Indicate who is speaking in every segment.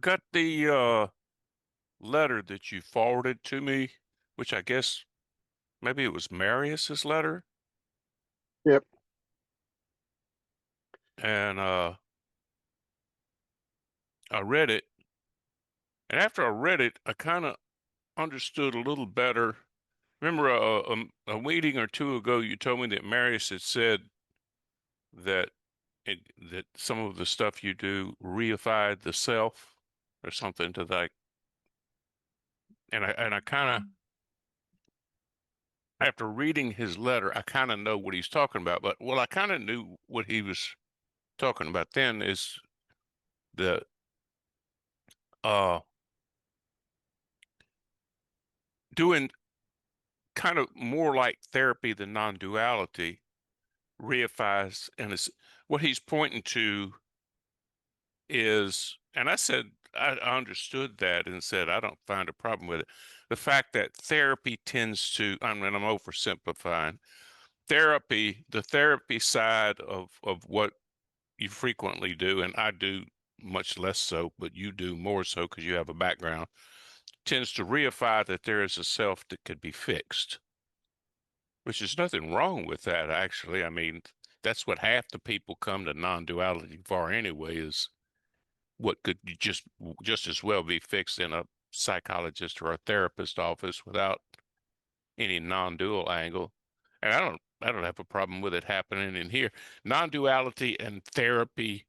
Speaker 1: got the letter that you forwarded to me, which I guess maybe it was Marius's letter,
Speaker 2: Yep.
Speaker 1: and I read it. And after I read it, I kind of understood a little better. Remember a meeting or two ago, you told me that Marius had said that that some of the stuff you do reified the self or something to that. And I kind of after reading his letter, I kind of know what he's talking about. But well, I kind of knew what he was talking about then is the uh doing kind of more like therapy than non-duality reifies, and it's what he's pointing to is, and I said I understood that and said I don't find a problem with it. The fact that therapy tends to, I mean, I'm oversimplifying therapy, the therapy side of what you frequently do, and I do much less so, but you do more so because you have a background, tends to reify that there is a self that could be fixed, which is nothing wrong with that, actually. I mean, that's what half the people come to non-duality for anyway, is what could just as well be fixed in a psychologist or a therapist office without any non-dual angle. And I don't have a problem with it happening in here. Non-duality and therapy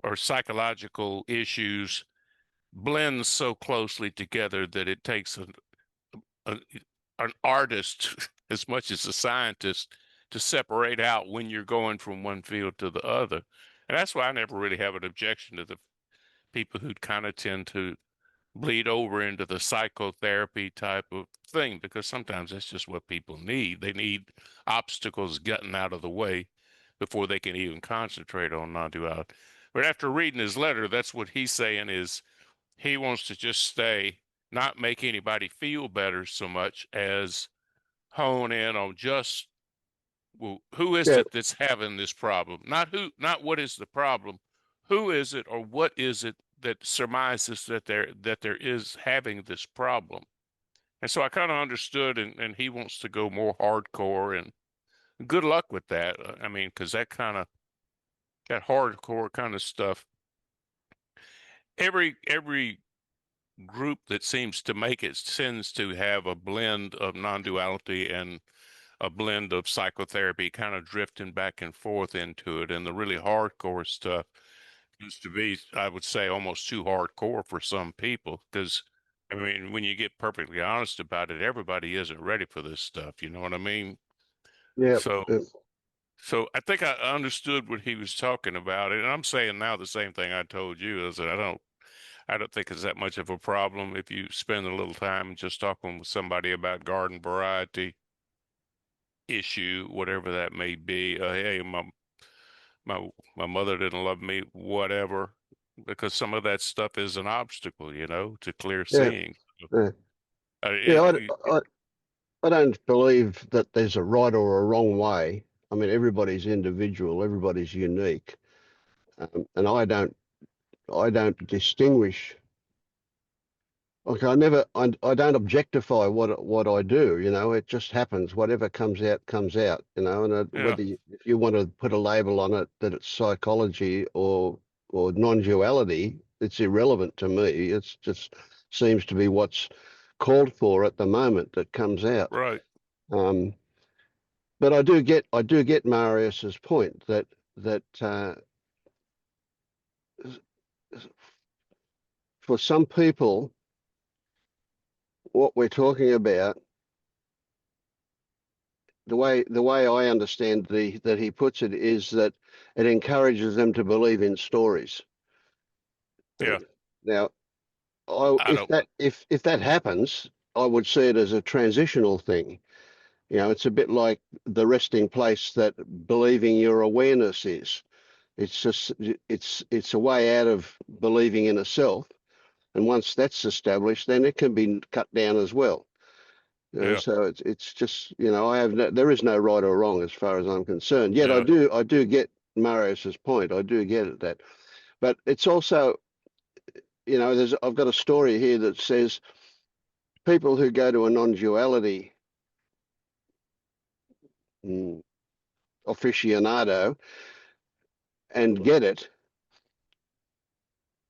Speaker 1: or psychological issues blend so closely together that it takes a an artist as much as a scientist to separate out when you're going from one field to the other. And that's why I never really have an objection to the people who kind of tend to bleed over into the psychotherapy type of thing, because sometimes that's just what people need. They need obstacles getting out of the way before they can even concentrate on non-duality. But after reading his letter, that's what he's saying is he wants to just stay, not make anybody feel better so much as hone in on just, well, who is
Speaker 2: Yeah.
Speaker 1: it that's having this problem? Not what is the problem. Who is it or what is it that surmises that there is having this problem? And so I kind of understood, and he wants to go more hardcore, and good luck with that. I mean, because that hardcore kind of stuff, every group that seems to make it tends to have a blend of non-duality and a blend of psychotherapy, kind of drifting back and forth into it. And the really hardcore stuff used to be, I would say, almost too hardcore for some people. Because, I mean, when you get perfectly honest about it, everybody isn't ready for this stuff. You know what I mean?
Speaker 2: Yeah.
Speaker 1: So, so I think I understood what he was talking about. And I'm saying now the same thing I told you is that I don't think it's that much of a problem if you spend a little time just talking with somebody about garden variety issue, whatever that may be. Hey, my mother didn't love me, whatever, because some of that stuff is an obstacle, to clear
Speaker 2: Yeah.
Speaker 1: seeing.
Speaker 2: Yeah. Yeah.
Speaker 1: It,
Speaker 2: I don't believe that there's a right or a wrong way. I mean, everybody's individual, everybody's unique, and I don't distinguish. Like I don't objectify what I do. It just happens. Whatever comes out comes out. And
Speaker 1: yeah,
Speaker 2: if you want to put a label on it that it's psychology or non-duality, it's irrelevant to me. It's just seems to be what's called for at the moment that comes out.
Speaker 1: right.
Speaker 2: Um, but I do get Marius's point that for some people, what we're talking about, the way I understand that he puts it is that it encourages them to believe in stories. Uh,
Speaker 1: Yeah,
Speaker 2: Now,
Speaker 1: I
Speaker 2: if
Speaker 1: don't.
Speaker 2: that happens, I would see it as a transitional thing. It's a bit like the resting place that believing your awareness is. It's just it's a way out of believing in a self, and once that's established, then it can be cut down as well.
Speaker 1: Yeah,
Speaker 2: So it's just there is no right or wrong as far as I'm concerned. Yet
Speaker 1: yeah,
Speaker 2: I do get Marius's point. I do get it that, but it's also I've got a story here that says people who go to a non-duality mm, aficionado and get it,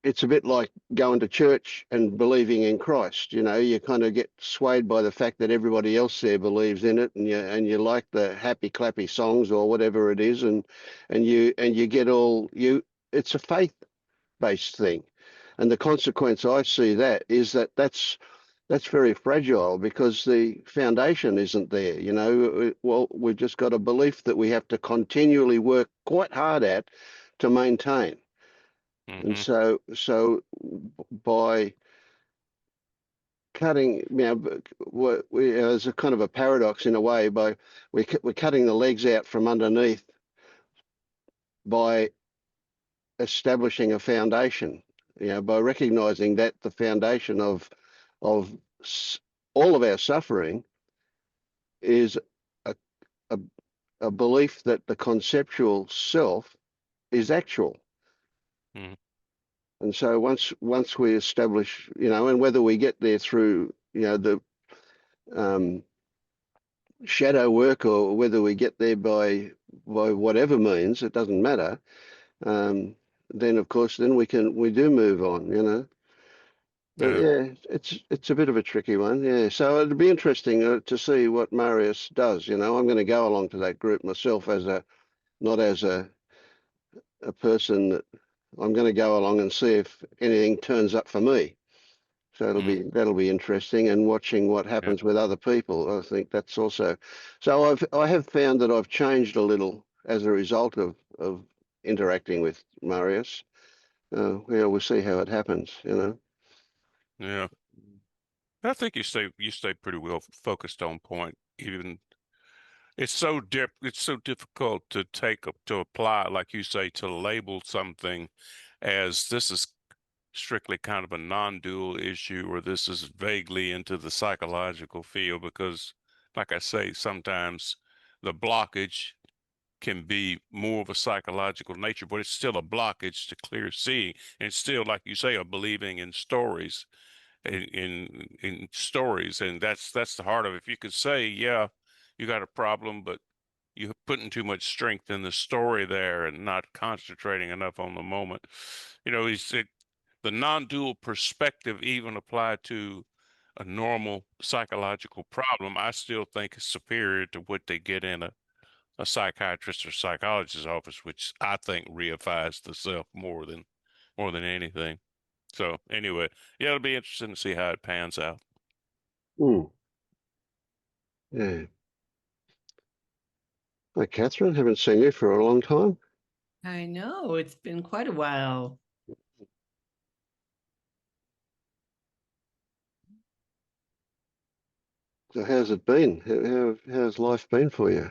Speaker 2: it's a bit like going to church and believing in Christ. You kind of get swayed by the fact that everybody else there believes in it, and you like the happy clappy songs or whatever it is, and you get all you. It's a faith-based thing, and the consequence I see that is that's very fragile because the foundation isn't there. Well, we've just got a belief that we have to continually work quite hard at to maintain. And
Speaker 1: Hmm.
Speaker 2: so by cutting, there's a kind of a paradox in a way. We're cutting the legs out from underneath by establishing a foundation. By recognizing that the foundation of all of our suffering is a, a, a belief that the conceptual self is actual.
Speaker 1: Hmm.
Speaker 2: And so once we establish, and whether we get there through, the um, shadow work or whether we get there by whatever means, it doesn't matter. Um, then of course, then we do move on. But
Speaker 1: Yeah.
Speaker 2: yeah, it's a bit of a tricky one. Yeah, so it'd be interesting to see what Marius does. I'm going to go along to that group myself as a not as a person that I'm going to go along and see if anything turns up for me. So
Speaker 1: Mm,
Speaker 2: that'll be interesting, and watching what
Speaker 1: yeah.
Speaker 2: happens with other people. I think that's also. So I have found that I've changed a little as a result of interacting with Marius. Yeah, we'll see how it happens.
Speaker 1: Yeah. I think you stay pretty well focused on point. Even it's so difficult to to apply, like you say, to label something as this is strictly kind of a non-dual issue, or this is vaguely into the psychological field, because, like I say, sometimes the blockage can be more of a psychological nature, but it's still a blockage to clear seeing. And it's still, like you say, a believing in stories, in stories. And that's the heart of it. If you could say, yeah, you got a problem, but you're putting too much strength in the story there and not concentrating enough on the moment. The non-dual perspective, even applied to a normal psychological problem, I still think is superior to what they get in a psychiatrist or psychologist's office, which I think reifies the self more than anything. So anyway, yeah, it'll be interesting to see how it pans out.
Speaker 2: Hmm. Yeah. Hi, Catherine. Haven't seen you for a long time.
Speaker 3: I know it's been quite a while.
Speaker 2: So how's it been? How's life been for you?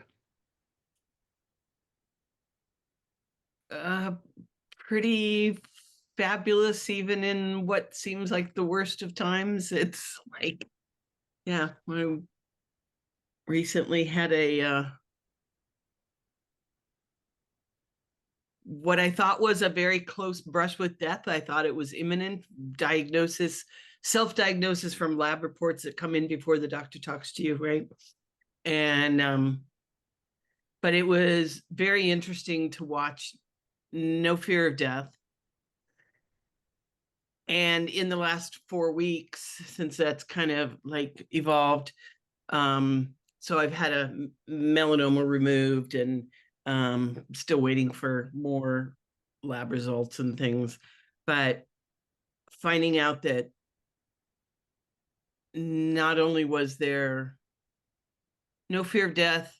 Speaker 3: Uh, Pretty fabulous, even in what seems like the worst of times. It's like, yeah, I recently had a what I thought was a very close brush with death. I thought it was imminent diagnosis, self-diagnosis from lab reports that come in before the doctor talks to you, right? And but it was very interesting to watch. No fear of death. And in the last 4 weeks, since that's kind of like evolved, so I've had a melanoma removed and still waiting for more lab results and things. But finding out that not only was there no fear of death,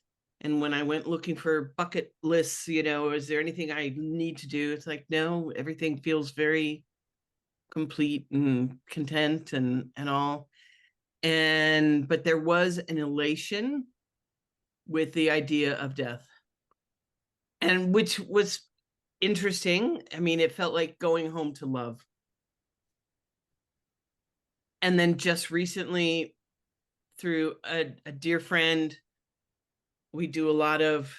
Speaker 3: and when I went looking for bucket lists, is there anything I need to do? It's like, no, everything feels very complete and content and all. And but there was an elation with the idea of death, and which was interesting. I mean, it felt like going home to love. And then just recently, through a dear friend, we do a lot of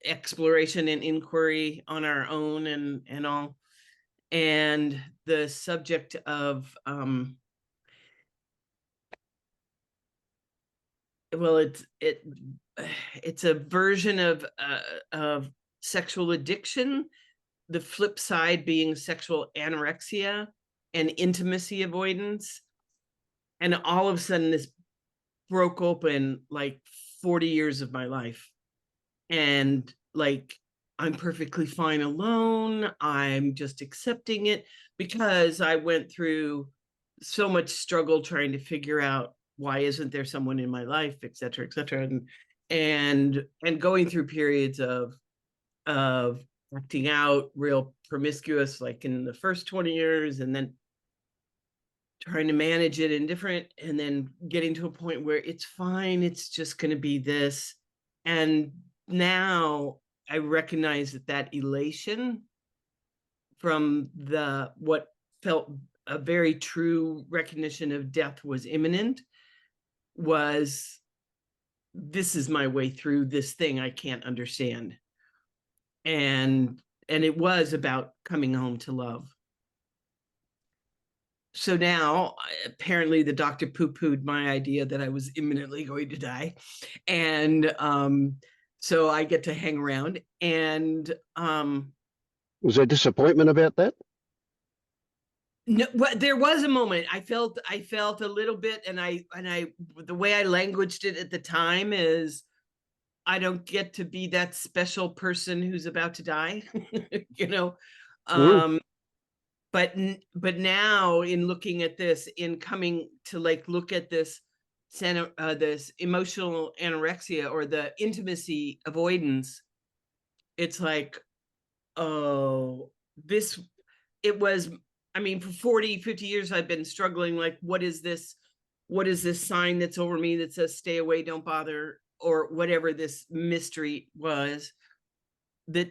Speaker 3: exploration and inquiry on our own and all. and the subject of well, it's a version of sexual addiction, the flip side being sexual anorexia and intimacy avoidance. And all of a sudden this broke open like 40 years of my life. And like, I'm perfectly fine alone. I'm just accepting it because I went through so much struggle trying to figure out why isn't there someone in my life, et cetera, et cetera. And going through periods of acting out real promiscuous, like in the first 20 years, and then trying to manage it in different, and then getting to a point where it's fine, it's just going to be this. And now I recognize that elation from the what felt a very true recognition of death was imminent was, this is my way through this thing I can't understand. And it was about coming home to love. So now apparently the doctor poo-pooed my idea that I was imminently going to die. And so I get to hang around. And
Speaker 2: Was there disappointment about that?
Speaker 3: no, there was a moment I felt a little bit, and I the way I languaged it at the time is, I don't get to be that special person who's about to die, you know.
Speaker 2: Mm.
Speaker 3: But now in looking at this, in coming to like look at this this emotional anorexia or the intimacy avoidance, it's like, oh, this, it was, I mean, for 40-50 years I've been struggling, like, what is this sign that's over me that says stay away, don't bother, or whatever this mystery was, that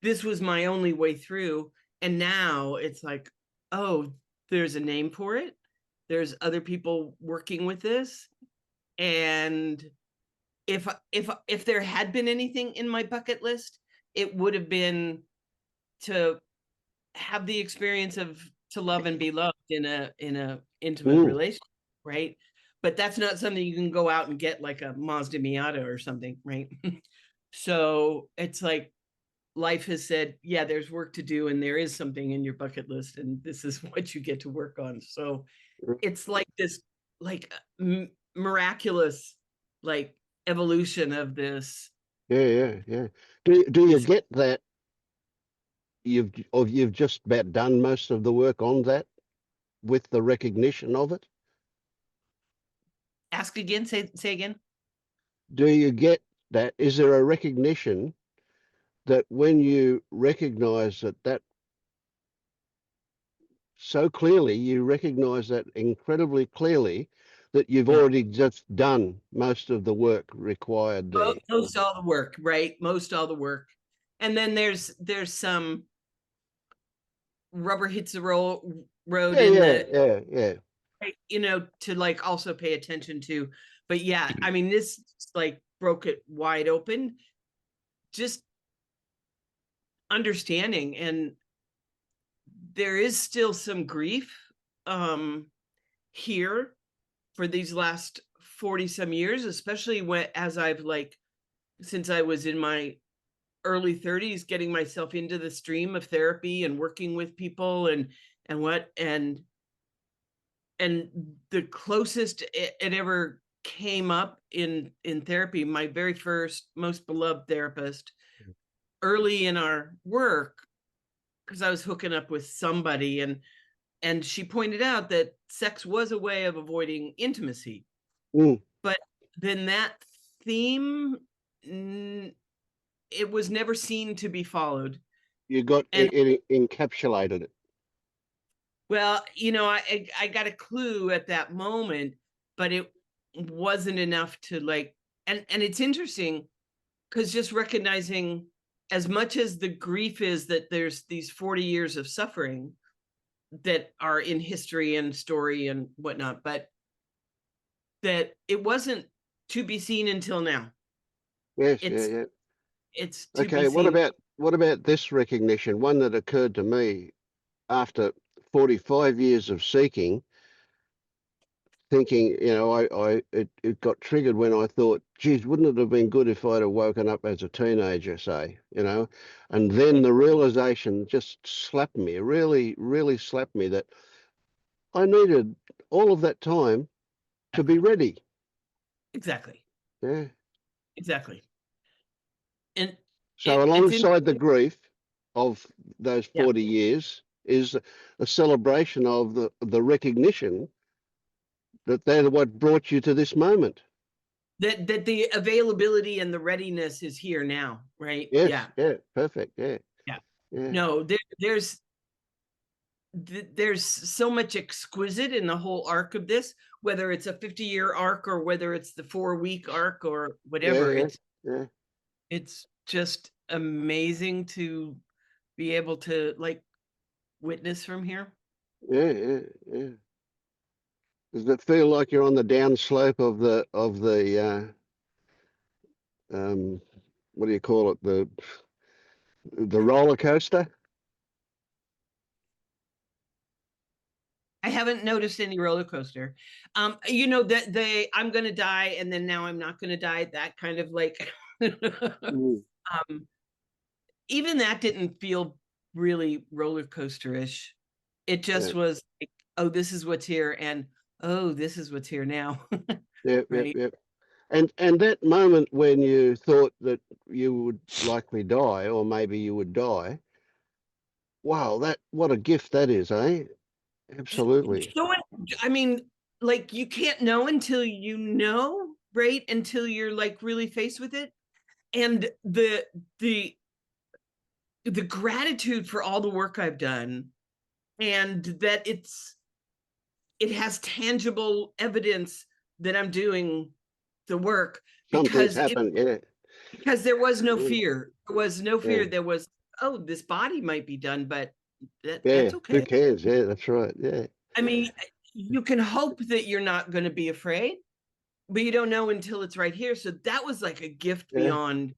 Speaker 3: this was my only way through. And now it's like, oh, there's a name for it, there's other people working with this. And if there had been anything in my bucket list, it would have been to have the experience of to love and be loved in a intimate
Speaker 2: Mm.
Speaker 3: relationship, right? But that's not something you can go out and get like a Mazda Miata or something, right? So it's like, life has said, yeah, there's work to do, and there is something in your bucket list, and this is what you get to work on. So it's like this, like miraculous, like evolution of this.
Speaker 2: Yeah. Do you get that you've just about done most of the work on that with the recognition of it?
Speaker 3: Ask again, say again.
Speaker 2: Do you get that? Is there a recognition that when you recognize that so clearly, you recognize that incredibly clearly, that you've
Speaker 3: Yeah.
Speaker 2: already just done most of the work required there?
Speaker 3: Most all the work, right? Most all the work. And then there's some rubber hits the road in the,
Speaker 2: Yeah.
Speaker 3: you know, to like also pay attention to. But yeah, I mean, this like broke it wide open, just understanding. And there is still some grief here for these last 40 some years, especially when, as I've like, since I was in my early 30s, getting myself into the stream of therapy and working with people and the closest it ever came up in therapy, my very first most beloved therapist, early in our work, because I was hooking up with somebody, and she pointed out that sex was a way of avoiding intimacy.
Speaker 2: Mm.
Speaker 3: But then that theme, it was never seen to be followed.
Speaker 2: You got
Speaker 3: And
Speaker 2: it encapsulated it.
Speaker 3: well, you know, I got a clue at that moment, but it wasn't enough to like, and it's interesting because just recognizing, as much as the grief is that there's these 40 years of suffering that are in history and story and whatnot, but that it wasn't to be seen until now.
Speaker 2: Yes,
Speaker 3: It's
Speaker 2: yeah.
Speaker 3: it's to be
Speaker 2: Okay, what
Speaker 3: seen.
Speaker 2: about this recognition? One that occurred to me after 45 years of seeking, thinking, it got triggered when I thought, geez, wouldn't it have been good if I'd have woken up as a teenager, say, and then the realization just slapped me, really, really slapped me that I needed all of that time to be ready.
Speaker 3: Exactly.
Speaker 2: Yeah.
Speaker 3: Exactly. And
Speaker 2: So
Speaker 3: it's in,
Speaker 2: alongside the grief of those
Speaker 3: yeah,
Speaker 2: 40 years is a celebration of the recognition that they're what brought you to this moment.
Speaker 3: that the availability and the readiness is here now, right?
Speaker 2: Yes,
Speaker 3: Yeah.
Speaker 2: yeah, perfect, yeah,
Speaker 3: Yeah.
Speaker 2: yeah,
Speaker 3: No, there's so much exquisite in the whole arc of this, whether it's a 50-year arc or whether it's the 4-week arc or
Speaker 2: yeah,
Speaker 3: whatever.
Speaker 2: yeah, yeah,
Speaker 3: It's just amazing to be able to like witness from here.
Speaker 2: yeah, yeah, yeah. Does it feel like you're on the downslope of the what do you call it, the roller coaster?
Speaker 3: I haven't noticed any roller coaster. That I'm gonna die and then now I'm not gonna die. That kind of like
Speaker 2: Mm,
Speaker 3: um even that didn't feel really roller coaster-ish. It
Speaker 2: yeah,
Speaker 3: just was like, oh, this is what's here, and oh, this is what's here now.
Speaker 2: yeah, yeah,
Speaker 3: Right.
Speaker 2: yeah. And that moment when you thought that you would likely die, or maybe you would die, wow, that what a gift that is, eh? Absolutely.
Speaker 3: So I mean, like you can't know until you know, right? Until you're like really faced with it. And the the gratitude for all the work I've done and that it has tangible evidence that I'm doing the work
Speaker 2: Something's
Speaker 3: because
Speaker 2: happened. Yeah,
Speaker 3: there was no
Speaker 2: yeah,
Speaker 3: fear. There was no
Speaker 2: yeah,
Speaker 3: fear. There was, oh, this body might be done, but
Speaker 2: yeah.
Speaker 3: that's
Speaker 2: Who
Speaker 3: okay.
Speaker 2: cares? Yeah, that's right. Yeah,
Speaker 3: I mean, you can hope that you're not going to be afraid, but you don't know until it's right here. So that was like a gift
Speaker 2: yeah,
Speaker 3: beyond,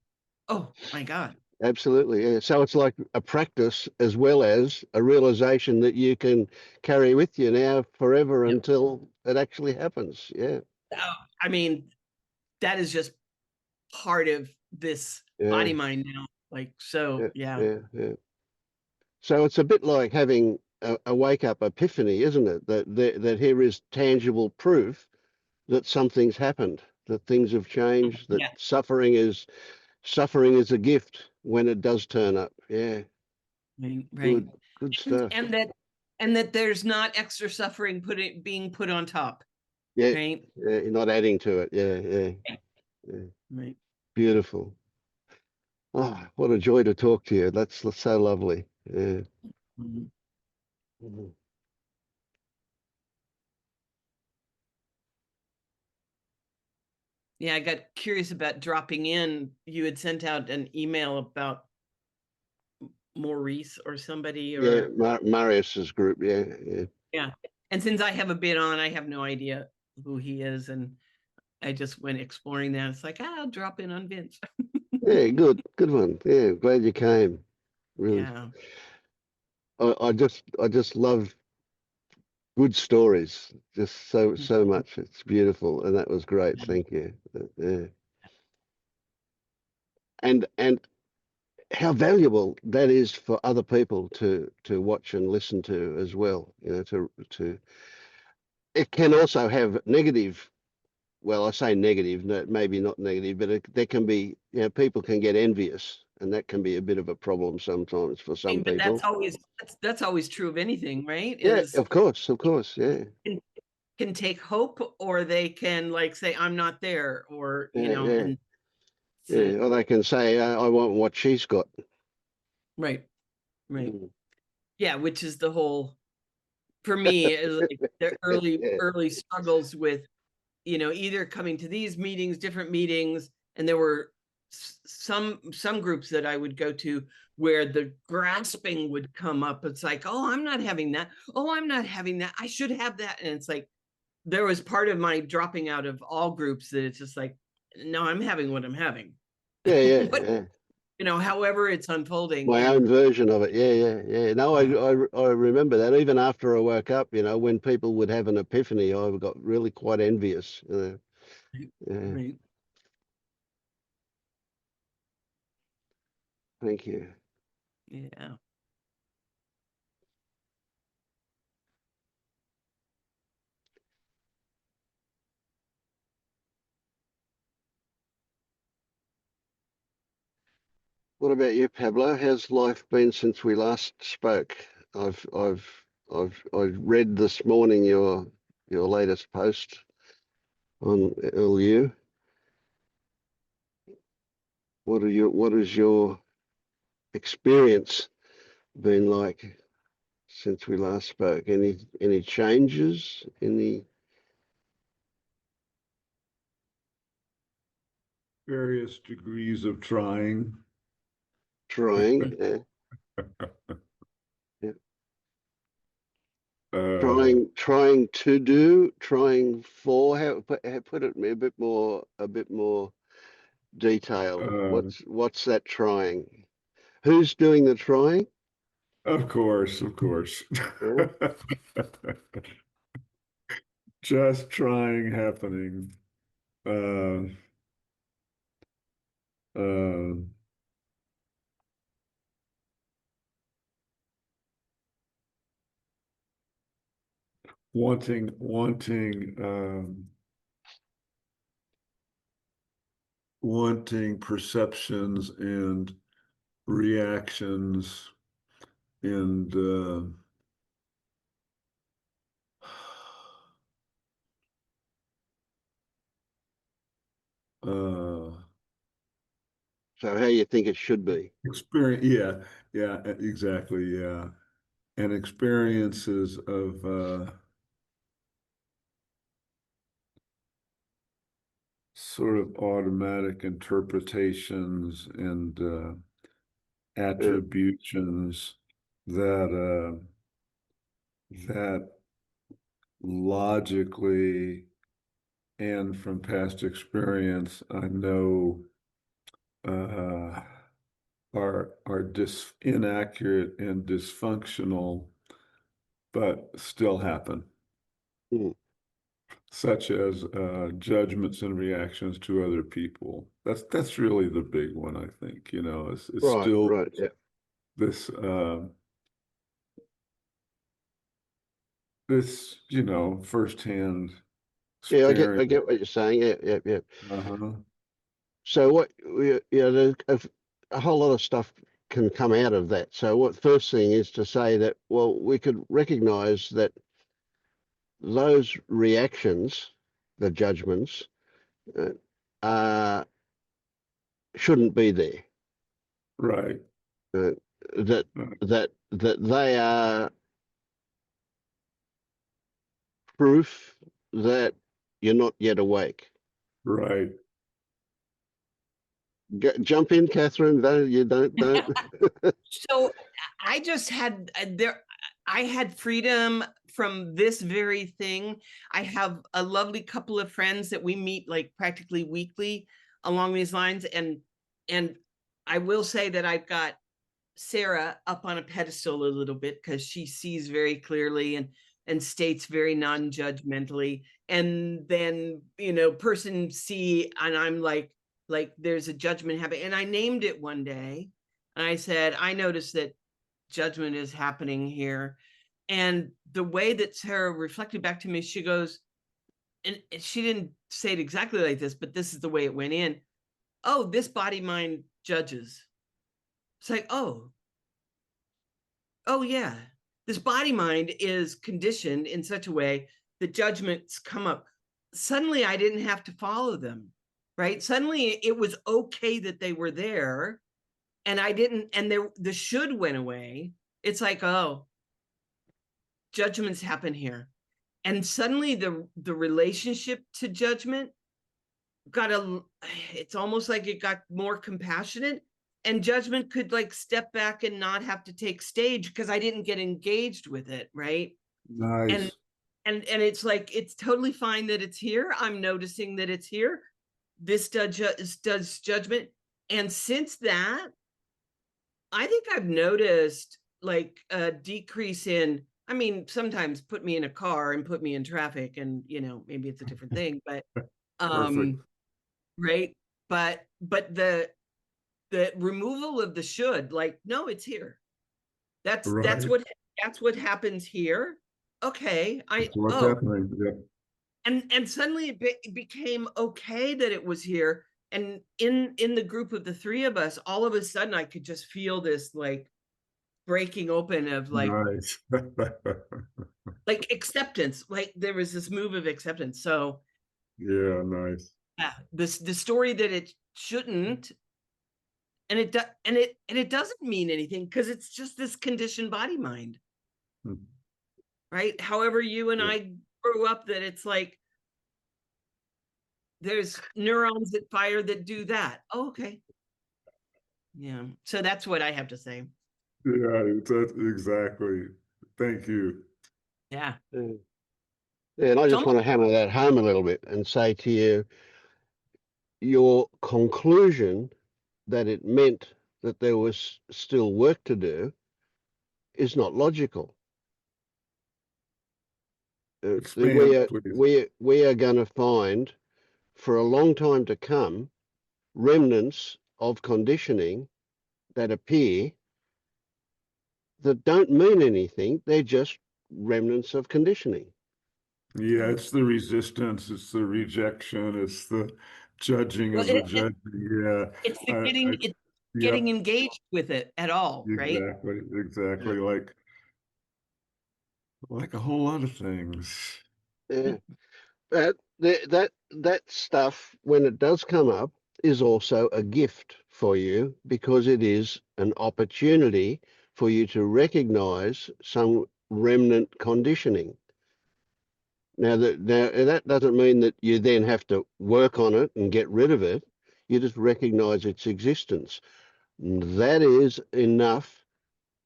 Speaker 3: oh my God.
Speaker 2: absolutely. Yeah. So it's like a practice as well as a realization that you can carry with you now forever
Speaker 3: Yeah.
Speaker 2: until it actually happens. Yeah,
Speaker 3: I mean, that is just part of this
Speaker 2: yeah,
Speaker 3: body mind now. Like,
Speaker 2: yeah,
Speaker 3: so yeah.
Speaker 2: yeah, yeah. So it's a bit like having a wake up epiphany, isn't it? That here is tangible proof that something's happened, that things have changed, that
Speaker 3: Yeah.
Speaker 2: suffering is a gift when it does turn up. Yeah,
Speaker 3: Right. Right.
Speaker 2: good stuff.
Speaker 3: And that there's not extra suffering being put on top.
Speaker 2: Yeah,
Speaker 3: Right.
Speaker 2: yeah, you're not adding to it. Yeah, yeah, yeah.
Speaker 3: Right.
Speaker 2: Beautiful. Oh, what a joy to talk to you. That's so lovely. Yeah.
Speaker 3: Mhm.
Speaker 2: Mhm.
Speaker 3: Yeah, I got curious about dropping in. You had sent out an email about Maurice or somebody
Speaker 2: Yeah,
Speaker 3: or
Speaker 2: Marius's group. Yeah, yeah.
Speaker 3: yeah. And since I haven't been on, I have no idea who he is. And I just went exploring that. It's like, I'll drop in on Vince.
Speaker 2: Yeah, good one. Yeah, glad you came. Really,
Speaker 3: Yeah.
Speaker 2: I just love good stories. Just so much. It's beautiful, and that was great. Thank you. Yeah, and how valuable that is for other people to watch and listen to as well. To it can also have negative. Well, I say negative, maybe not negative, but there can be, people can get envious, and that can be a bit of a problem sometimes for some
Speaker 3: But
Speaker 2: people.
Speaker 3: that's always true of anything, right?
Speaker 2: Yeah,
Speaker 3: Is
Speaker 2: of course, yeah,
Speaker 3: can take hope or they can like say, I'm not there, or
Speaker 2: yeah, yeah,
Speaker 3: and
Speaker 2: yeah.
Speaker 3: so
Speaker 2: Or they can say, I want what she's got.
Speaker 3: right, right.
Speaker 2: Mm.
Speaker 3: Yeah, which is the whole for me is like the
Speaker 2: Yeah,
Speaker 3: early struggles with either coming to these meetings, different meetings, and there were some groups that I would go to where the grasping would come up. It's like, oh, I'm not having that. Oh, I'm not having that. I should have that. And it's like there was part of my dropping out of all groups that it's just like, no, I'm having what I'm having.
Speaker 2: yeah, yeah,
Speaker 3: What
Speaker 2: yeah.
Speaker 3: you know, however it's unfolding.
Speaker 2: My
Speaker 3: And
Speaker 2: own version of it. Yeah. No, I remember that. Even after I woke up, you know, when people would have an epiphany, I got really quite envious. Yeah.
Speaker 3: right.
Speaker 2: Thank you.
Speaker 3: Yeah.
Speaker 2: What about you, Pablo? How's life been since we last spoke? I read this morning your latest post on LU. What is your experience been like since we last spoke? Any changes? Any
Speaker 4: Various degrees of trying.
Speaker 2: trying? Yeah. Trying to do, trying for. How put it a bit more detailed.
Speaker 4: uh,
Speaker 2: What's that trying? Who's doing the trying?
Speaker 4: of course.
Speaker 2: Yeah.
Speaker 4: Just trying happening. Uh, uh, wanting perceptions and reactions and
Speaker 2: So how you think it should be?
Speaker 4: experience. Yeah, exactly. Yeah, and experiences of sort of automatic interpretations and
Speaker 2: Yeah.
Speaker 4: attributions that that logically and from past experience I know uh, are inaccurate and dysfunctional, but still happen,
Speaker 2: Mm.
Speaker 4: such as judgments and reactions to other people. That's really the big one, I think. You know, it's still
Speaker 2: Right. Yeah.
Speaker 4: this this firsthand
Speaker 2: Yeah.
Speaker 4: experience.
Speaker 2: I get what you're saying. Yeah.
Speaker 4: Uh-huh.
Speaker 2: So there's a whole lot of stuff can come out of that. So what first thing is to say that, well, we could recognize that those reactions, the judgments, uh, uh, shouldn't be there.
Speaker 4: Right.
Speaker 2: Uh, that that they are proof that you're not yet awake.
Speaker 4: Right.
Speaker 2: Jump in, Catherine. Don't.
Speaker 3: So I just had I had freedom from this very thing. I have a lovely couple of friends that we meet like practically weekly along these lines. And I will say that I've got Sarah up on a pedestal a little bit because she sees very clearly and states very non-judgmentally. And then, you know, person C, and I'm like there's a judgment happening. And I named it one day. And I said, I noticed that judgment is happening here. And the way that Sarah reflected back to me, she goes, and she didn't say it exactly like this, but this is the way it went in. Oh, this body mind judges. It's like, oh yeah, this body mind is conditioned in such a way that judgments come up. Suddenly I didn't have to follow them, right? Suddenly it was okay that they were there, and I didn't, and the should went away. It's like, oh, judgments happen here. And suddenly the relationship to judgment got it's almost like it got more compassionate, and judgment could like step back and not have to take stage because I didn't get engaged with it, right? and
Speaker 4: Nice.
Speaker 3: and it's like, it's totally fine that it's here. I'm noticing that it's here. This does judgment. And since that, I think I've noticed like a decrease in, I mean, sometimes put me in a car and put me in traffic and, you know, maybe it's a different thing, but,
Speaker 4: Perfect.
Speaker 3: right. But the removal of the should, like, no, it's here. That's
Speaker 4: Right.
Speaker 3: that's what happens here. Okay.
Speaker 4: That's what's
Speaker 3: Oh,
Speaker 4: happening. Yep.
Speaker 3: and suddenly it became okay that it was here. And in the group of the three of us, all of a sudden I could just feel this like breaking open of
Speaker 4: Nice.
Speaker 3: like acceptance. Like there was this move of acceptance. So
Speaker 4: Yeah, nice.
Speaker 3: yeah, the story that it shouldn't, and it doesn't mean anything because it's just this conditioned body mind,
Speaker 4: Hmm.
Speaker 3: right? However, you and
Speaker 4: Yeah.
Speaker 3: I grew up, that it's like there's neurons that fire that do that. Oh, okay. Yeah. So that's what I have to say.
Speaker 4: Yeah, that's exactly. Thank you.
Speaker 3: Yeah.
Speaker 2: Yeah. Yeah, and I just
Speaker 3: Some
Speaker 2: want to hammer that home a little bit and say to you, your conclusion that it meant that there was still work to do is not logical.
Speaker 4: Expand, please.
Speaker 2: We are going to find for a long time to come remnants of conditioning that appear that don't mean anything. They're just remnants of conditioning.
Speaker 4: Yeah, it's the resistance, it's the rejection, it's the judging
Speaker 3: well,
Speaker 4: of the judging. Yeah,
Speaker 3: it's the
Speaker 4: I
Speaker 3: it's getting
Speaker 4: yep,
Speaker 3: engaged with it at all, right?
Speaker 4: exactly,
Speaker 3: Yeah.
Speaker 4: exactly. Like a whole lot of things.
Speaker 2: Yeah, but that stuff, when it does come up, is also a gift for you because it is an opportunity for you to recognize some remnant conditioning. Now that doesn't mean that you then have to work on it and get rid of it. You just recognize its existence. That is enough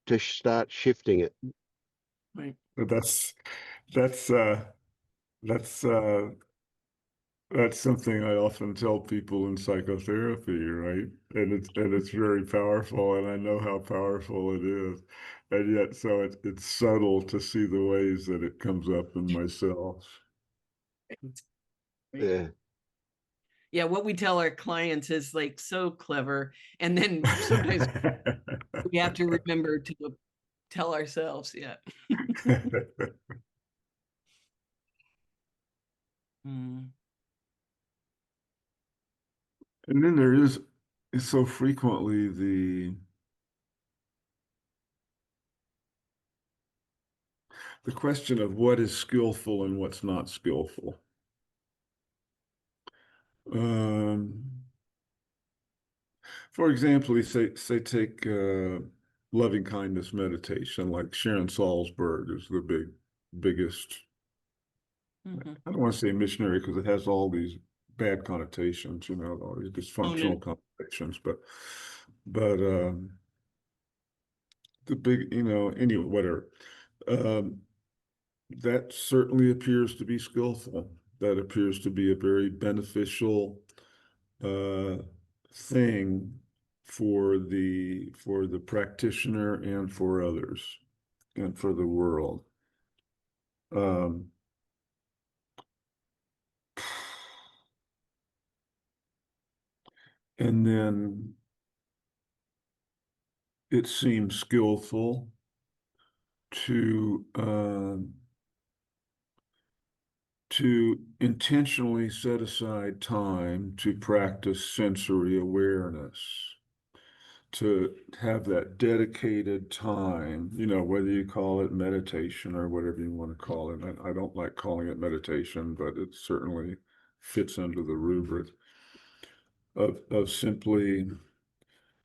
Speaker 2: to start shifting it.
Speaker 3: Right.
Speaker 4: But that's that's uh that's something I often tell people in psychotherapy, right? And it's very powerful, and I know how powerful it is. And yet, so it's subtle to see the ways that it comes up in myself.
Speaker 3: Right.
Speaker 2: Yeah.
Speaker 3: Yeah, what we tell our clients is like so clever, and then sometimes we have to remember to tell ourselves. Yeah. Mm.
Speaker 4: And then there is so frequently the question of what is skillful and what's not skillful. Um, for example, you say take loving kindness meditation, like Sharon Salzberg is the biggest.
Speaker 3: Mhm.
Speaker 4: I don't want to say missionary because it has all these bad connotations, all these
Speaker 3: Oh no.
Speaker 4: dysfunctional connotations, but the big, anyway, whatever. Um, that certainly appears to be skillful. That appears to be a very beneficial uh, thing for the practitioner and for others and for the world. Um, and then it seems skillful to intentionally set aside time to practice sensory awareness, to have that dedicated time, whether you call it meditation or whatever you want to call it. I don't like calling it meditation, but it certainly fits under the rubric of simply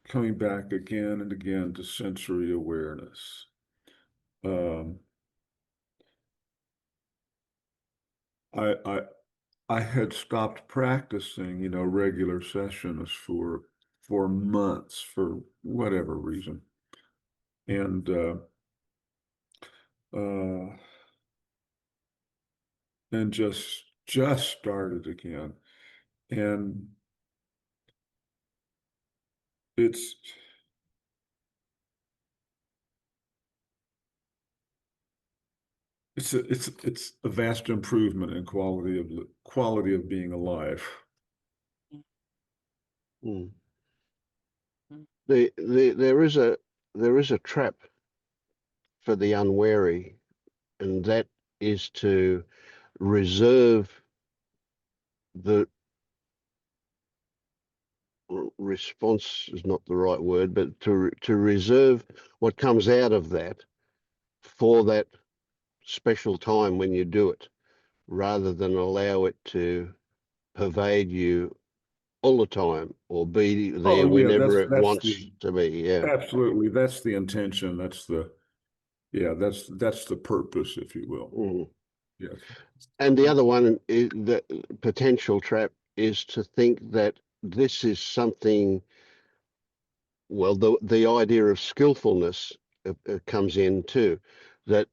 Speaker 4: coming back again and again to sensory awareness. Um, I, I I had stopped practicing, regular sessions for months for whatever reason, and uh, and just started again, and it's it's a vast improvement in quality of being alive.
Speaker 2: Mm.
Speaker 3: Mm.
Speaker 2: There is a trap for the unwary, and that is to reserve the response is not the right word, but to reserve what comes out of that for that special time when you do it, rather than allow it to pervade you all the time or be there
Speaker 4: Oh yeah,
Speaker 2: whenever it
Speaker 4: that's
Speaker 2: wants to be. Yeah.
Speaker 4: absolutely, that's the intention. That's the purpose, if you will.
Speaker 2: Mm.
Speaker 4: Yes.
Speaker 2: And the other one is the potential trap is to think that this is something, well, the idea of skillfulness comes in too, that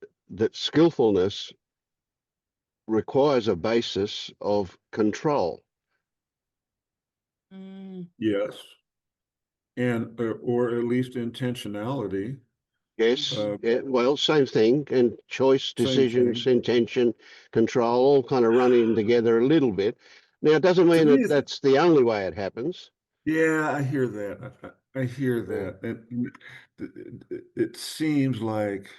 Speaker 2: skillfulness requires a basis of control.
Speaker 3: Mm.
Speaker 4: Yes. And or at least intentionality.
Speaker 2: Yes,
Speaker 4: Uh,
Speaker 2: yeah, well, same thing, and choice,
Speaker 4: Same
Speaker 2: decisions,
Speaker 4: thing.
Speaker 2: intention, control, all kind of run in together a little bit. Now, it doesn't
Speaker 4: To
Speaker 2: mean
Speaker 4: me,
Speaker 2: that that's the only way it happens.
Speaker 4: yeah, I hear that. I hear
Speaker 2: Yeah.
Speaker 4: that. And it seems like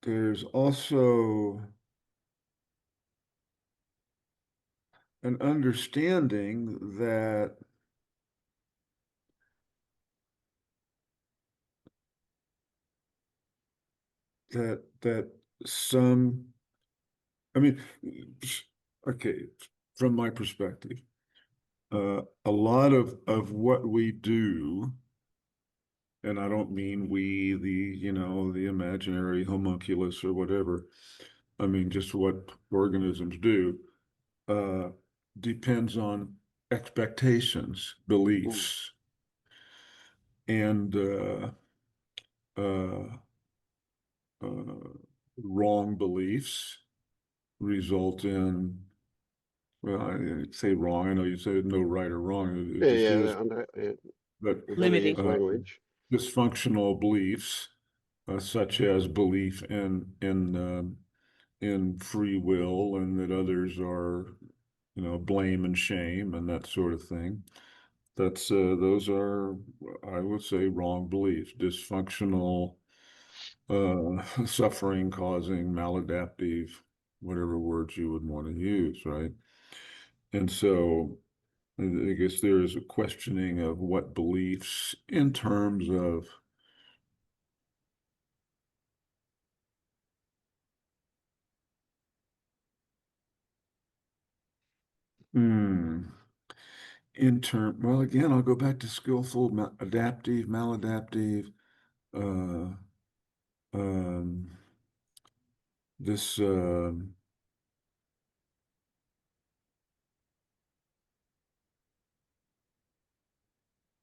Speaker 4: there's also an understanding that some, I mean, okay, from my perspective, a lot of what we do, and I don't mean we, the imaginary homunculus or whatever. I mean just what organisms do, uh, depends on expectations,
Speaker 2: Mm.
Speaker 4: beliefs, and uh, uh, wrong beliefs result in, well, I'd say wrong. I know you said no right or wrong. It
Speaker 2: Yeah,
Speaker 4: just
Speaker 2: yeah,
Speaker 4: is,
Speaker 2: yeah.
Speaker 4: but
Speaker 2: We've got to use
Speaker 3: Limiting.
Speaker 2: language.
Speaker 4: dysfunctional beliefs, such as belief in free will, and that others are, blame and shame and that sort of thing. Those are, I would say, wrong beliefs, dysfunctional, suffering causing, maladaptive, whatever words you would want to use, right? And so I guess there is a questioning of what beliefs in terms of, hmm, well, again, I'll go back to skillful, adaptive, maladaptive, uh, um, this, I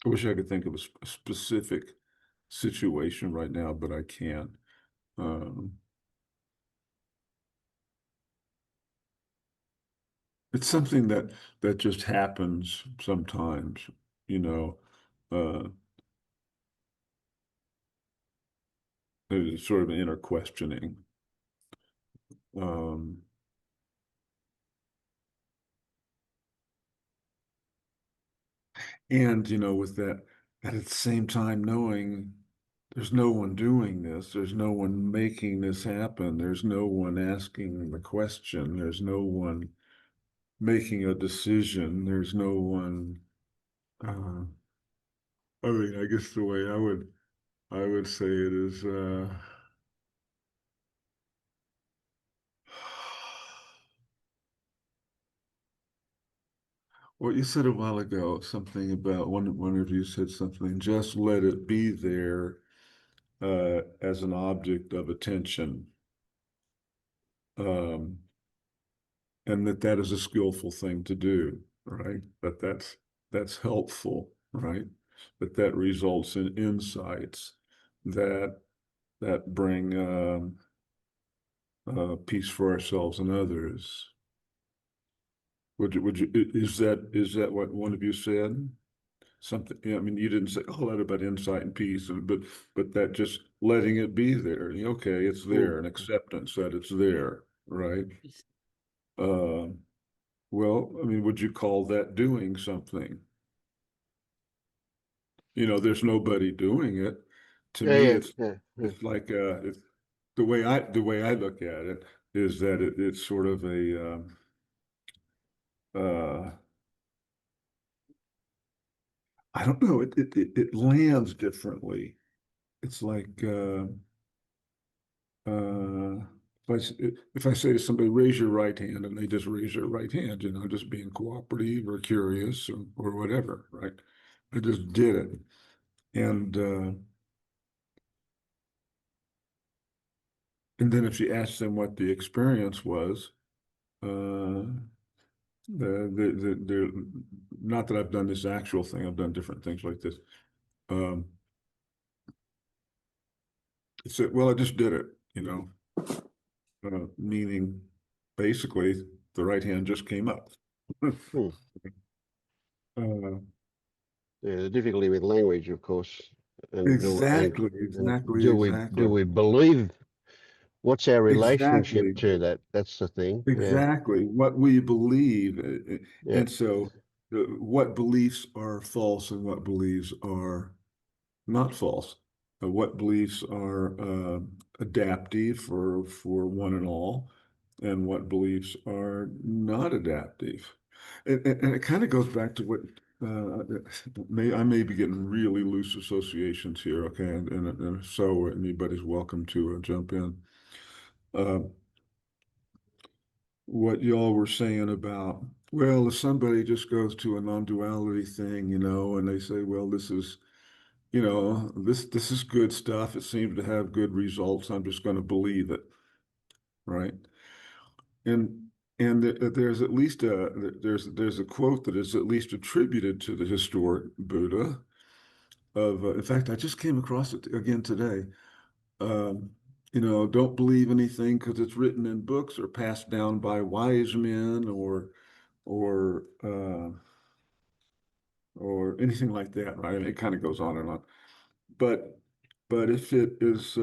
Speaker 4: wish I could think of a specific situation right now, but I can't. Um, it's something that just happens sometimes, you know. Uh, it's sort of an inner questioning. Um, and with that, at the same time, knowing there's no one doing this, there's no one making this happen, there's no one asking the question, there's no one making a decision, there's no one. I mean, I guess the way I would say it is, what you said a while ago, something about one of you said something, just let it be there, as an object of attention. Um, and that is a skillful thing to do, right? But that's helpful, right? But that results in insights that bring, peace for ourselves and others. Is that what one of you said? something. I mean, you didn't say a whole lot about insight and peace, but that just letting it be there. Okay, it's there, and acceptance that it's there, right? Well, I mean, would you call that doing something? There's nobody doing it. To
Speaker 2: Yeah,
Speaker 4: me,
Speaker 2: yeah,
Speaker 4: it's
Speaker 2: yeah, yeah.
Speaker 4: it's like it's the way I look at it is that it's sort of a I don't know, it lands differently. It's like if I say to somebody, raise your right hand, and they just raise their right hand, just being cooperative or curious or whatever, right? I just did it. And then if you ask them what the experience was, not that I've done this actual thing, I've done different things like this. It said, well, I just did it, meaning basically the right hand just came up.
Speaker 2: Hmm.
Speaker 4: Uh,
Speaker 2: Yeah, the difficulty with language, of course, and
Speaker 4: exactly,
Speaker 2: do
Speaker 4: exactly,
Speaker 2: we believe? What's our relationship
Speaker 4: exactly,
Speaker 2: to that? That's the thing. Yeah,
Speaker 4: exactly. What we believe,
Speaker 2: yeah.
Speaker 4: and so what beliefs are false and what beliefs are not false. What beliefs are adaptive for one and all, and what beliefs are not adaptive. And it kind of goes back to what I may be getting really loose associations here, okay? And so anybody's welcome to jump in. Uh, what y'all were saying about, well, if somebody just goes to a non-duality thing, and they say, well, this is this is good stuff. It seems to have good results. I'm just going to believe it, right? And there's at least there's a quote that is at least attributed to the historic Buddha. In fact, I just came across it again today. Um, don't believe anything because it's written in books or passed down by wise men or or anything like that, right? And it kind of goes on and on. But if it is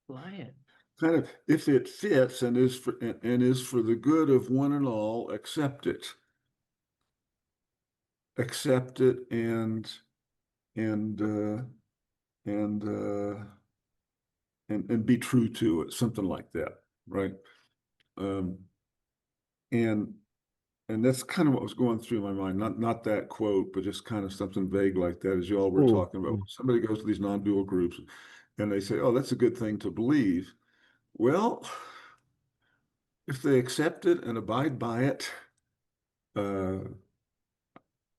Speaker 3: Lion.
Speaker 4: kind of if it fits and is for the good of one and all, accept it and and uh, and be true to it, something like that, right? Um, and and that's kind of what was going through my mind. Not that quote, but just kind of something vague like that, as you all were
Speaker 2: Hmm,
Speaker 4: talking about.
Speaker 2: hmm.
Speaker 4: Somebody goes to these non-dual groups, and they say, "Oh, that's a good thing to believe." Well, if they accept it and abide by it, uh,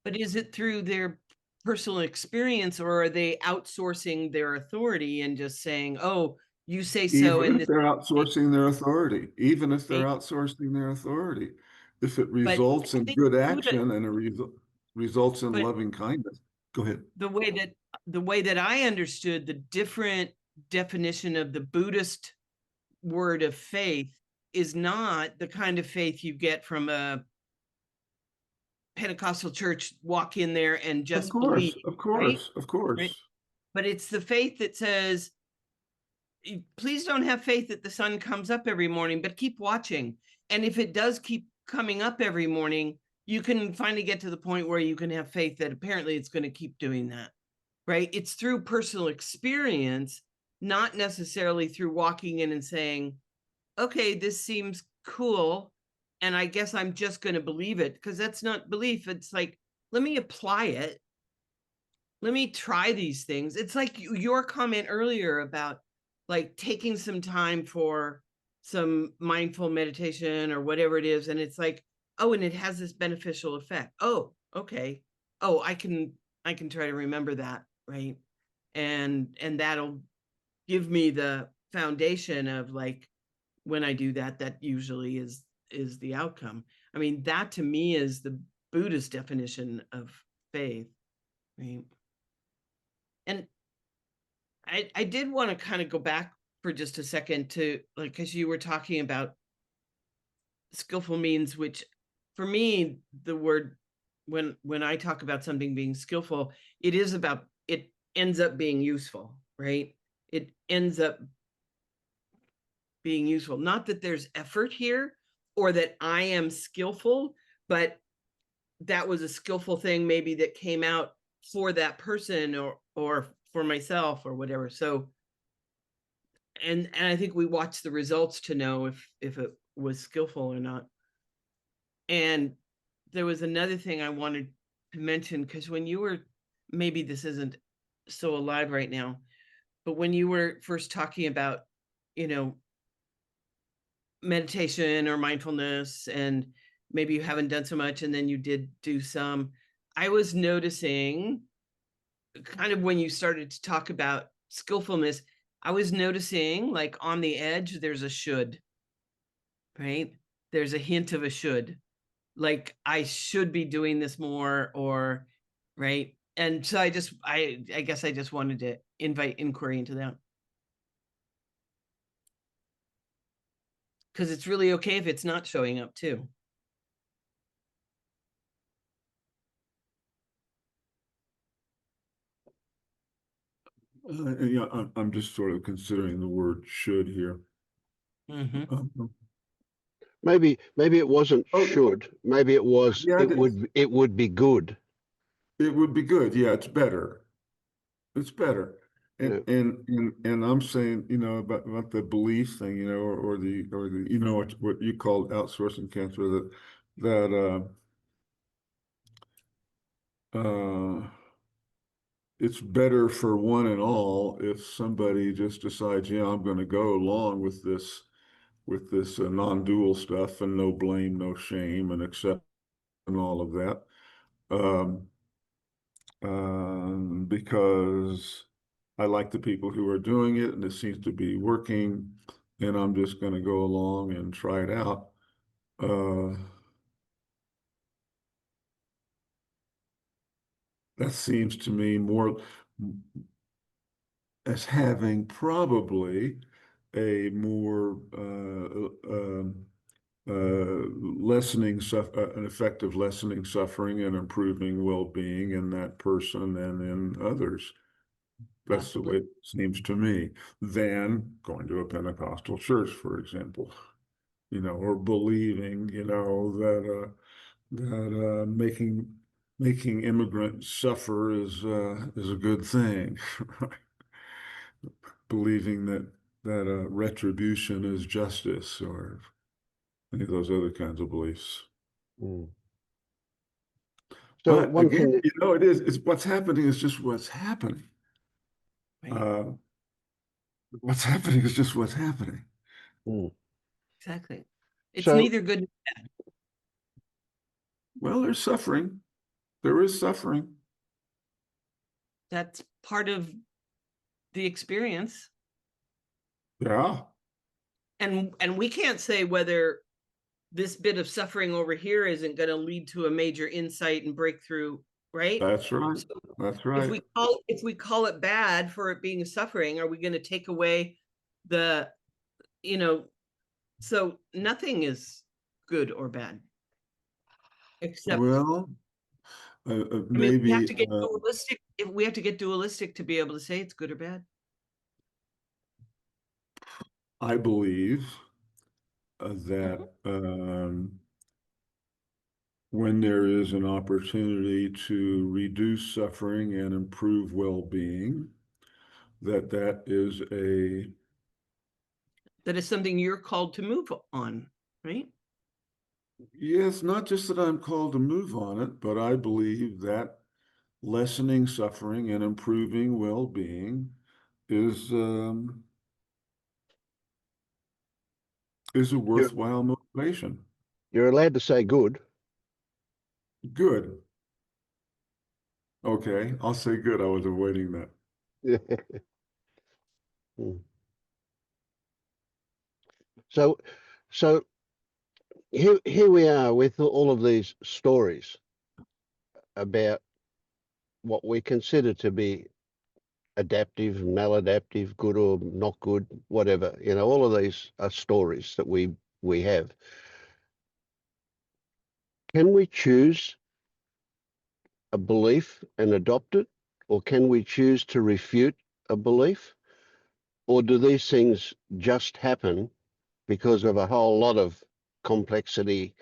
Speaker 3: But is it through their personal experience, or are they outsourcing their authority and just saying, oh, you say so,
Speaker 4: even
Speaker 3: and
Speaker 4: if
Speaker 3: this,
Speaker 4: they're outsourcing their authority,
Speaker 3: right?
Speaker 4: if it
Speaker 3: But
Speaker 4: results
Speaker 3: I
Speaker 4: in
Speaker 3: think
Speaker 4: good
Speaker 3: Buddha,
Speaker 4: action and results in
Speaker 3: but
Speaker 4: loving kindness. Go ahead.
Speaker 3: the way that I understood the different definition of the Buddhist word of faith is not the kind of faith you get from a Pentecostal church, walk in there and
Speaker 4: Of
Speaker 3: just believe,
Speaker 4: course, of
Speaker 3: right?
Speaker 4: course, of
Speaker 3: Right.
Speaker 4: course.
Speaker 3: But it's the faith that says, please don't have faith that the sun comes up every morning, but keep watching. And if it does keep coming up every morning, you can finally get to the point where you can have faith that apparently it's going to keep doing that, right? It's through personal experience, not necessarily through walking in and saying, okay, this seems cool, and I guess I'm just going to believe it, because that's not belief. It's like, let me apply it. Let me try these things. It's like your comment earlier about like taking some time for some mindful meditation or whatever it is. And it's like, oh, and it has this beneficial effect. Oh, okay. Oh, I can try to remember that. Right. And that'll give me the foundation of like, when I do that, that usually is the outcome. I mean, that to me is the Buddhist definition of faith. Right. And I did want to kind of go back for just a second to like, because you were talking about skillful means, which for me, the word when I talk about something being skillful, it is about, it ends up being useful, right? It ends up being useful. Not that there's effort here or that I am skillful, but that was a skillful thing maybe that came out for that person or for myself or whatever. So and I think we watch the results to know if it was skillful or not. And there was another thing I wanted to mention, because when you were, maybe this isn't so alive right now, but when you were first talking about, you know, meditation or mindfulness, and maybe you haven't done so much and then you did do some, I was noticing kind of when you started to talk about skillfulness, I was noticing like on the edge, there's a should, right? There's a hint of a should, like I should be doing this more, or right. And so I guess I just wanted to invite inquiry into that. Because it's really okay if it's not showing up too.
Speaker 4: Yeah, I'm just sort of considering the word should here.
Speaker 3: Mm-hmm.
Speaker 2: Maybe it wasn't
Speaker 4: Oh,
Speaker 2: should. Maybe it was
Speaker 4: yeah,
Speaker 2: it would be good.
Speaker 4: it would be good. Yeah, it's better. It's better.
Speaker 2: Yeah.
Speaker 4: And I'm saying, about the belief thing, or the what you called outsourcing cancer, that it's better for one and all if somebody just decides, yeah, I'm going to go along with this non-dual stuff, and no blame, no shame, and accept and all of that. Because I like the people who are doing it, and it seems to be working, and I'm just going to go along and try it out. That seems to me more as having probably a more an effective lessening suffering and improving well-being in that person and in others. That's the way it seems to me, than going to a Pentecostal church, for example, or believing, that making immigrants suffer is a good thing, right? Believing that retribution is justice, or any of those other kinds of beliefs.
Speaker 2: Mm. So
Speaker 4: But
Speaker 2: one
Speaker 4: again,
Speaker 2: thing,
Speaker 4: it's what's happening is just what's happening.
Speaker 3: Right.
Speaker 4: What's happening is just what's happening.
Speaker 2: mm.
Speaker 3: Exactly. It's
Speaker 2: So
Speaker 3: neither good.
Speaker 4: Well, there's suffering. There is suffering.
Speaker 3: That's part of the experience.
Speaker 4: Yeah,
Speaker 3: And we can't say whether this bit of suffering over here isn't going to lead to a major insight and breakthrough, right?
Speaker 4: that's right.
Speaker 3: So
Speaker 4: That's
Speaker 3: if
Speaker 4: right.
Speaker 3: we call it bad for it being suffering, are we going to take away the, so nothing is good or bad, except,
Speaker 4: Well,
Speaker 3: I mean, we have
Speaker 4: maybe
Speaker 3: to get dualistic. If we have to get dualistic to be able to say it's good or bad.
Speaker 4: I believe
Speaker 3: Mhm.
Speaker 4: that when there is an opportunity to reduce suffering and improve well-being, that is
Speaker 3: That is something you're called to move on, right?
Speaker 4: yes, not just that I'm called to move on it, but I believe that lessening suffering and improving well-being is a
Speaker 2: you're
Speaker 4: worthwhile motivation.
Speaker 2: you're allowed to say good.
Speaker 4: Good. Okay, I'll say good. I was avoiding that.
Speaker 2: Mm. So so here we are with all of these stories about what we consider to be adaptive, maladaptive, good or not good, whatever. All of these are stories that we have. Can we choose a belief and adopt it, or can we choose to refute a belief? Or do these things just happen because of a whole lot of complexity?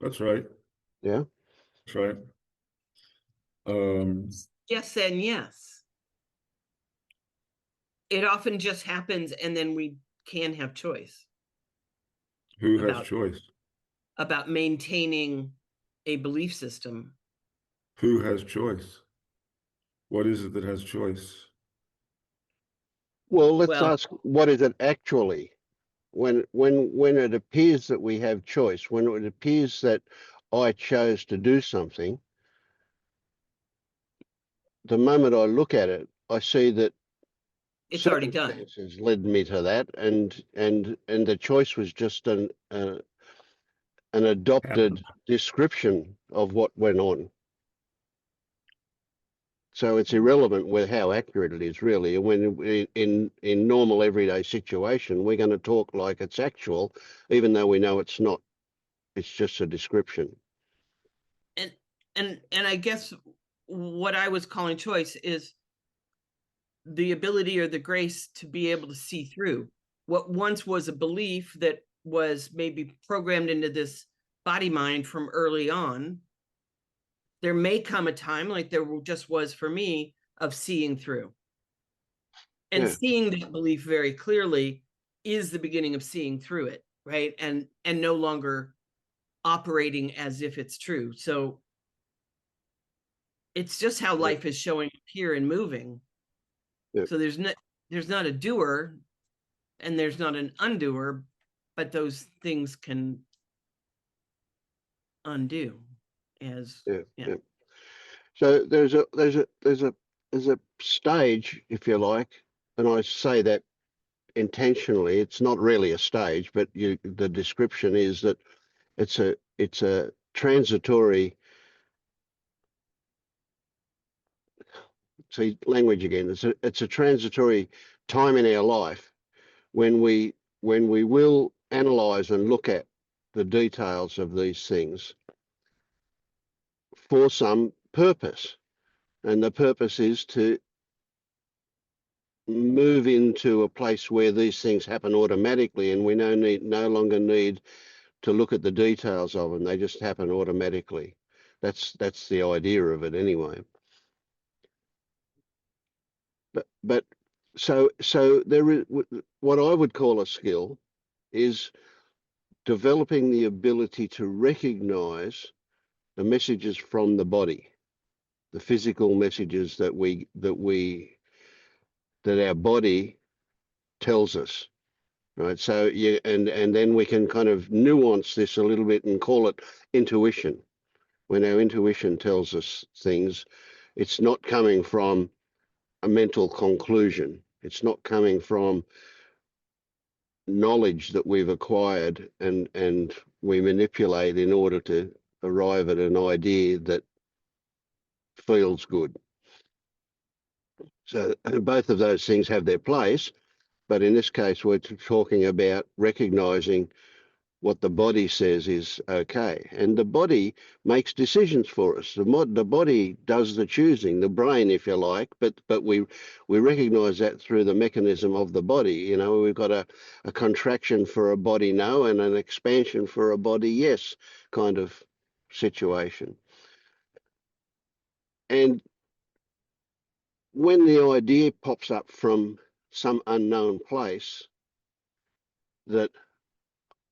Speaker 4: That's right.
Speaker 2: Yeah.
Speaker 4: That's right. Um,
Speaker 3: Yes and yes. It often just happens, and then we can have choice
Speaker 4: who has
Speaker 3: about
Speaker 4: choice?
Speaker 3: maintaining a belief system.
Speaker 4: Who has choice? What is it that has choice?
Speaker 2: Well, let's
Speaker 3: Well,
Speaker 2: ask, what is it actually? When it appears that we have choice, when it appears that I chose to do something, the moment I look at it, I see that
Speaker 3: it's already done.
Speaker 2: circumstances led me to that, and the choice was just an adopted
Speaker 4: Happened.
Speaker 2: description of what went on. So it's irrelevant with how accurate it is, really. And when in normal everyday situation, we're going to talk like it's actual, even though we know it's not. It's just a description.
Speaker 3: And I guess what I was calling choice is the ability or the grace to be able to see through what once was a belief that was maybe programmed into this body mind from early on. There may come a time, like there just was for me, of seeing through. And
Speaker 2: Yeah,
Speaker 3: seeing that belief very clearly is the beginning of seeing through it, right? And no longer operating as if it's true. So it's just how
Speaker 2: yeah,
Speaker 3: life is showing up here and moving.
Speaker 2: yeah,
Speaker 3: So there's not a doer and there's not an undoer, but those things can undo as
Speaker 2: yeah,
Speaker 3: yeah.
Speaker 2: yeah. So there's a stage, if you like, and I say that intentionally. It's not really a stage, but the description is that it's a transitory. See, language again. It's a transitory time in our life when we will analyze and look at the details of these things for some purpose, and the purpose is to move into a place where these things happen automatically, and we no longer need to look at the details of them. They just happen automatically. That's the idea of it anyway. But so there is what I would call a skill is developing the ability to recognize the messages from the body, the physical messages that our body tells us. Right. So yeah, and then we can kind of nuance this a little bit and call it intuition. When our intuition tells us things, it's not coming from a mental conclusion. It's not coming from knowledge that we've acquired and we manipulate in order to arrive at an idea that feels good. So both of those things have their place, but in this case, we're talking about recognizing what the body says is okay. And the body makes decisions for us. The body does the choosing, the brain, if you like, but we recognize that through the mechanism of the body. You know, we've got a contraction for a body no and an expansion for a body yes kind of situation. And when the idea pops up from some unknown place that,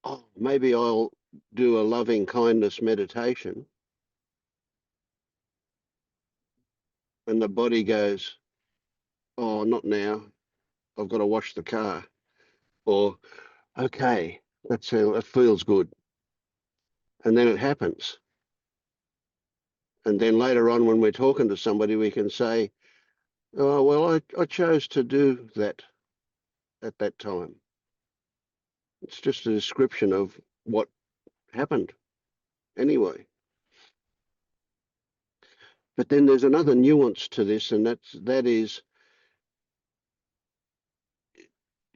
Speaker 2: oh, maybe I'll do a loving kindness meditation, and the body goes, oh, not now, I've got to wash the car. Or, okay, that feels good. And then it happens. And then later on, when we're talking to somebody, we can say, oh, well, I chose to do that at that time. It's just a description of what happened anyway. But then there's another nuance to this, and that is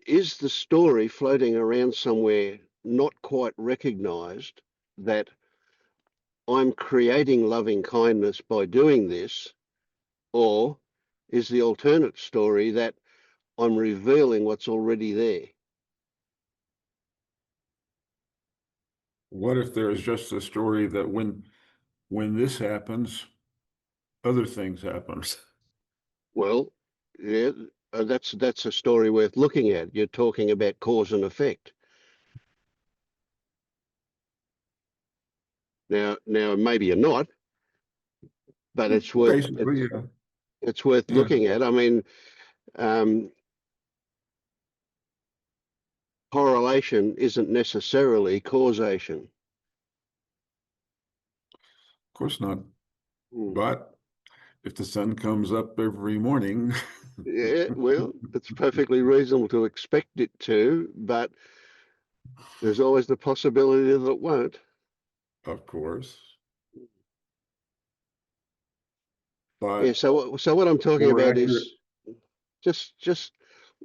Speaker 2: the story floating around somewhere not quite recognized that I'm creating loving kindness by doing this, or is the alternate story that I'm revealing what's already there?
Speaker 4: What if there's just a story that when this happens, other things happen?
Speaker 2: Well, yeah, that's a story worth looking at. You're talking about cause and effect. Now maybe you're not, but
Speaker 4: Basically, yeah.
Speaker 2: it's worth
Speaker 4: Yeah.
Speaker 2: looking at. I mean, um, correlation isn't necessarily causation.
Speaker 4: Of course not.
Speaker 2: Hmm.
Speaker 4: But if the sun comes up every morning,
Speaker 2: Yeah, well, it's perfectly reasonable to expect it to, but there's always the possibility that it won't.
Speaker 4: of course.
Speaker 2: Yeah,
Speaker 4: But
Speaker 2: so what I'm talking
Speaker 4: more
Speaker 2: about
Speaker 4: accurate.
Speaker 2: is just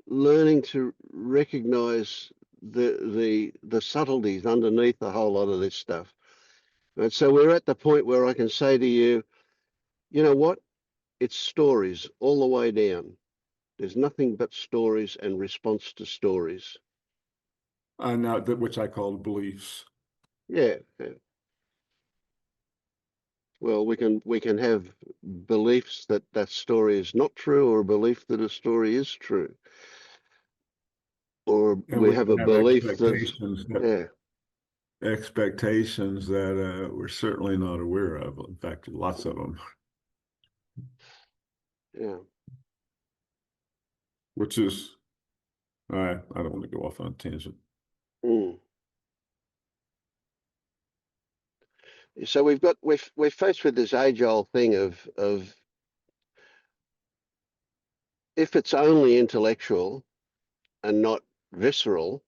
Speaker 2: learning to recognize the subtleties underneath a whole lot of this stuff. And so we're at the point where I can say to you, you know what? It's stories all the way down. There's nothing but stories and response to stories.
Speaker 4: Now that which I call beliefs.
Speaker 2: Yeah. Well, we can have beliefs that that story is not true, or a belief that a story is true, or
Speaker 4: And
Speaker 2: we
Speaker 4: we
Speaker 2: have
Speaker 4: can
Speaker 2: a
Speaker 4: have
Speaker 2: belief that, yeah,
Speaker 4: expectations that we're certainly not aware of. In fact, lots of them,
Speaker 2: yeah.
Speaker 4: which is I don't want to go off on a tangent.
Speaker 2: Mm. So we're faced with this age-old thing of if it's only intellectual and not visceral,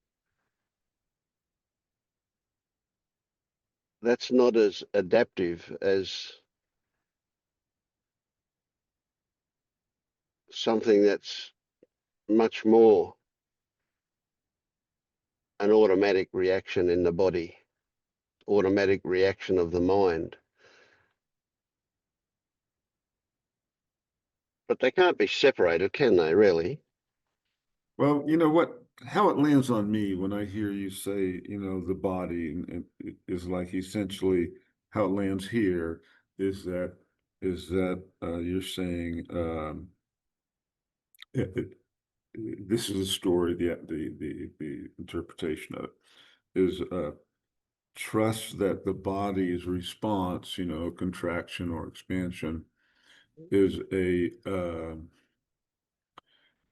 Speaker 2: that's not as adaptive as something that's much more an automatic reaction in the body, automatic reaction of the mind. But they can't be separated, can they, really?
Speaker 4: Well, you know what? How it lands on me when I hear you say, the body, and it is like essentially how it lands here is that you're saying it, it, this is a story. The interpretation of it is trust that the body's response, contraction or expansion, is a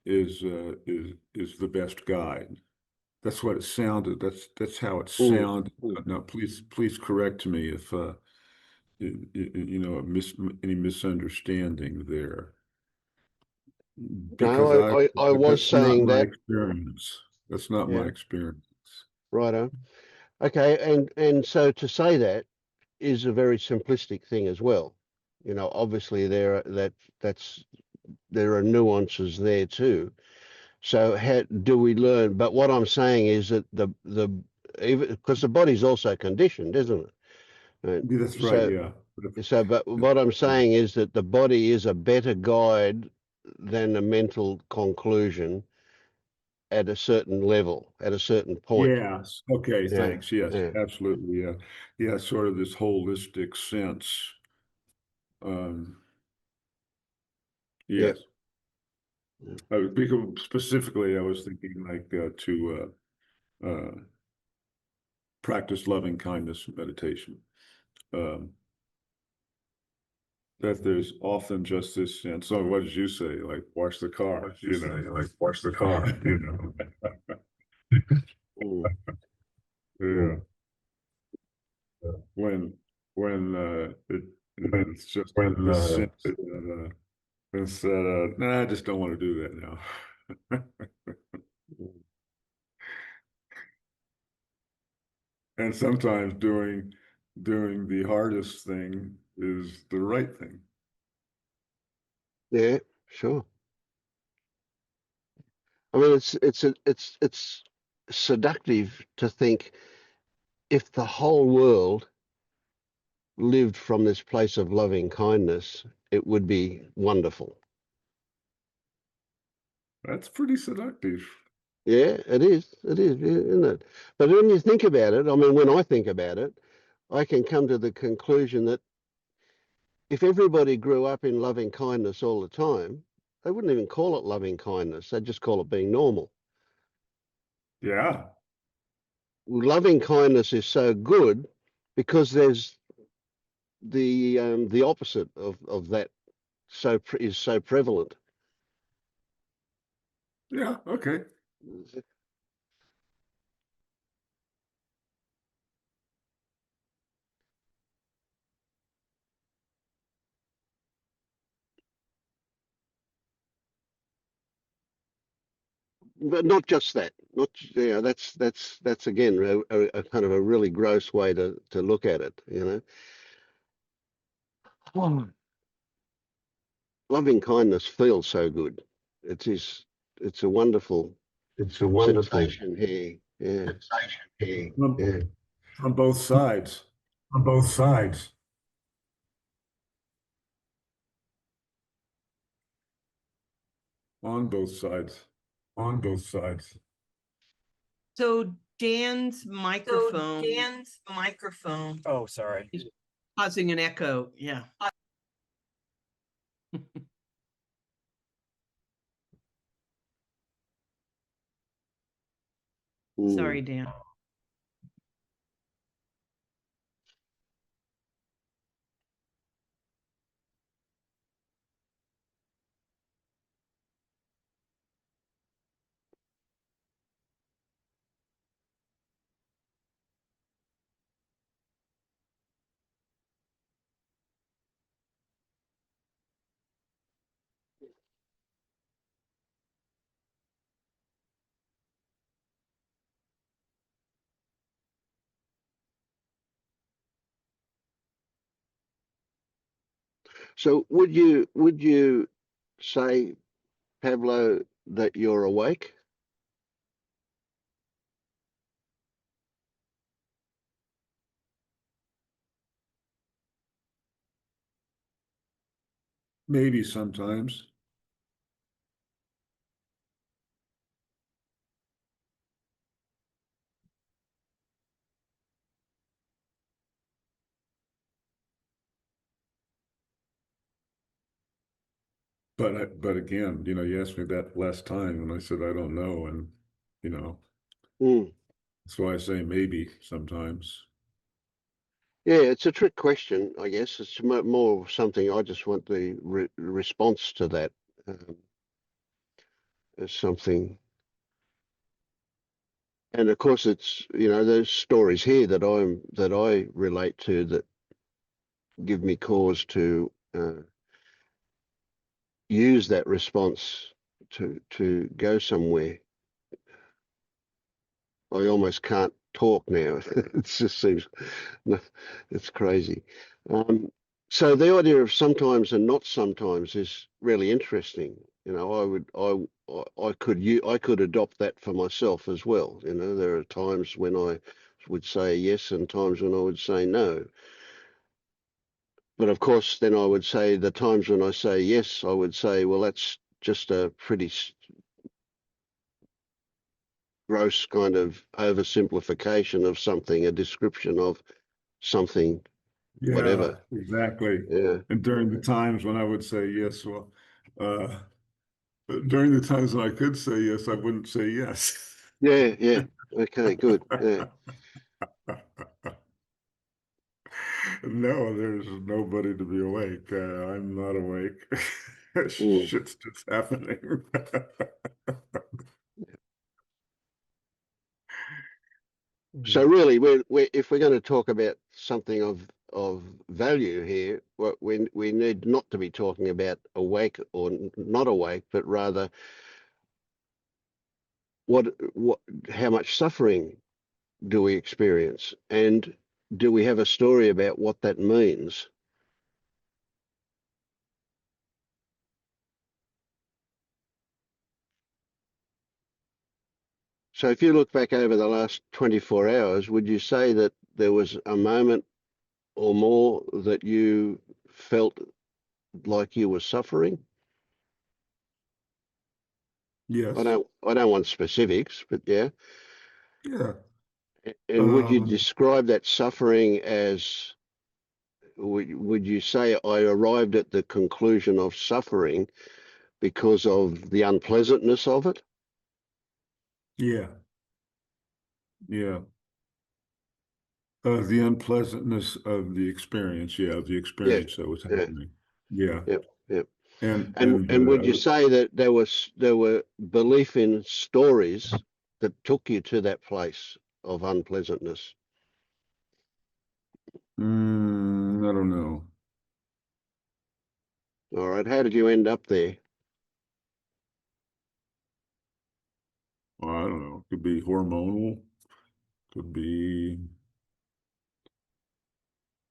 Speaker 4: is the best guide. That's what it sounded. That's how it
Speaker 2: Mm.
Speaker 4: sounded. Now, please correct me if any misunderstanding there, because
Speaker 2: No, I was
Speaker 4: that's not
Speaker 2: saying
Speaker 4: my
Speaker 2: that.
Speaker 4: experience. That's not my
Speaker 2: Yeah,
Speaker 4: experience.
Speaker 2: righto. Okay, and so to say that is a very simplistic thing as well. Obviously there are nuances there too. So how do we learn? But what I'm saying is that the even because the body's also conditioned, isn't it? Right?
Speaker 4: Yeah, that's right.
Speaker 2: So
Speaker 4: Yeah.
Speaker 2: but what I'm saying is that the body is a better guide than a mental conclusion at a certain level, at a certain point.
Speaker 4: Yes. Okay.
Speaker 2: Yeah,
Speaker 4: Thanks. Yes.
Speaker 2: yeah,
Speaker 4: Absolutely. Yeah. Yeah. Sort of this holistic sense. Um,
Speaker 2: yeah.
Speaker 4: yes. Because specifically, I was thinking like to practice loving kindness meditation. Um, that there's often just this sense. So, what did you say? Like, wash the car, like wash the car,
Speaker 2: Mm.
Speaker 4: Yeah. When it's just this sense that instead nah, I just don't want to do that now. And sometimes doing the hardest thing is the right thing.
Speaker 2: Yeah, sure. I mean, it's seductive to think if the whole world lived from this place of loving kindness, it would be wonderful.
Speaker 4: That's pretty seductive.
Speaker 2: Yeah, it is. It is, isn't it? But when you think about it, I mean, when I think about it, I can come to the conclusion that if everybody grew up in loving kindness all the time, they wouldn't even call it loving kindness. They'd just call it being normal.
Speaker 4: Yeah.
Speaker 2: Loving kindness is so good because there's the opposite of that is so prevalent.
Speaker 4: Yeah. Okay.
Speaker 2: But not just that. Not that's again a kind of a really gross way to look at it. You know, oh, loving kindness feels so good. It is. It's a wonderful
Speaker 5: It's a wonderful
Speaker 2: sensation here. Yeah,
Speaker 5: sensation here.
Speaker 4: On,
Speaker 2: yeah.
Speaker 4: on both sides.
Speaker 5: On both sides.
Speaker 4: On both sides.
Speaker 5: On both sides.
Speaker 3: So Dan's microphone
Speaker 6: Oh, sorry.
Speaker 3: is causing an echo. Yeah. Sorry,
Speaker 2: Mm.
Speaker 3: Dan.
Speaker 2: So would you say, Pablo, that you're awake?
Speaker 4: Maybe sometimes. But again, you asked me that last time and I said I don't know, and you know,
Speaker 2: Mm.
Speaker 4: that's why I say maybe sometimes.
Speaker 2: Yeah, it's a trick question, I guess. It's more something I just want the response to that um, as something. And of course, it's there's stories here that I relate to that give me cause to use that response to go somewhere. I almost can't talk now. It just seems it's crazy. Um, so the idea of sometimes and not sometimes is really interesting. I could adopt that for myself as well. There are times when I would say yes and times when I would say no. But of course, then I would say the times when I say yes, I would say, well, that's just a pretty gross kind of oversimplification of something, a description of something,
Speaker 4: Yeah,
Speaker 2: whatever.
Speaker 4: exactly.
Speaker 2: Yeah.
Speaker 4: And during the times when I would say yes, well, during the times when I could say yes, I wouldn't say yes.
Speaker 2: Yeah, yeah. Okay, good. Yeah.
Speaker 4: No, there's nobody to be awake. I'm not awake.
Speaker 2: Mm.
Speaker 4: Shit's just happening.
Speaker 2: So really, if we're going to talk about something of value here, what we need not to be talking about awake or not awake, but rather what how much suffering do we experience, and do we have a story about what that means? So if you look back over the last 24 hours, would you say that there was a moment or more that you felt like you were suffering?
Speaker 4: Yes.
Speaker 2: I don't want specifics, but yeah.
Speaker 4: Yeah.
Speaker 2: And would you describe that suffering as, would you say I arrived at the conclusion of suffering because of the unpleasantness of it?
Speaker 4: Yeah. Yeah. The unpleasantness of the experience. Yeah, of the
Speaker 2: Yeah,
Speaker 4: experience that was
Speaker 2: yeah,
Speaker 4: happening. Yeah.
Speaker 2: yeah, yeah.
Speaker 4: And
Speaker 2: And would you say that there were belief in stories that took you to that place of unpleasantness?
Speaker 4: I don't know.
Speaker 2: All right, how did you end up there?
Speaker 4: I don't know. Could be hormonal, could be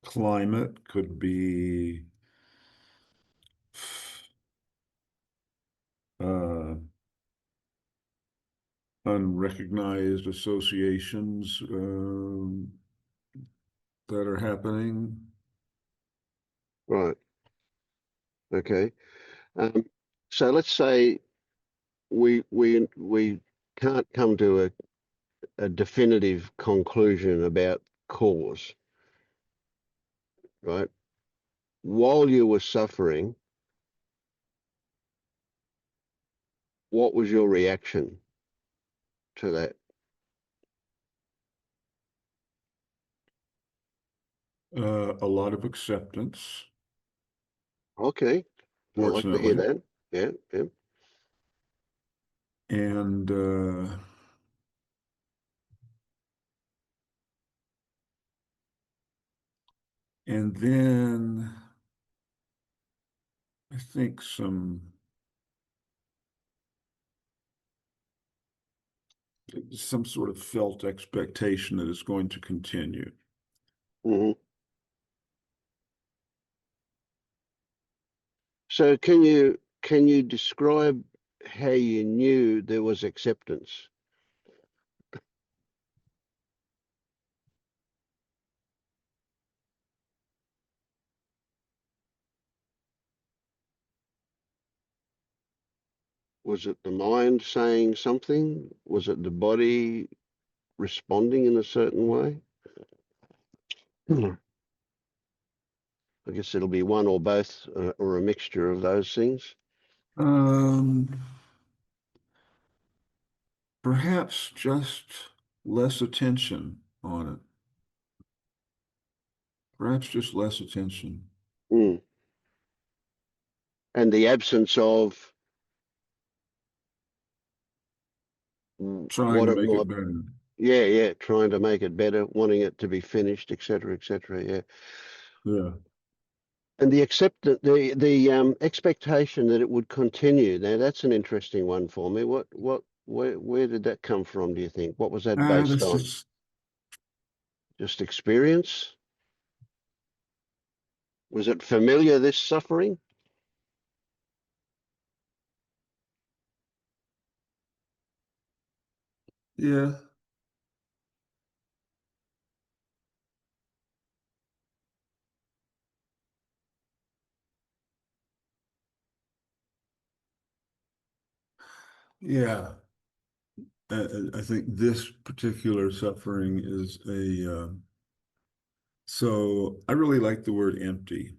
Speaker 4: climate, could be uh, unrecognized associations that are happening.
Speaker 2: Right. Okay. Um, so let's say we can't come to a definitive conclusion about cause, right? While you were suffering, what was your reaction to that?
Speaker 4: A lot of acceptance,
Speaker 2: Okay, I like to hear
Speaker 4: fortunately.
Speaker 2: that. Yeah, yeah.
Speaker 4: And then I think some sort of felt expectation that it's going to continue.
Speaker 2: Hmm. So can you describe how you knew there was acceptance? Was it the mind saying something? Was it the body responding in a certain way? I guess it'll be one or both, or a mixture of those things.
Speaker 4: Um, Perhaps just less attention on it. Perhaps just less attention.
Speaker 2: Mm. And the absence of
Speaker 4: Trying
Speaker 2: what
Speaker 4: to
Speaker 2: it
Speaker 4: make
Speaker 2: might,
Speaker 4: it better.
Speaker 2: yeah, yeah, trying to make it better, wanting it to be finished, etc., etc. Yeah.
Speaker 4: Yeah.
Speaker 2: And the expectation that it would continue. Now that's an interesting one for me. Where did that come from, do you think? What was that based
Speaker 4: That's
Speaker 2: on?
Speaker 4: just,
Speaker 2: Just experience? Was it familiar, this suffering?
Speaker 4: yeah. Yeah. I think this particular suffering is so I really like the word empty,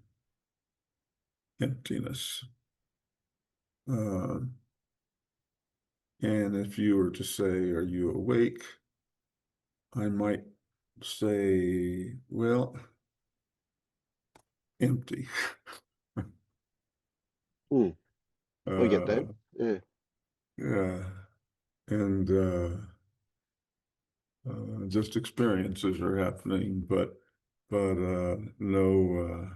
Speaker 4: emptiness. Uh, and if you were to say, are you awake? I might say, well, empty.
Speaker 2: Hmm, I get that.
Speaker 4: Uh,
Speaker 2: Yeah.
Speaker 4: yeah. And just experiences are happening, but no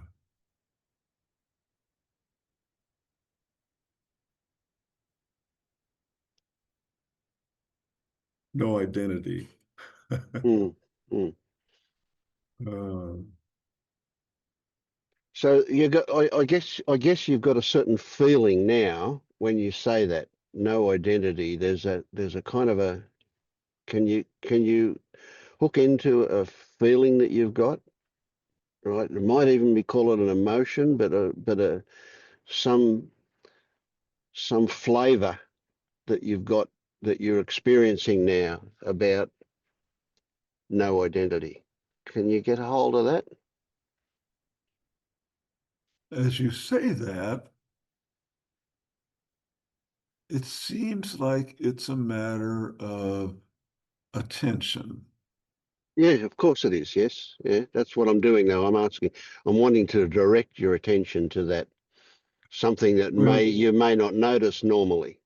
Speaker 4: identity.
Speaker 2: Hmm, hmm.
Speaker 4: Uh,
Speaker 2: So you got, I guess you've got a certain feeling now when you say that, no identity. There's a kind of a, can you hook into a feeling that you've got? right? It might even be call it an emotion, but some flavour that you've got that you're experiencing now about no identity. Can you get a hold of that?
Speaker 4: As you say that, it seems like it's a matter of attention.
Speaker 2: Yeah, of course it is. Yes. Yeah, that's what I'm doing now. I'm wanting to direct your attention to that, something that
Speaker 4: Well,
Speaker 2: you may not notice normally.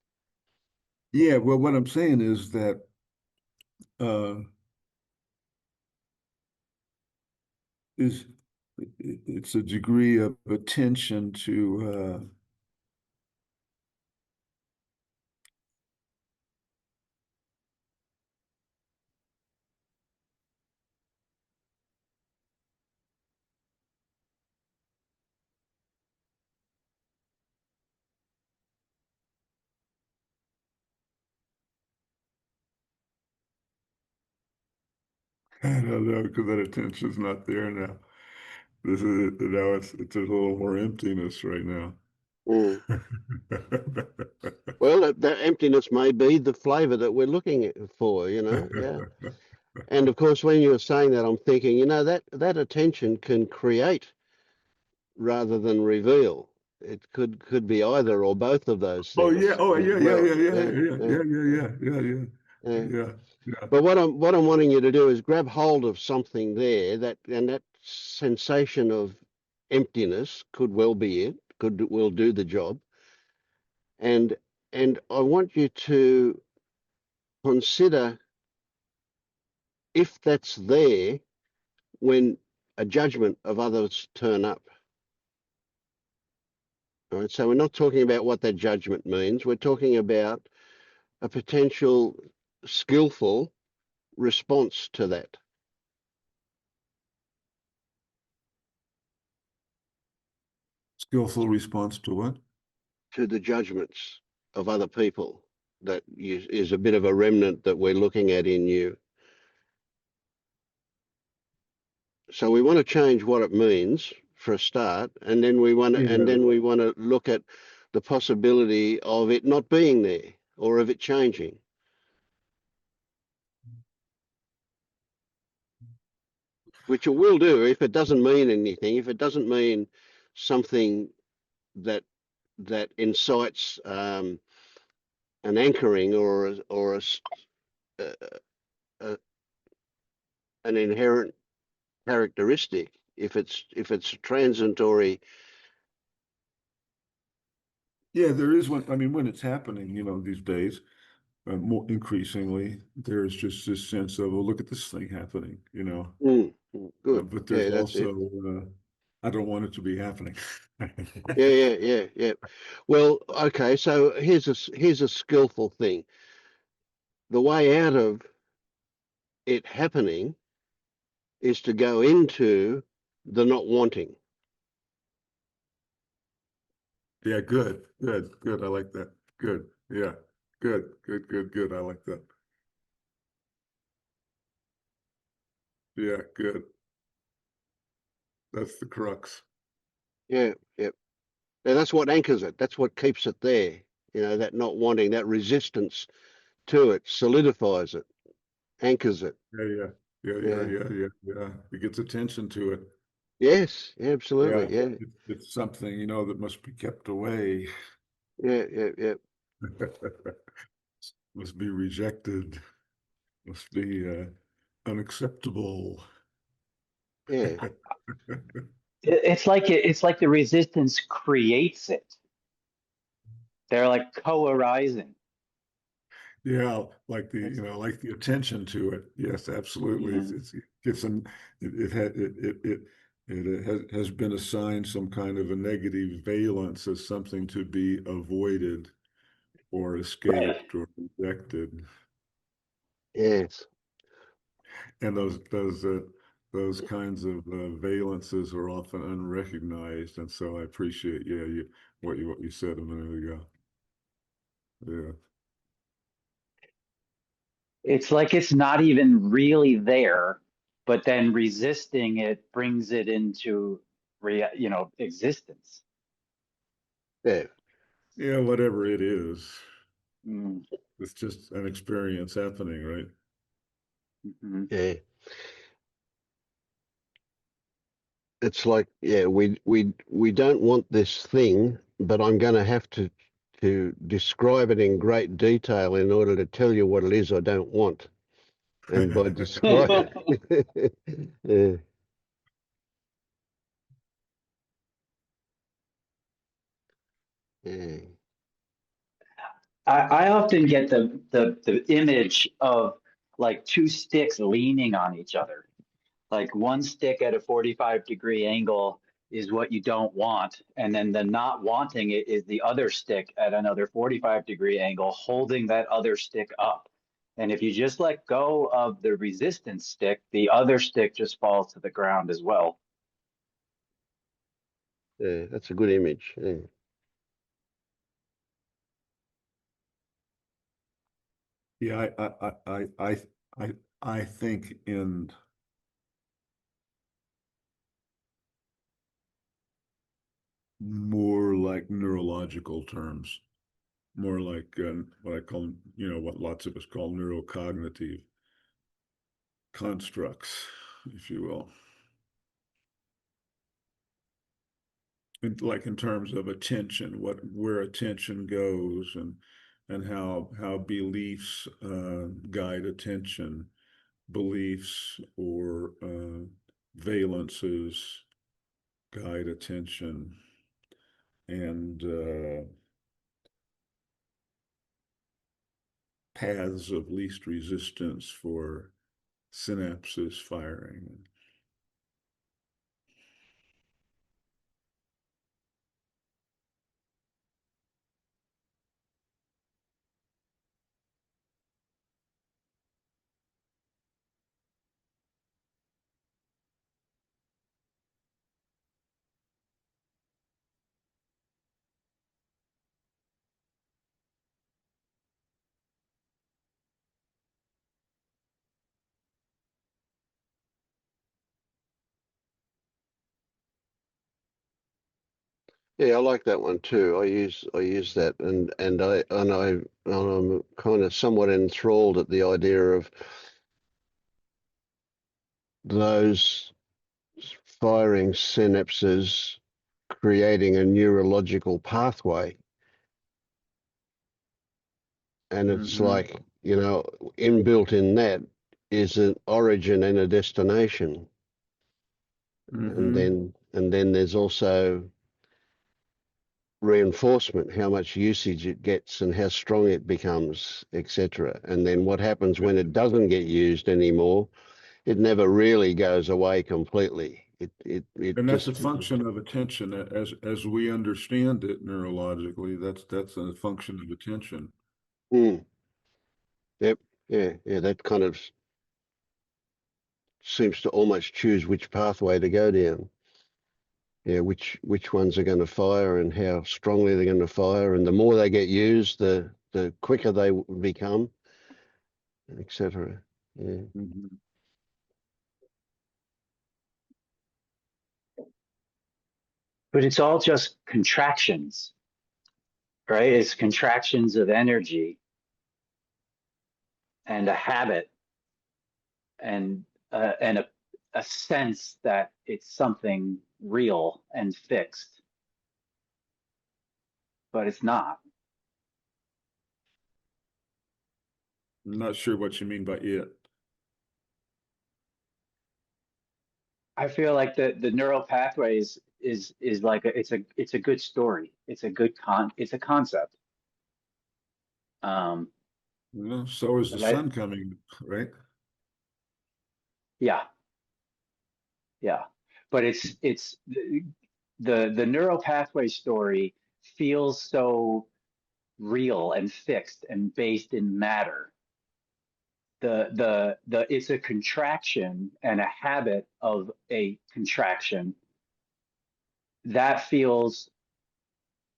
Speaker 4: yeah, well, what I'm saying is that uh, is it's a degree of attention to I don't know, because that attention's not there now. This is now it's a little more emptiness right now.
Speaker 2: Mm. Well, that emptiness may be the flavour that we're looking for, yeah. And of course, when you're saying that, I'm thinking, that attention can create rather than reveal. It could be either or both of those
Speaker 4: Oh yeah,
Speaker 2: things
Speaker 4: oh
Speaker 2: as
Speaker 4: yeah, yeah,
Speaker 2: well.
Speaker 4: yeah, yeah,
Speaker 2: Yeah,
Speaker 4: yeah,
Speaker 2: yeah,
Speaker 4: yeah, yeah, yeah, yeah,
Speaker 2: yeah.
Speaker 4: yeah, yeah.
Speaker 2: But what I'm wanting you to do is grab hold of something there that sensation of emptiness could well be it, will do the job. And I want you to consider if that's there when a judgment of others turn up. All right, so we're not talking about what that judgment means. We're talking about a potential skillful response to that,
Speaker 4: Skillful response to what?
Speaker 2: to the judgments of other people. That is a bit of a remnant that we're looking at in you. So we want to change what it means for a start, and then we want to,
Speaker 4: Yeah.
Speaker 2: look at the possibility of it not being there or of it changing. Which it will do if it doesn't mean anything, if it doesn't mean something that incites an anchoring or a, a, an inherent characteristic. If it's transitory,
Speaker 4: Yeah, there is one. I mean, when it's happening, these days, more increasingly, there's just this sense of, oh, look at this thing happening.
Speaker 2: good.
Speaker 4: But there's
Speaker 2: Yeah, that's
Speaker 4: also,
Speaker 2: it.
Speaker 4: I don't want it to be happening.
Speaker 2: Yeah. Well, okay. So here's a skillful thing. The way out of it happening is to go into the not wanting.
Speaker 4: Yeah, good, good, good. I like that. Good. Yeah, good, good, good, good. I like that. Yeah, good. That's the crux.
Speaker 2: Yeah. Now, that's what anchors it. That's what keeps it there. That not wanting, that resistance to it solidifies it, anchors it.
Speaker 4: Yeah, yeah, yeah, yeah,
Speaker 2: Yeah.
Speaker 4: yeah, yeah, yeah. It gets attention to it.
Speaker 2: Yes.
Speaker 4: Yeah,
Speaker 2: Absolutely. Yeah.
Speaker 4: it's something, that must be kept away.
Speaker 2: Yeah.
Speaker 4: Must be rejected. Must be unacceptable.
Speaker 2: Yeah.
Speaker 7: It's like the resistance creates it. They're like co-arising.
Speaker 4: Yeah, like the attention to it. Yes, absolutely.
Speaker 7: Mhm.
Speaker 4: It gets an it has been assigned some kind of a negative valence as something to be avoided or
Speaker 7: Right.
Speaker 4: escaped or rejected.
Speaker 2: Yes.
Speaker 4: And those kinds of valences are often unrecognized. And so I appreciate, what you said a minute ago. Yeah.
Speaker 7: It's like it's not even really there. but then resisting it brings it into existence.
Speaker 2: Yeah.
Speaker 4: Yeah, whatever it is,
Speaker 7: Mm,
Speaker 4: it's just an experience happening, right?
Speaker 7: mhm.
Speaker 2: Yeah. It's like, yeah, we don't want this thing, but I'm going to have to describe it in great detail in order to tell you what it is I don't want. And by describe, yeah, yeah,
Speaker 7: I often get the image of like two sticks leaning on each other. Like one stick at a 45-degree angle is what you don't want. And then the not wanting it is the other stick at another 45-degree angle, holding that other stick up. And if you just let go of the resistance stick, the other stick just falls to the ground as well.
Speaker 2: yeah, that's a good image. Yeah.
Speaker 4: Yeah, I think in more like neurological terms, more like what I call, what lots of us call neurocognitive constructs, if you will. Like in terms of attention, where attention goes, and how beliefs guide attention, beliefs or valences guide attention, and paths of least resistance for synapses firing.
Speaker 2: Yeah, I like that one too. I use that, and I'm kind of somewhat enthralled at the idea of those firing synapses creating a neurological pathway. And it's
Speaker 7: Mm-hmm.
Speaker 2: like, inbuilt in that is an origin and a destination. And
Speaker 7: Mm-hmm.
Speaker 2: then there's also reinforcement, how much usage it gets and how strong it becomes, etc. And then what happens when it doesn't get used anymore? It never really goes away completely. It
Speaker 4: And that's
Speaker 2: just
Speaker 4: a function of attention, as we understand it neurologically. That's a function of attention.
Speaker 2: mm, yep, yeah. That kind of seems to almost choose which pathway to go down. Yeah, which ones are going to fire and how strongly they're going to fire, and the more they get used, the quicker they become, etc. Yeah.
Speaker 4: Mhm.
Speaker 7: But it's all just contractions, right? It's contractions of energy and a habit and a sense that it's something real and fixed, but it's not.
Speaker 4: I'm not sure what you mean by it.
Speaker 7: I feel like the neural pathways is like it's a good story. It's a good it's a concept. Um,
Speaker 4: So is the
Speaker 7: but I
Speaker 4: sun coming, right?
Speaker 7: yeah, yeah. But it's the neural pathway story feels so real and fixed and based in matter. The it's a contraction and a habit of a contraction that feels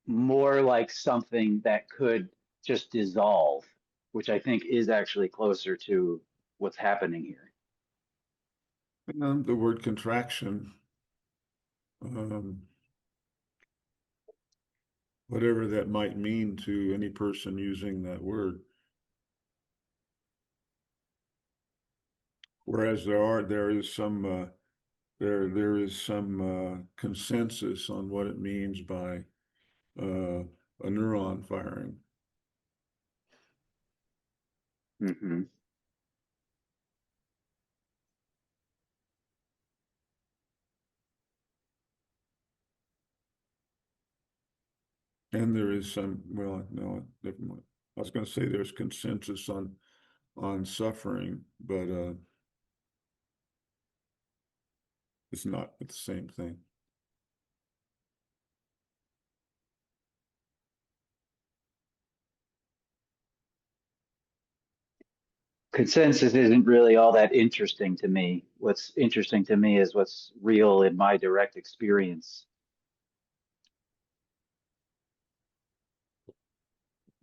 Speaker 7: more like something that could just dissolve, which I think is actually closer to what's happening here.
Speaker 4: The word contraction, um, whatever that might mean to any person using that word. Whereas there is some consensus on what it means by a neuron firing.
Speaker 7: Mm-hmm.
Speaker 4: And there is some, well, no, never mind. I was going to say there's consensus on suffering, but it's not the same thing.
Speaker 7: Consensus isn't really all that interesting to me. What's interesting to me is what's real in my direct experience.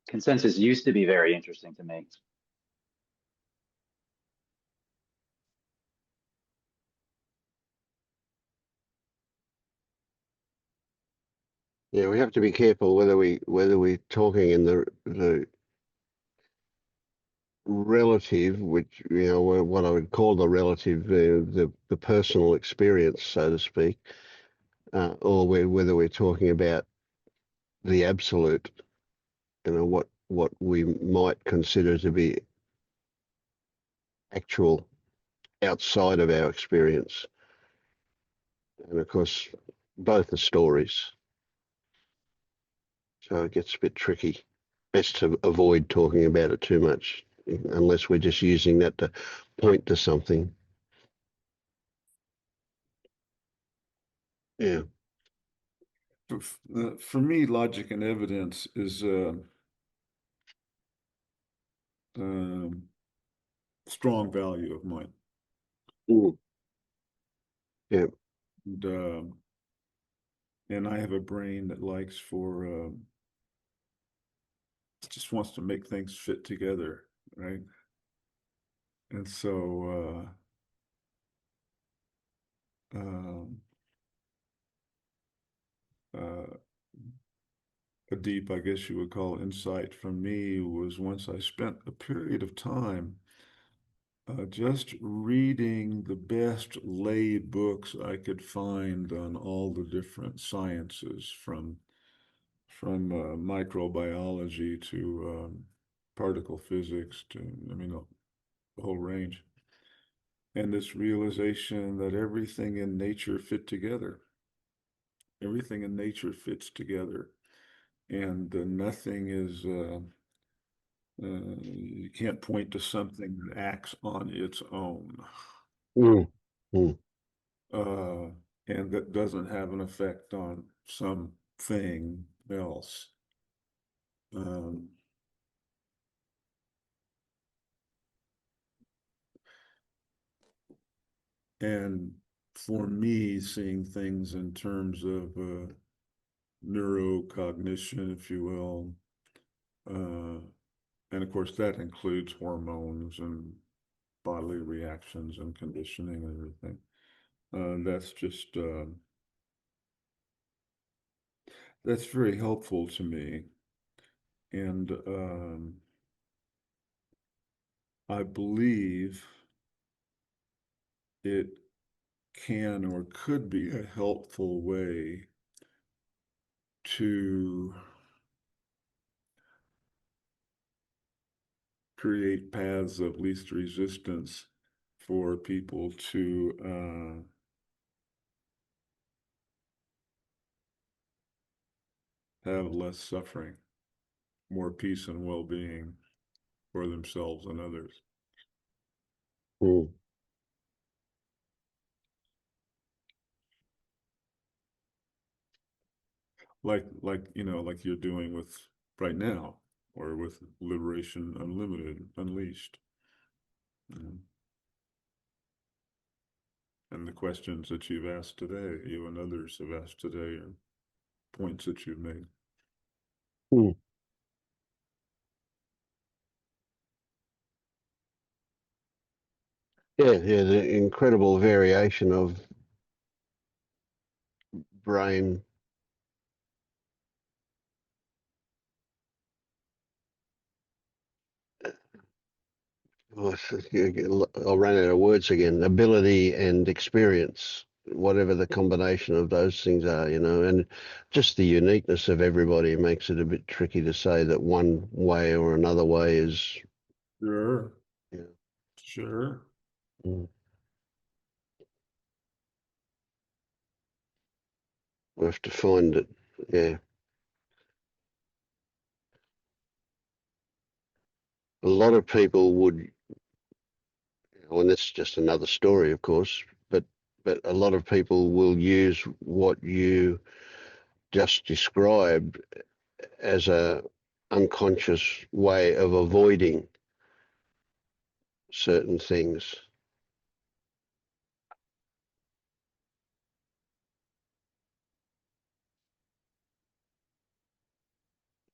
Speaker 7: Consensus used to be very interesting to me.
Speaker 2: Yeah, we have to be careful whether we're talking in the relative, which what I would call the relative, the personal experience, so to speak, or whether we're talking about the absolute, what we might consider to be actual outside of our experience. And of course, both are stories. So it gets a bit tricky. Best to avoid talking about it too much, unless we're just using that to point to something. Yeah.
Speaker 4: For me, logic and evidence is strong value of mine.
Speaker 2: Mm. Yeah.
Speaker 4: And I have a brain that likes for just wants to make things fit together, right? And so uh, a deep, I guess you would call, insight from me was once I spent a period of time just reading the best lay books I could find on all the different sciences, from microbiology to particle physics to, I mean, the whole range. And this realization that everything in nature fit together. Everything in nature fits together, and nothing is. You can't point to something that acts on its own,
Speaker 2: Mm. Mm.
Speaker 4: uh, and that doesn't have an effect on something else. Um, and for me, seeing things in terms of neurocognition, if you will, and of course that includes hormones and bodily reactions and conditioning and everything. That's very helpful to me. And I believe it can or could be a helpful way to create paths of least resistance for people to have less suffering, more peace and well-being for themselves and others.
Speaker 2: Mm.
Speaker 4: Like like you're doing with right now, or with Liberation Unlimited, Unleashed. And the questions that you've asked today, you and others have asked today, and points that you've made.
Speaker 2: Mm. Yeah, the incredible variation of brain. Oh, I'll run out of words again. Ability and experience, whatever the combination of those things are, and just the uniqueness of everybody makes it a bit tricky to say that one way or another way is.
Speaker 4: Sure.
Speaker 2: Yeah.
Speaker 4: Sure.
Speaker 2: Mm. We have to find it. Yeah. A lot of people would, and that's just another story, of course, but a lot of people will use what you just described as a unconscious way of avoiding certain things.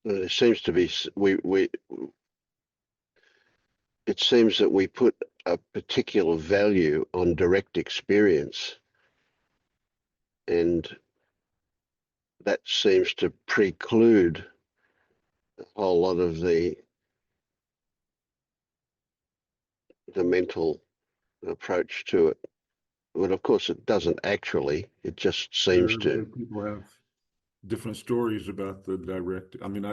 Speaker 2: It seems to be it seems that we put a particular value on direct experience, and that seems to preclude a whole lot of the mental approach to it. But of course, it doesn't actually. It just seems to.
Speaker 4: People have different stories about the direct. I mean,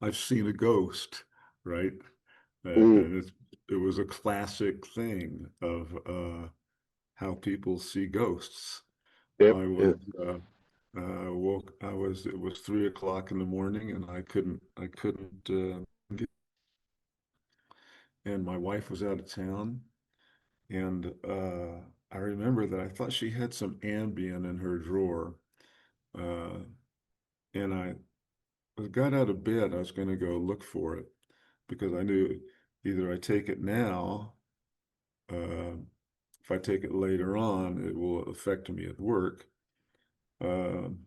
Speaker 4: I've seen a ghost, right?
Speaker 2: Mm,
Speaker 4: And it was a classic thing of how people see ghosts.
Speaker 2: yep.
Speaker 4: I
Speaker 2: Yeah.
Speaker 4: was woke. It was 3 o'clock in the morning, and I couldn't and my wife was out of town, and I remember that I thought she had some Ambien in her drawer, uh, and I got out of bed. I was going to go look for it because I knew either I take it now, uh, if I take it later on, it will affect me at work. Um,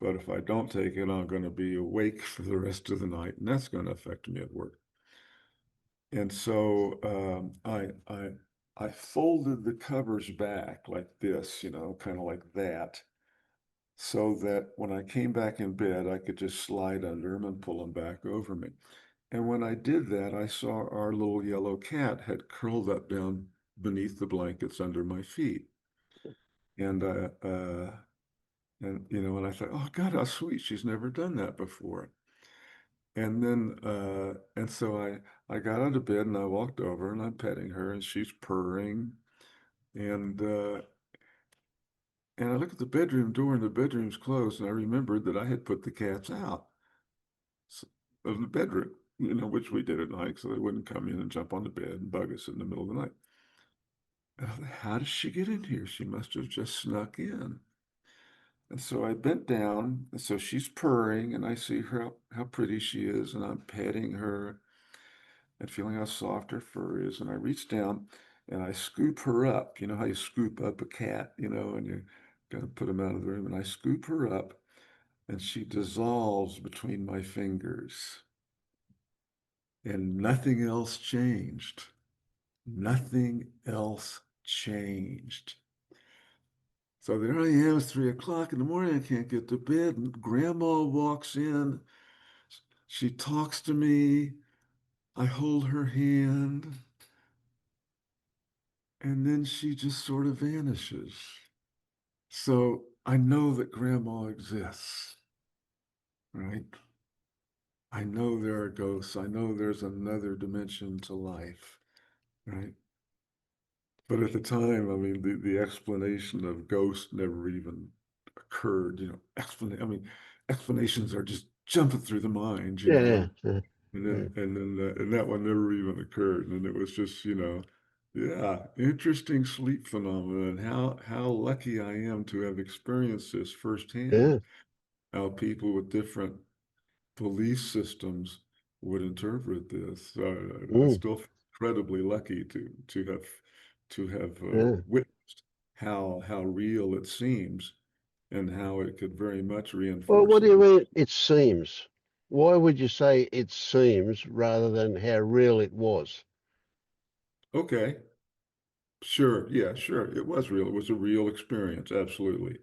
Speaker 4: but if I don't take it, I'm going to be awake for the rest of the night, and that's going to affect me at work. And so I folded the covers back like this, kind of like that, so that when I came back in bed, I could just slide under them and pull them back over me. And when I did that, I saw our little yellow cat had curled up down beneath the blankets under my feet. And and I thought, oh God, how sweet! She's never done that before. And then and so I got out of bed and I walked over and I'm petting her and she's purring and and I look at the bedroom door and the bedroom's closed and I remembered that I had put the cats out of the bedroom, which we did at night so they wouldn't come in and jump on the bed and bug us in the middle of the night. And I thought, how does she get in here? She must have just snuck in. And so I bent down, and so she's purring, and I see her how pretty she is, and I'm petting her and feeling how soft her fur is. And I reach down and I scoop her up. You know how you scoop up a cat, and you're gonna put him out of the room. And I scoop her up, and she dissolves between my fingers, and nothing else changed. Nothing else changed. So there I am, it's 3 o'clock in the morning. I can't get to bed. And Grandma walks in. She talks to me. I hold her hand. And then she just sort of vanishes. So I know that Grandma exists, right? I know there are ghosts. I know there's another dimension to life, right? But at the time, I mean, the explanation of ghosts never even occurred. Explanations are just jumping through the mind,
Speaker 2: Yeah. Yeah.
Speaker 4: and
Speaker 2: Yeah.
Speaker 4: and that one never even occurred. And it was just, yeah, interesting sleep phenomenon. How lucky I am to have experienced this firsthand.
Speaker 2: Yeah.
Speaker 4: How people with different belief systems would interpret this. I
Speaker 2: Mm,
Speaker 4: still feel incredibly lucky to have
Speaker 2: yeah.
Speaker 4: witnessed how real it seems and how it could very much
Speaker 2: Well,
Speaker 4: reinforce
Speaker 2: what
Speaker 4: the
Speaker 2: do you
Speaker 4: belief.
Speaker 2: mean it seems? Why would you say it seems rather than how real it was?
Speaker 4: Okay, Sure, yeah, sure. It was real. It was a real experience, absolutely.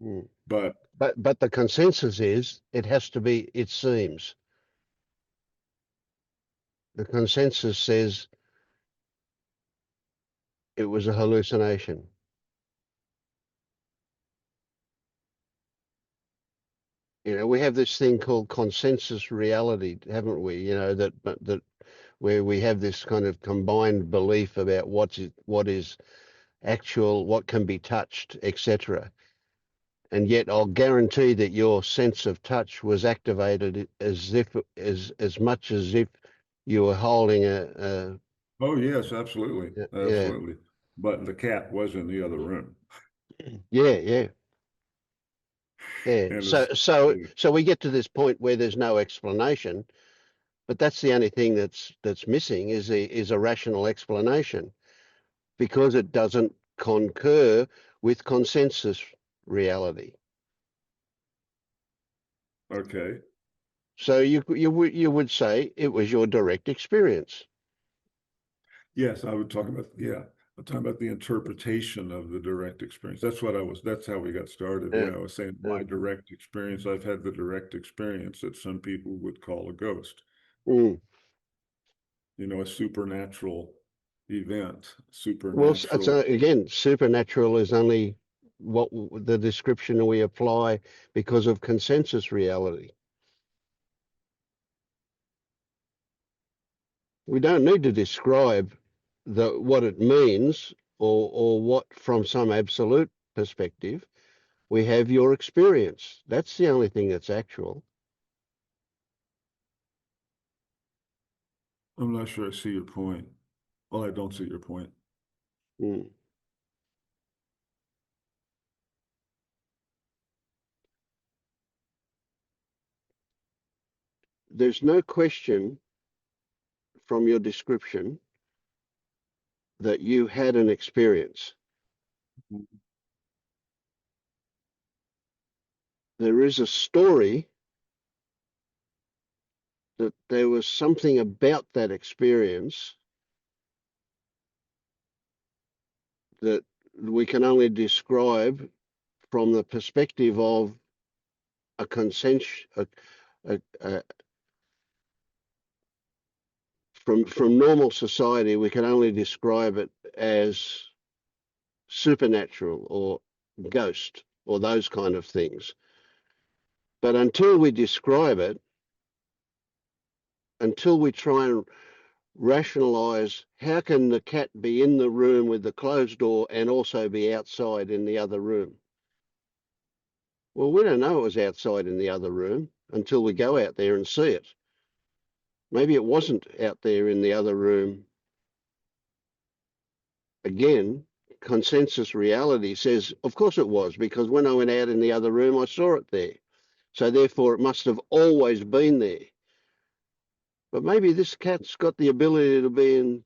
Speaker 2: Mm.
Speaker 4: But
Speaker 2: But the consensus is it has to be, it seems. The consensus says it was a hallucination. You know, we have this thing called consensus reality, haven't we? You know, that where we have this kind of combined belief about what is actual, what can be touched, etc. And yet I'll guarantee that your sense of touch was activated as much as if you were holding
Speaker 4: oh yes, absolutely,
Speaker 2: yeah,
Speaker 4: absolutely. But the cat was in the other room,
Speaker 2: yeah. Yeah.
Speaker 4: and
Speaker 2: So
Speaker 4: it's
Speaker 2: so so we get to this point where there's no explanation, but that's the only thing that's missing is a rational explanation because it doesn't concur with consensus reality.
Speaker 4: okay.
Speaker 2: So you would say it was your direct experience.
Speaker 4: Yes, I would talk about, yeah, I'm talking about the interpretation of the direct experience. That's how we got started.
Speaker 2: Yeah.
Speaker 4: Where I was saying
Speaker 2: Yeah.
Speaker 4: my direct experience, I've had the direct experience that some people would call a ghost,
Speaker 2: Mm.
Speaker 4: a supernatural event,
Speaker 2: Well,
Speaker 4: supernatural.
Speaker 2: again, supernatural is only the description we apply because of consensus reality. We don't need to describe what it means or what from some absolute perspective. We have your experience. That's the only thing that's actual.
Speaker 4: I'm not sure I see your point. Well, I don't see your point.
Speaker 2: Mm. There's no question from your description that you had an experience. There is a story that there was something about that experience that we can only describe from the perspective of a consens a, from normal society. We can only describe it as supernatural or ghost or those kind of things. But until we describe it, until we try and rationalize how can the cat be in the room with the closed door and also be outside in the other room? Well, we don't know it was outside in the other room until we go out there and see it. Maybe it wasn't out there in the other room. Again, consensus reality says, of course it was, because when I went out in the other room, I saw it there. So therefore, it must have always been there. But maybe this cat's got the ability to be in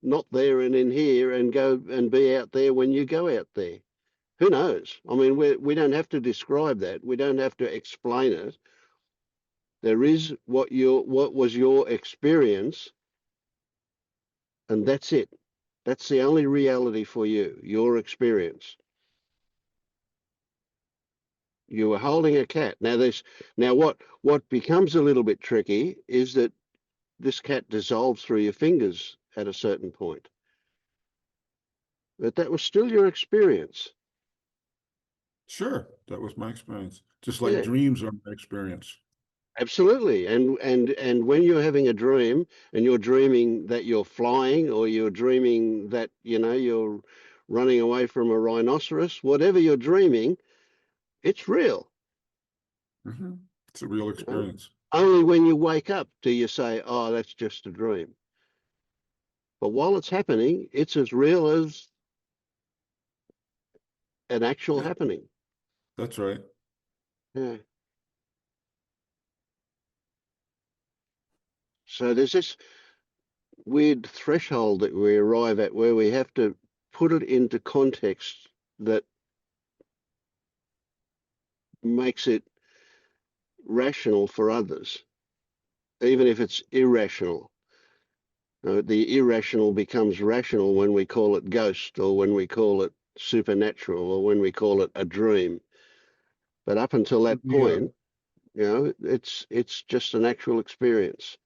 Speaker 2: not there and in here and go and be out there when you go out there. Who knows? I mean, we don't have to describe that. We don't have to explain it. There is what was your experience, and that's it. That's the only reality for you, your experience. You were holding a cat. Now what becomes a little bit tricky is that this cat dissolves through your fingers at a certain point. But that was still your experience.
Speaker 4: Sure, that was my experience. Just like
Speaker 2: Yeah,
Speaker 4: dreams are my experience.
Speaker 2: absolutely. And when you're having a dream and you're dreaming that you're flying or you're dreaming that, you're running away from a rhinoceros, whatever you're dreaming, it's real.
Speaker 4: Hmm. It's a real
Speaker 2: You know?
Speaker 4: experience.
Speaker 2: Only when you wake up do you say, oh, that's just a dream. But while it's happening, it's as real as an actual
Speaker 4: Yeah,
Speaker 2: happening.
Speaker 4: that's right.
Speaker 2: Yeah. So there's this weird threshold that we arrive at where we have to put it into context that makes it rational for others, even if it's irrational. The irrational becomes rational when we call it ghost, or when we call it supernatural, or when we call it a dream. But up until that
Speaker 4: Yeah,
Speaker 2: point, it's just an actual experience.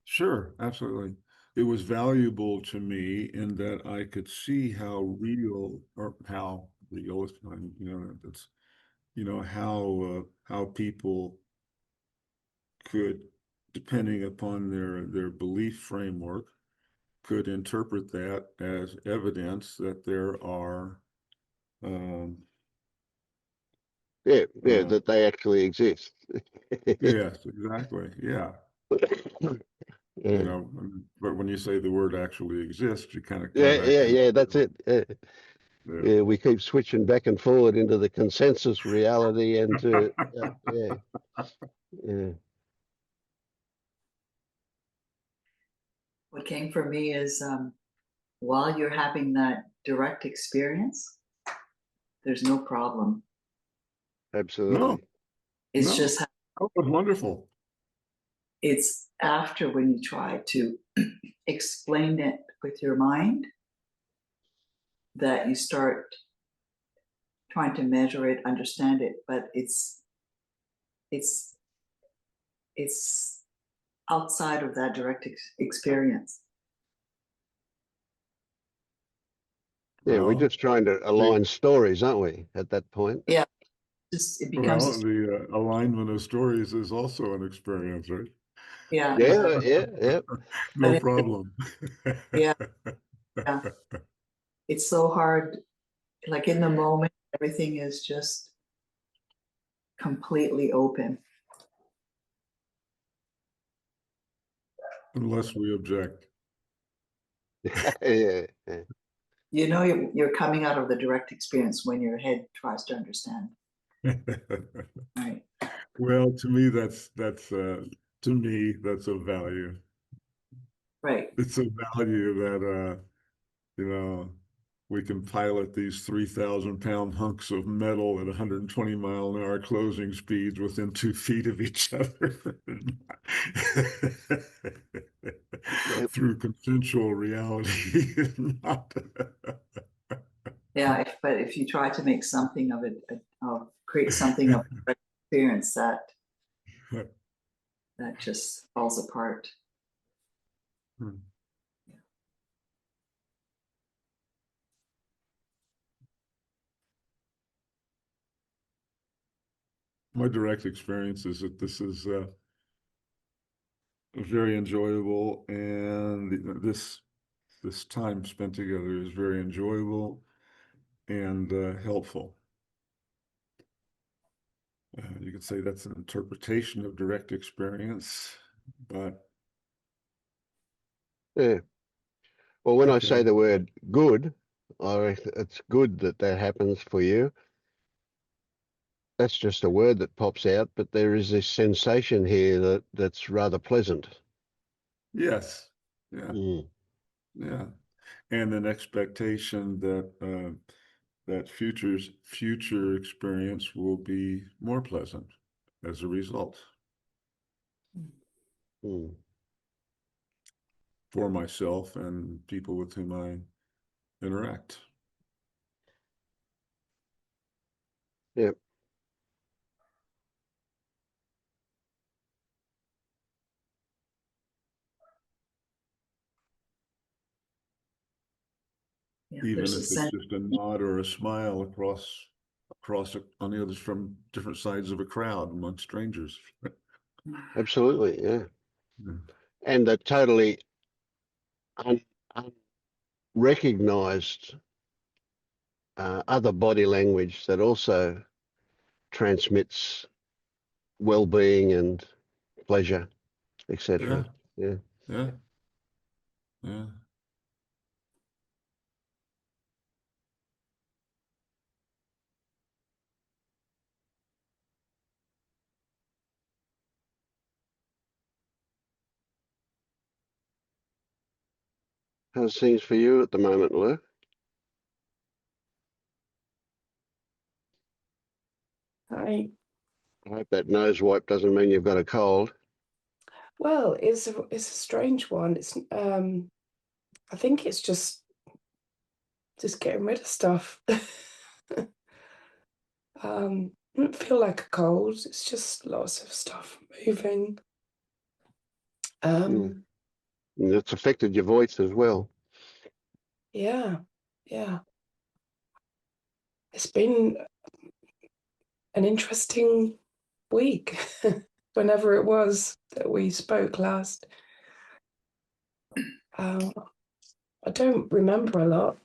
Speaker 4: sure, absolutely. It was valuable to me in that I could see how real, or how real, that's, how people could, depending upon their belief framework, could interpret that as evidence that there are um,
Speaker 2: Yeah,
Speaker 4: uh,
Speaker 2: that they actually exist.
Speaker 4: yes, exactly. Yeah.
Speaker 2: Yeah,
Speaker 4: But when you say the word actually exists, you kind of come
Speaker 2: yeah,
Speaker 4: back
Speaker 2: yeah,
Speaker 4: to the
Speaker 2: yeah. That's it. Yeah.
Speaker 4: yeah.
Speaker 2: Yeah, we keep switching back and forward into the consensus reality and to yeah, yeah,
Speaker 8: What came for me is while you're having that direct experience, there's no problem.
Speaker 4: No,
Speaker 2: absolutely.
Speaker 8: It's
Speaker 4: no.
Speaker 8: just,
Speaker 4: Oh, it was wonderful.
Speaker 8: it's after when you try to explain it with your mind that you start trying to measure it, understand it, but it's, it's outside of that direct experience.
Speaker 2: Yeah, we're
Speaker 4: Well,
Speaker 2: just trying to
Speaker 4: the
Speaker 2: align stories, aren't we? At that point.
Speaker 8: Yeah, just, it becomes,
Speaker 4: well, the alignment of stories is also an experience, right?
Speaker 8: yeah,
Speaker 2: Yeah, yeah, yeah.
Speaker 8: but
Speaker 4: No problem.
Speaker 8: yeah, yeah. It's so hard, like in the moment, everything is just completely open.
Speaker 4: Unless we object.
Speaker 2: Yeah, yeah.
Speaker 8: You know, you're coming out of the direct experience when your head tries to understand. Right.
Speaker 4: Well, to me, that's a value.
Speaker 8: Right.
Speaker 4: It's a value that you know, we can pilot these 3,000-pound hunks of metal at 120-mile-an-hour closing speeds within 2 feet of each other
Speaker 2: Yep.
Speaker 4: through consensual reality. Not
Speaker 8: Yeah. But if you try to make something of it, create something of experience, that just falls apart.
Speaker 4: My direct experience is that this is very enjoyable, and this time spent together is very enjoyable and helpful. You could say that's an interpretation of direct experience, but
Speaker 2: Yeah. Well, when I say
Speaker 4: okay.
Speaker 2: the word good, it's good that that happens for you. That's just a word that pops out, but there is this sensation here that's rather pleasant.
Speaker 4: Yes. Yeah.
Speaker 2: Mm,
Speaker 4: Yeah. And an expectation that that future experience will be more pleasant as a result
Speaker 2: mm.
Speaker 4: for myself and people with whom I interact.
Speaker 2: Yeah.
Speaker 8: Yeah.
Speaker 4: Even
Speaker 8: There's a
Speaker 4: if it's
Speaker 8: sense.
Speaker 4: just a nod or a smile on the others from different sides of a crowd among strangers.
Speaker 2: Absolutely. Yeah.
Speaker 4: Yeah.
Speaker 2: And the totally un unrecognized other body language that also transmits well-being and pleasure,
Speaker 4: Yeah.
Speaker 2: etc. Yeah.
Speaker 4: Yeah. Yeah.
Speaker 2: How's things for you at the moment, Lou?
Speaker 9: I
Speaker 2: I hope that nose wipe doesn't mean you've got a cold.
Speaker 9: Well, it's a strange one. It's I think it's just getting rid of stuff. Doesn't feel like a cold. It's just lots of stuff moving.
Speaker 2: And it's affected your voice as well.
Speaker 9: Yeah, yeah. It's been an interesting week, whenever it was that we spoke last. I don't remember a lot.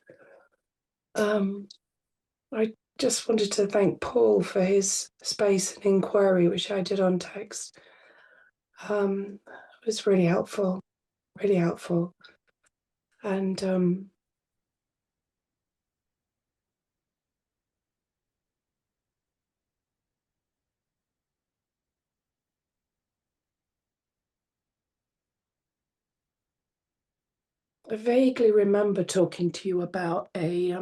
Speaker 9: I just wanted to thank Paul for his space and inquiry, which I did on text. It was really helpful, really helpful. And I vaguely remember talking to you about a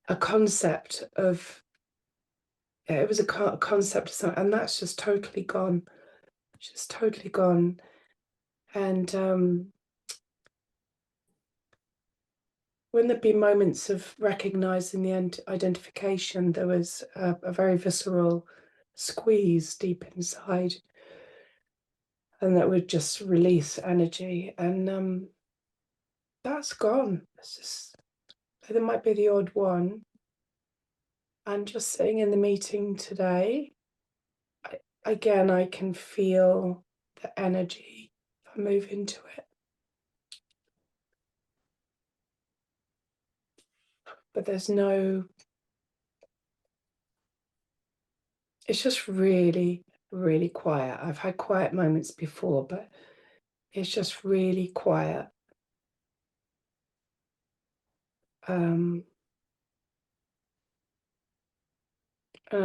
Speaker 9: a concept of, it was a concept of something, and that's just totally gone. Just totally gone. And when there'd be moments of recognizing the identification, there was a very visceral squeeze deep inside, and that would just release energy. And that's gone. It's just, there might be the odd one. And just sitting in the meeting today, again, I can feel the energy if I move into it. But there's no, it's just really, really quiet. I've had quiet moments before, but it's just really quiet. And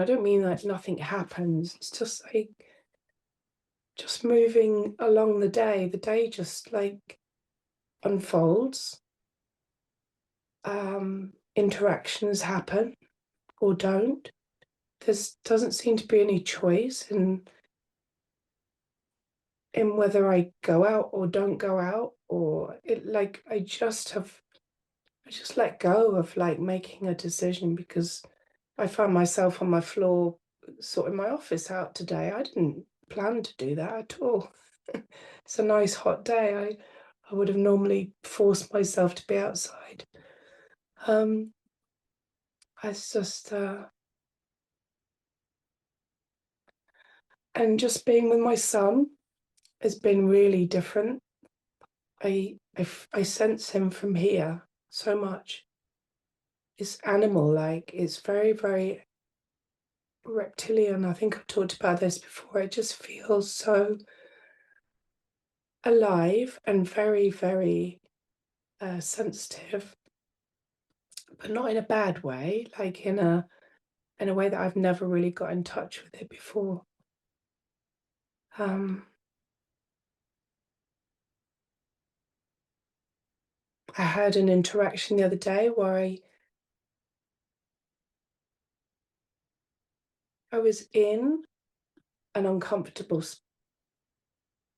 Speaker 9: I don't mean like nothing happens. It's just like, just moving along the day. The day just like unfolds. Interactions happen or don't. There doesn't seem to be any choice in whether I go out or don't go out, or it, like I just let go of like making a decision, because I found myself on my floor sorting my office out today. I didn't plan to do that at all. It's a nice hot day. I would have normally forced myself to be outside. It's just and just being with my son has been really different. I sense him from here so much. It's animal like. It's very, very reptilian. I think I've talked about this before. It just feels so alive and very, very sensitive, but not in a bad way, like in a way that I've never really got in touch with it before. I had an interaction the other day where I was in an uncomfortable,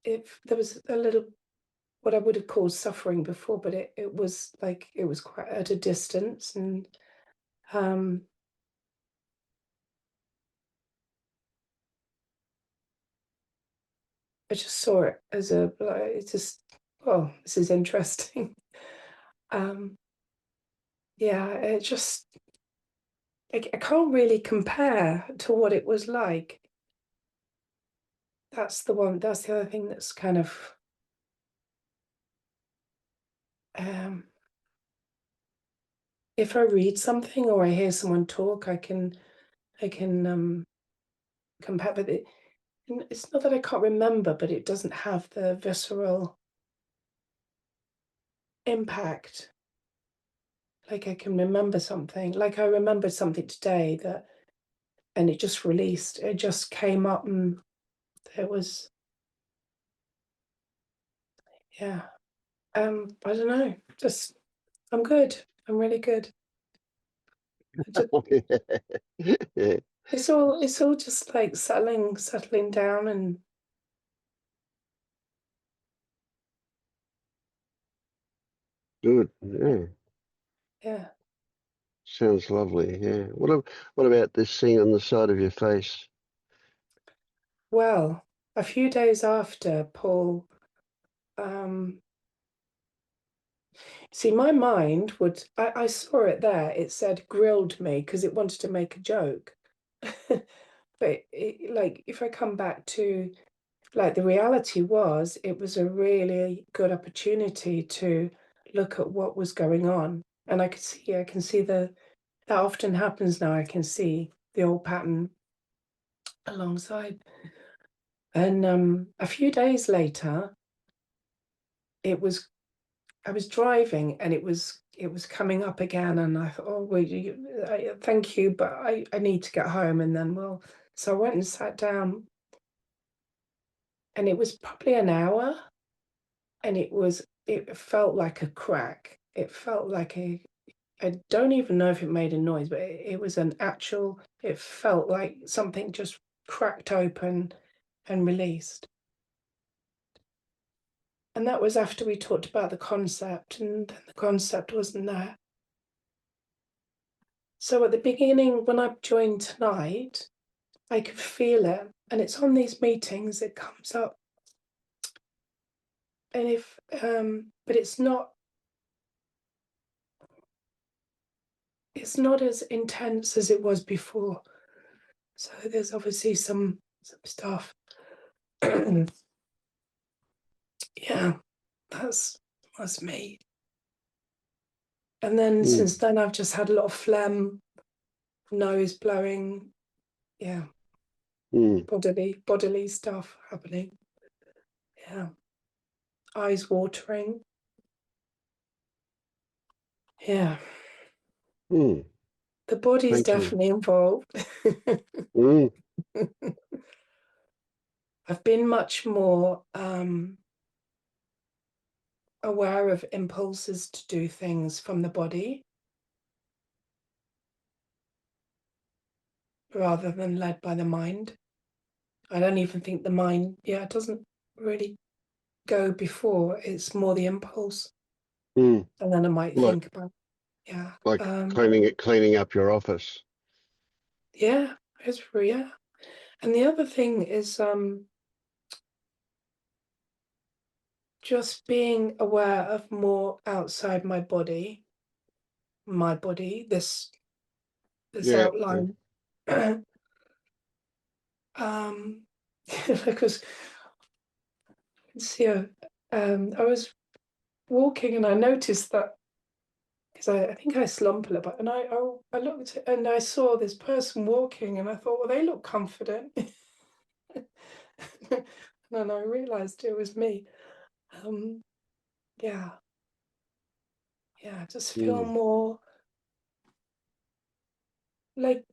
Speaker 9: if there was a little, what I would have called suffering before, but it was like, it was quite at a distance. And I just saw it as a, like, it's just, oh, this is interesting. Yeah, it just, I can't really compare to what it was like. That's the other thing that's kind of if I read something or I hear someone talk, I can compare, but it's not that I can't remember, but it doesn't have the visceral impact. Like I can remember something, like I remembered something today and it just released, it just came up, and there was, yeah. I don't know, just, I'm good. I'm really good.
Speaker 2: Yeah.
Speaker 9: It's it's all just like settling down, and
Speaker 2: Good. Yeah.
Speaker 9: yeah.
Speaker 2: Sounds lovely. Yeah. What about this thing on the side of your face?
Speaker 9: Well, a few days after, Paul, see, my mind would, I saw it there, it said grilled me because it wanted to make a joke. But like, if I come back to, like, the reality was, it was a really good opportunity to look at what was going on. And I can see that often happens now. I can see the old pattern alongside. And a few days later, it was I was driving and it was coming up again, and I thought, oh, well, thank you, but I need to get home, and then so I went and sat down, and it was probably an hour, and it felt like a crack. It felt like I don't even know if it made a noise, but it was it felt like something just cracked open and released. And that was after we talked about the concept, and then the concept wasn't there. So at the beginning, when I joined tonight, I could feel it. And it's on these meetings, it comes up. And but it's not as intense as it was before. So there's obviously some stuff. Yeah, that's me. And then since then, I've just had a lot of phlegm, nose blowing, yeah, bodily stuff happening. Yeah, eyes watering. Yeah. The body's definitely involved. I've been much more aware of impulses to do things from the body rather than led by the mind. I don't even think the mind, it doesn't really go before. It's more the impulse. And then I might think about,
Speaker 2: like cleaning up your office.
Speaker 9: Yeah, yeah. And the other thing is just being aware of more outside my body, this outline. Because I was walking and I noticed that, because I think I slump a little bit, and I looked and I saw this person walking, and I thought, well, they look confident. And then I realized it was me. Just feel more like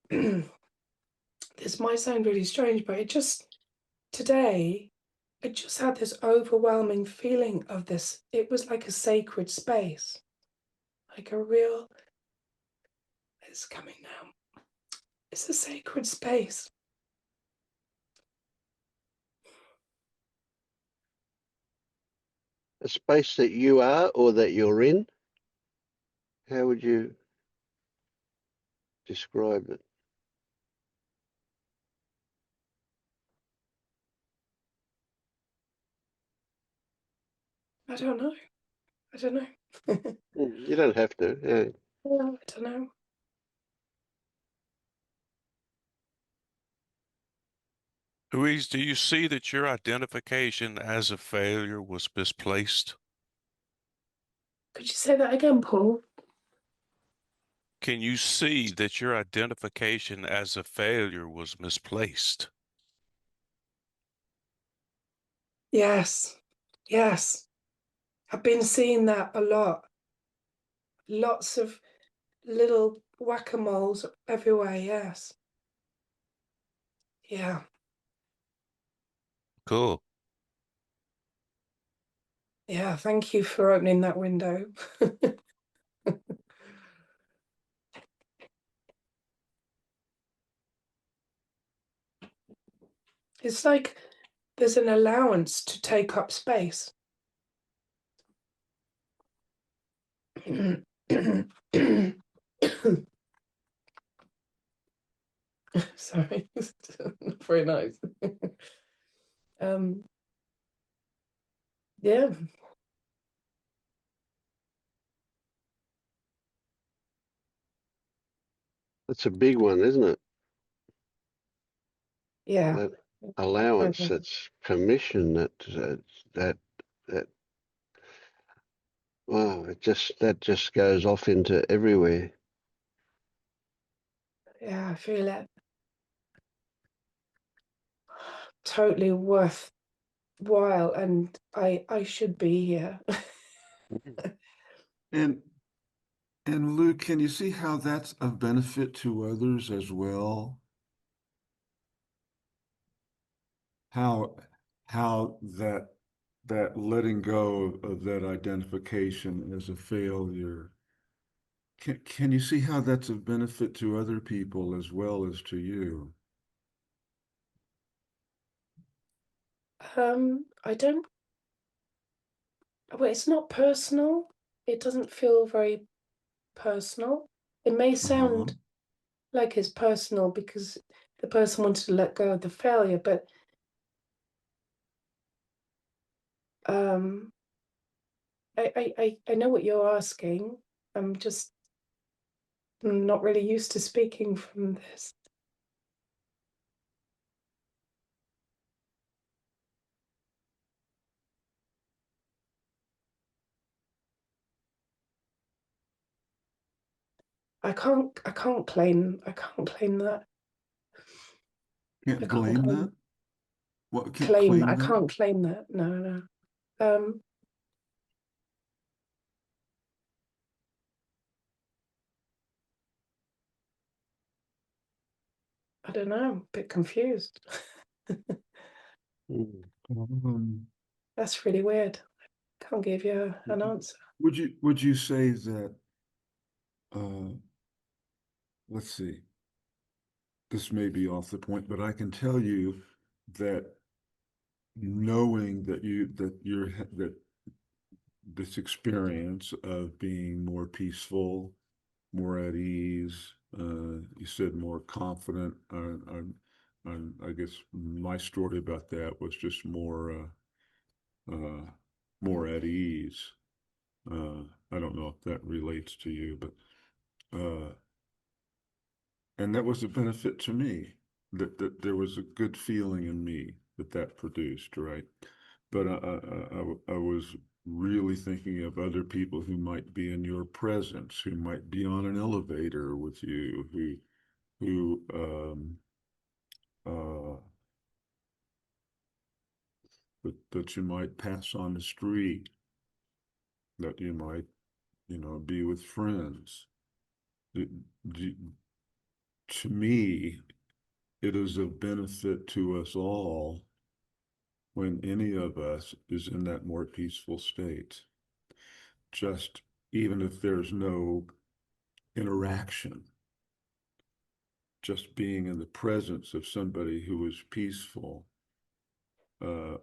Speaker 9: this might sound really strange, but today I just had this overwhelming feeling of this. It was like a sacred space, like a real, it's coming now. It's a sacred space.
Speaker 2: A space that you are or that you're in? How would you describe it?
Speaker 9: I don't know.
Speaker 2: You don't have to. Yeah.
Speaker 9: I don't know.
Speaker 1: Louise, do you see that your identification as a failure was misplaced?
Speaker 9: Could you say that again, Paul?
Speaker 1: Can you see that your identification as a failure was misplaced?
Speaker 9: Yes. I've been seeing that a lot. Lots of little whack-a-moles everywhere, yes. Yeah.
Speaker 1: Cool.
Speaker 9: Yeah, thank you for opening that window. It's like there's an allowance to take up space. Sorry, not very nice. Yeah.
Speaker 2: That's a big one, isn't it?
Speaker 9: Yeah.
Speaker 2: That allowance,
Speaker 9: Okay.
Speaker 2: that's permission, that wow, that just goes off into everywhere.
Speaker 9: Yeah, I feel it. Totally worthwhile, and I should be here.
Speaker 4: And Luke, can you see how that's of benefit to others as well? How that letting go of that identification as a failure. Can you see how that's of benefit to other people as well as to you?
Speaker 9: I don't. Well, it's not personal. It doesn't feel very personal. It may
Speaker 4: Uh-huh.
Speaker 9: sound like it's personal because the person wanted to let go of the failure, but um, I know what you're asking. I'm just not really used to speaking from this. I can't claim that.
Speaker 4: Can't
Speaker 9: I can't
Speaker 4: blame that?
Speaker 9: claim
Speaker 4: What, can't
Speaker 9: claim I
Speaker 4: claim that?
Speaker 9: can't claim that. No. Um I don't know, I'm a bit confused.
Speaker 4: Um,
Speaker 9: That's really weird. Can't give you an answer.
Speaker 4: would you say that uh let's see, this may be off the point, but I can tell you that knowing that this experience of being more peaceful, more at ease, you said more confident. I guess my story about that was just uh, more at ease. I don't know if that relates to you, but uh, and that was a benefit to me. That there was a good feeling in me that produced, right? But I was really thinking of other people who might be in your presence, who might be on an elevator with you, who uh, that you might pass on the street, that you might, be with friends. It, to me, it is of benefit to us all when any of us is in that more peaceful state. Just even if there's no interaction, just being in the presence of somebody who is peaceful, uh,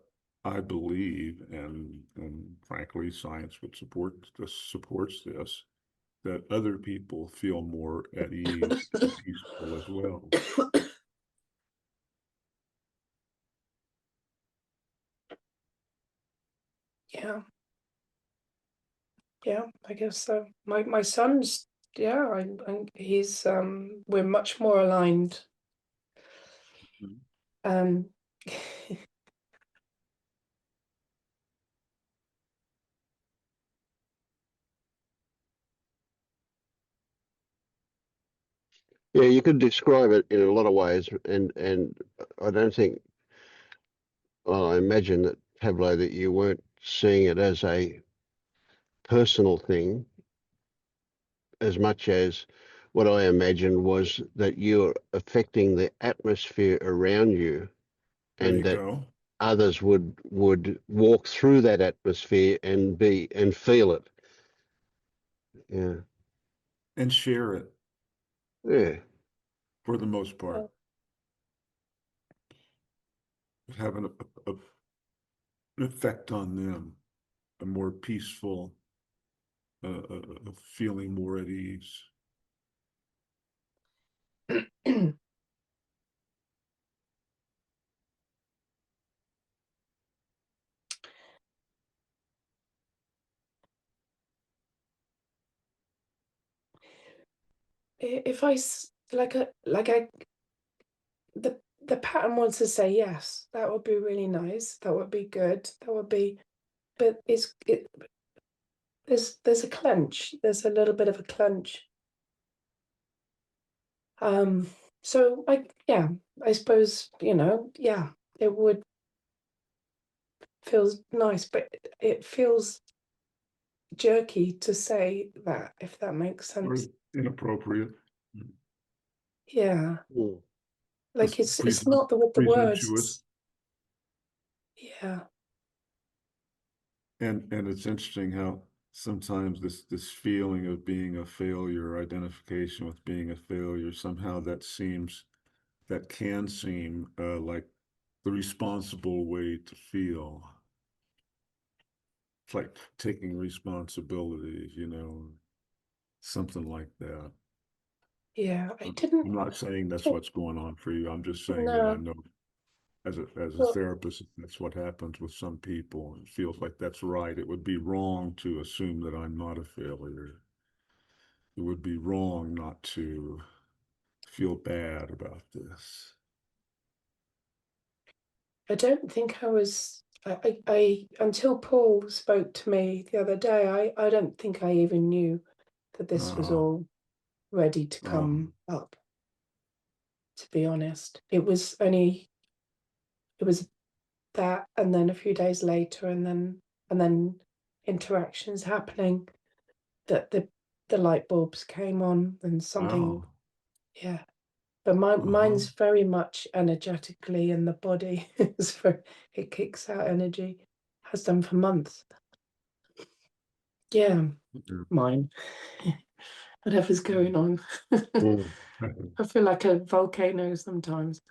Speaker 4: I believe, and frankly, science would supports this, that other people feel more at ease and peaceful as well.
Speaker 9: Yeah. Yeah, I guess so. My son's, yeah, he's we're much more aligned.
Speaker 4: Mhm.
Speaker 9: Um
Speaker 2: Yeah, you could describe it in a lot of ways, and I don't think. Well, I imagine that Pablo, that you weren't seeing it as a personal thing as much as what I imagined was that you're affecting the atmosphere around you,
Speaker 4: There
Speaker 2: and
Speaker 4: you
Speaker 2: that
Speaker 4: go.
Speaker 2: others would walk through that atmosphere and feel it. Yeah,
Speaker 4: And share it
Speaker 2: yeah.
Speaker 4: for the most
Speaker 9: yeah.
Speaker 4: part. have an effect on them, a more peaceful, feeling more at ease.
Speaker 9: If I the pattern wants to say yes, that would be really nice. That would be good. That would be, but there's a clench. There's a little bit of a clench. So I suppose, yeah, it would feels nice, but it feels jerky to say that, if that makes
Speaker 4: Or
Speaker 9: sense.
Speaker 4: inappropriate.
Speaker 9: Yeah.
Speaker 2: Mm.
Speaker 9: Like it's not with the words.
Speaker 4: Presumptuous.
Speaker 9: Yeah.
Speaker 4: And it's interesting how sometimes this feeling of being a failure, identification with being a failure, somehow that can seem like the responsible way to feel. It's like taking responsibility, something like that.
Speaker 9: Yeah.
Speaker 4: I'm not saying that's what's going on for you. I'm just saying that I
Speaker 9: No.
Speaker 4: know as a
Speaker 9: Well,
Speaker 4: therapist, that's what happens with some people. It feels like that's right. It would be wrong to assume that I'm not a failure. It would be wrong not to feel bad about this.
Speaker 9: I don't think I was. I until Paul spoke to me the other day. I don't think I even knew that this was
Speaker 4: Uh,
Speaker 9: all ready to come up. To be honest, it was that, and then a few days later, and then interactions happening, that the light bulbs came on, and something.
Speaker 4: wow.
Speaker 9: Yeah. But mine's very much energetically in the body. It kicks out energy, has done for months. Yeah, mine. Whatever's going on.
Speaker 2: Mm.
Speaker 9: I feel like a volcano sometimes.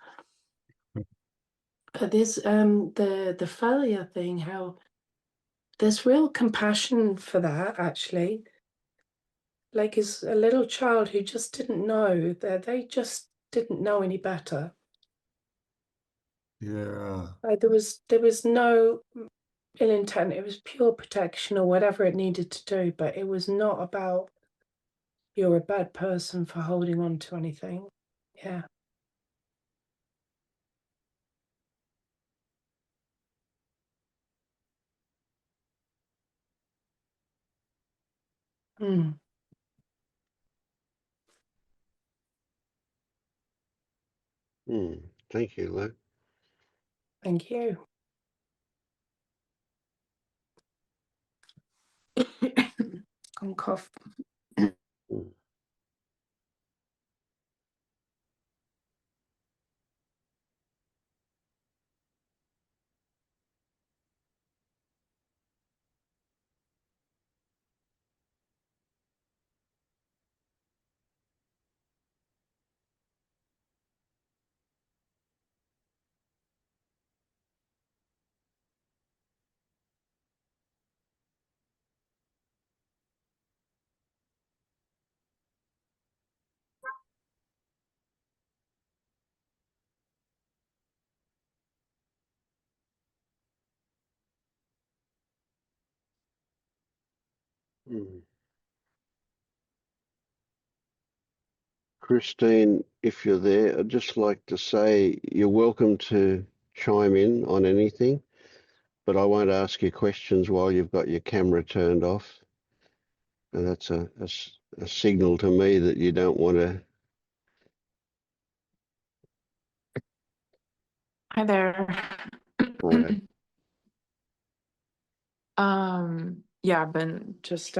Speaker 9: But there's the failure thing, how there's real compassion for that, actually. Like, as a little child who just didn't know, that they just didn't know any better.
Speaker 4: Yeah.
Speaker 9: There was no ill intent. It was pure protection or whatever it needed to do, but it was not about you're a bad person for holding on to anything. Yeah. Mm,
Speaker 2: Mm. Thank you, Lou.
Speaker 9: thank you. Can't cough.
Speaker 2: Mm. Mm. Christine, if you're there, I'd just like to say you're welcome to chime in on anything, but I won't ask you questions while you've got your camera turned off. And that's a signal to me that you don't want to.
Speaker 10: Hi there. Yeah, I've been just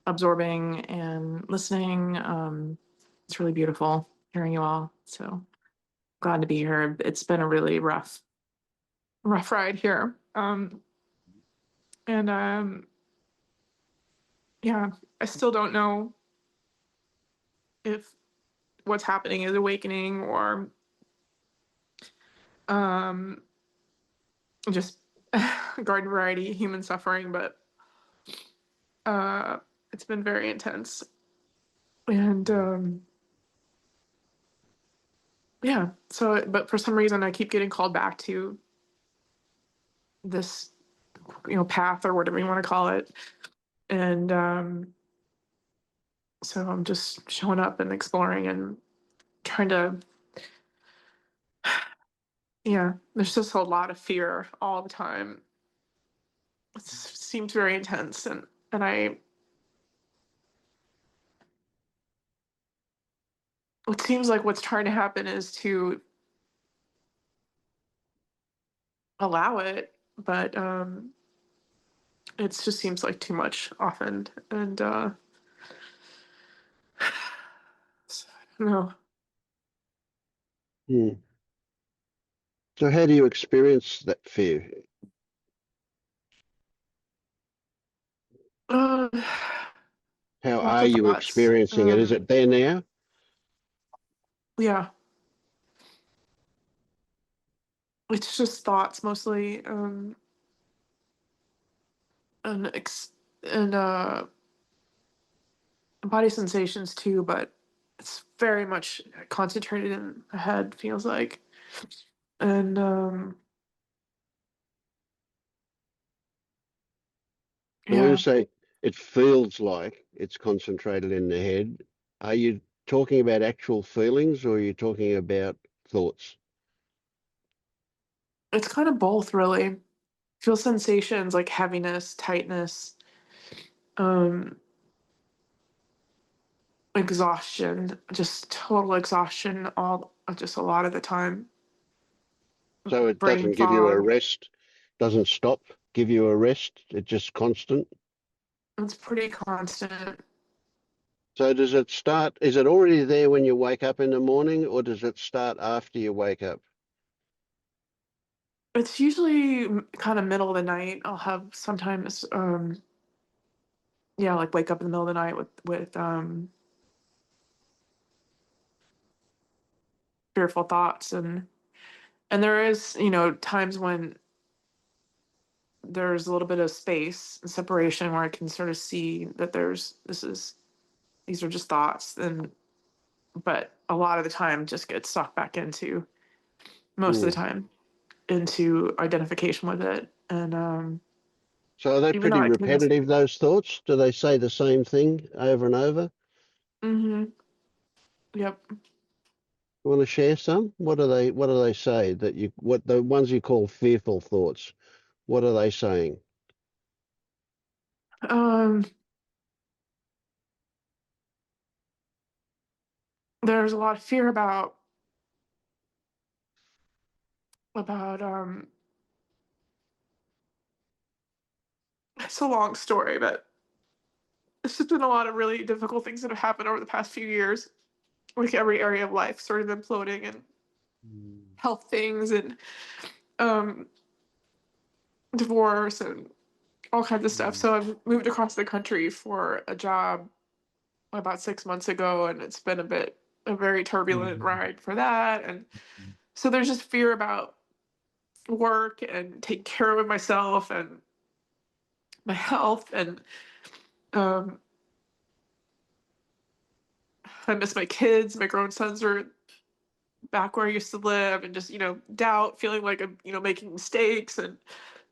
Speaker 10: absorbing and listening. It's really beautiful hearing you all. So glad to be here. It's been a really rough ride here. And yeah, I still don't know if what's happening is awakening or just garden variety human suffering, but it's been very intense. And yeah, so but for some reason I keep getting called back to this, path or whatever you want to call it. And so I'm just showing up and exploring and trying to, yeah, there's just a lot of fear all the time. It seems very intense, and it seems like what's trying to happen is to allow it, but it just seems like too much often. And so, I don't know.
Speaker 2: Hmm. So how do you experience that fear?
Speaker 10: Uh,
Speaker 2: How
Speaker 10: lots
Speaker 2: are
Speaker 10: of
Speaker 2: you
Speaker 10: thoughts.
Speaker 2: experiencing it? Is it there now?
Speaker 10: Yeah, it's just thoughts mostly, and and body sensations too, but it's very much concentrated in the head, feels like. And
Speaker 2: So when you
Speaker 10: yeah,
Speaker 2: say it feels like it's concentrated in the head, are you talking about actual feelings or are you talking about thoughts?
Speaker 10: it's kind of both really. Feel sensations like heaviness, tightness, um, exhaustion, just total exhaustion, all just a lot of the time.
Speaker 2: So it
Speaker 10: Brain
Speaker 2: doesn't give you a
Speaker 10: fog.
Speaker 2: rest, doesn't stop, give you a rest. It's just constant.
Speaker 10: It's pretty constant.
Speaker 2: So does it start, is it already there when you wake up in the morning or does it start after you wake up?
Speaker 10: It's usually kind of middle of the night. I'll have sometimes, yeah, like wake up in the middle of the night with fearful thoughts, and there is, times when there's a little bit of space and separation where I can sort of see that these are just thoughts, and but a lot of the time just get sucked back into, most of the
Speaker 2: Hmm.
Speaker 10: time, into identification with it. And
Speaker 2: So are they
Speaker 10: even though
Speaker 2: pretty
Speaker 10: I can,
Speaker 2: repetitive, those thoughts? Do they say the same thing over and over?
Speaker 10: mm-hmm, yep.
Speaker 2: You want to share some? What do they say that you, what the ones you call fearful thoughts, what are they saying?
Speaker 10: um there's a lot of fear about it's a long story, but it's just been a lot of really difficult things that have happened over the past few years, like every area of life sort of imploding, and health things, and um divorce, and all kinds of stuff. So I've moved across the country for a job about 6 months ago, and it's been a very turbulent ride for that. And so there's just fear about work and taking care of myself and my health, and um, I miss my kids. My grown sons are back where I used to live, and just doubt, feeling like I'm making mistakes and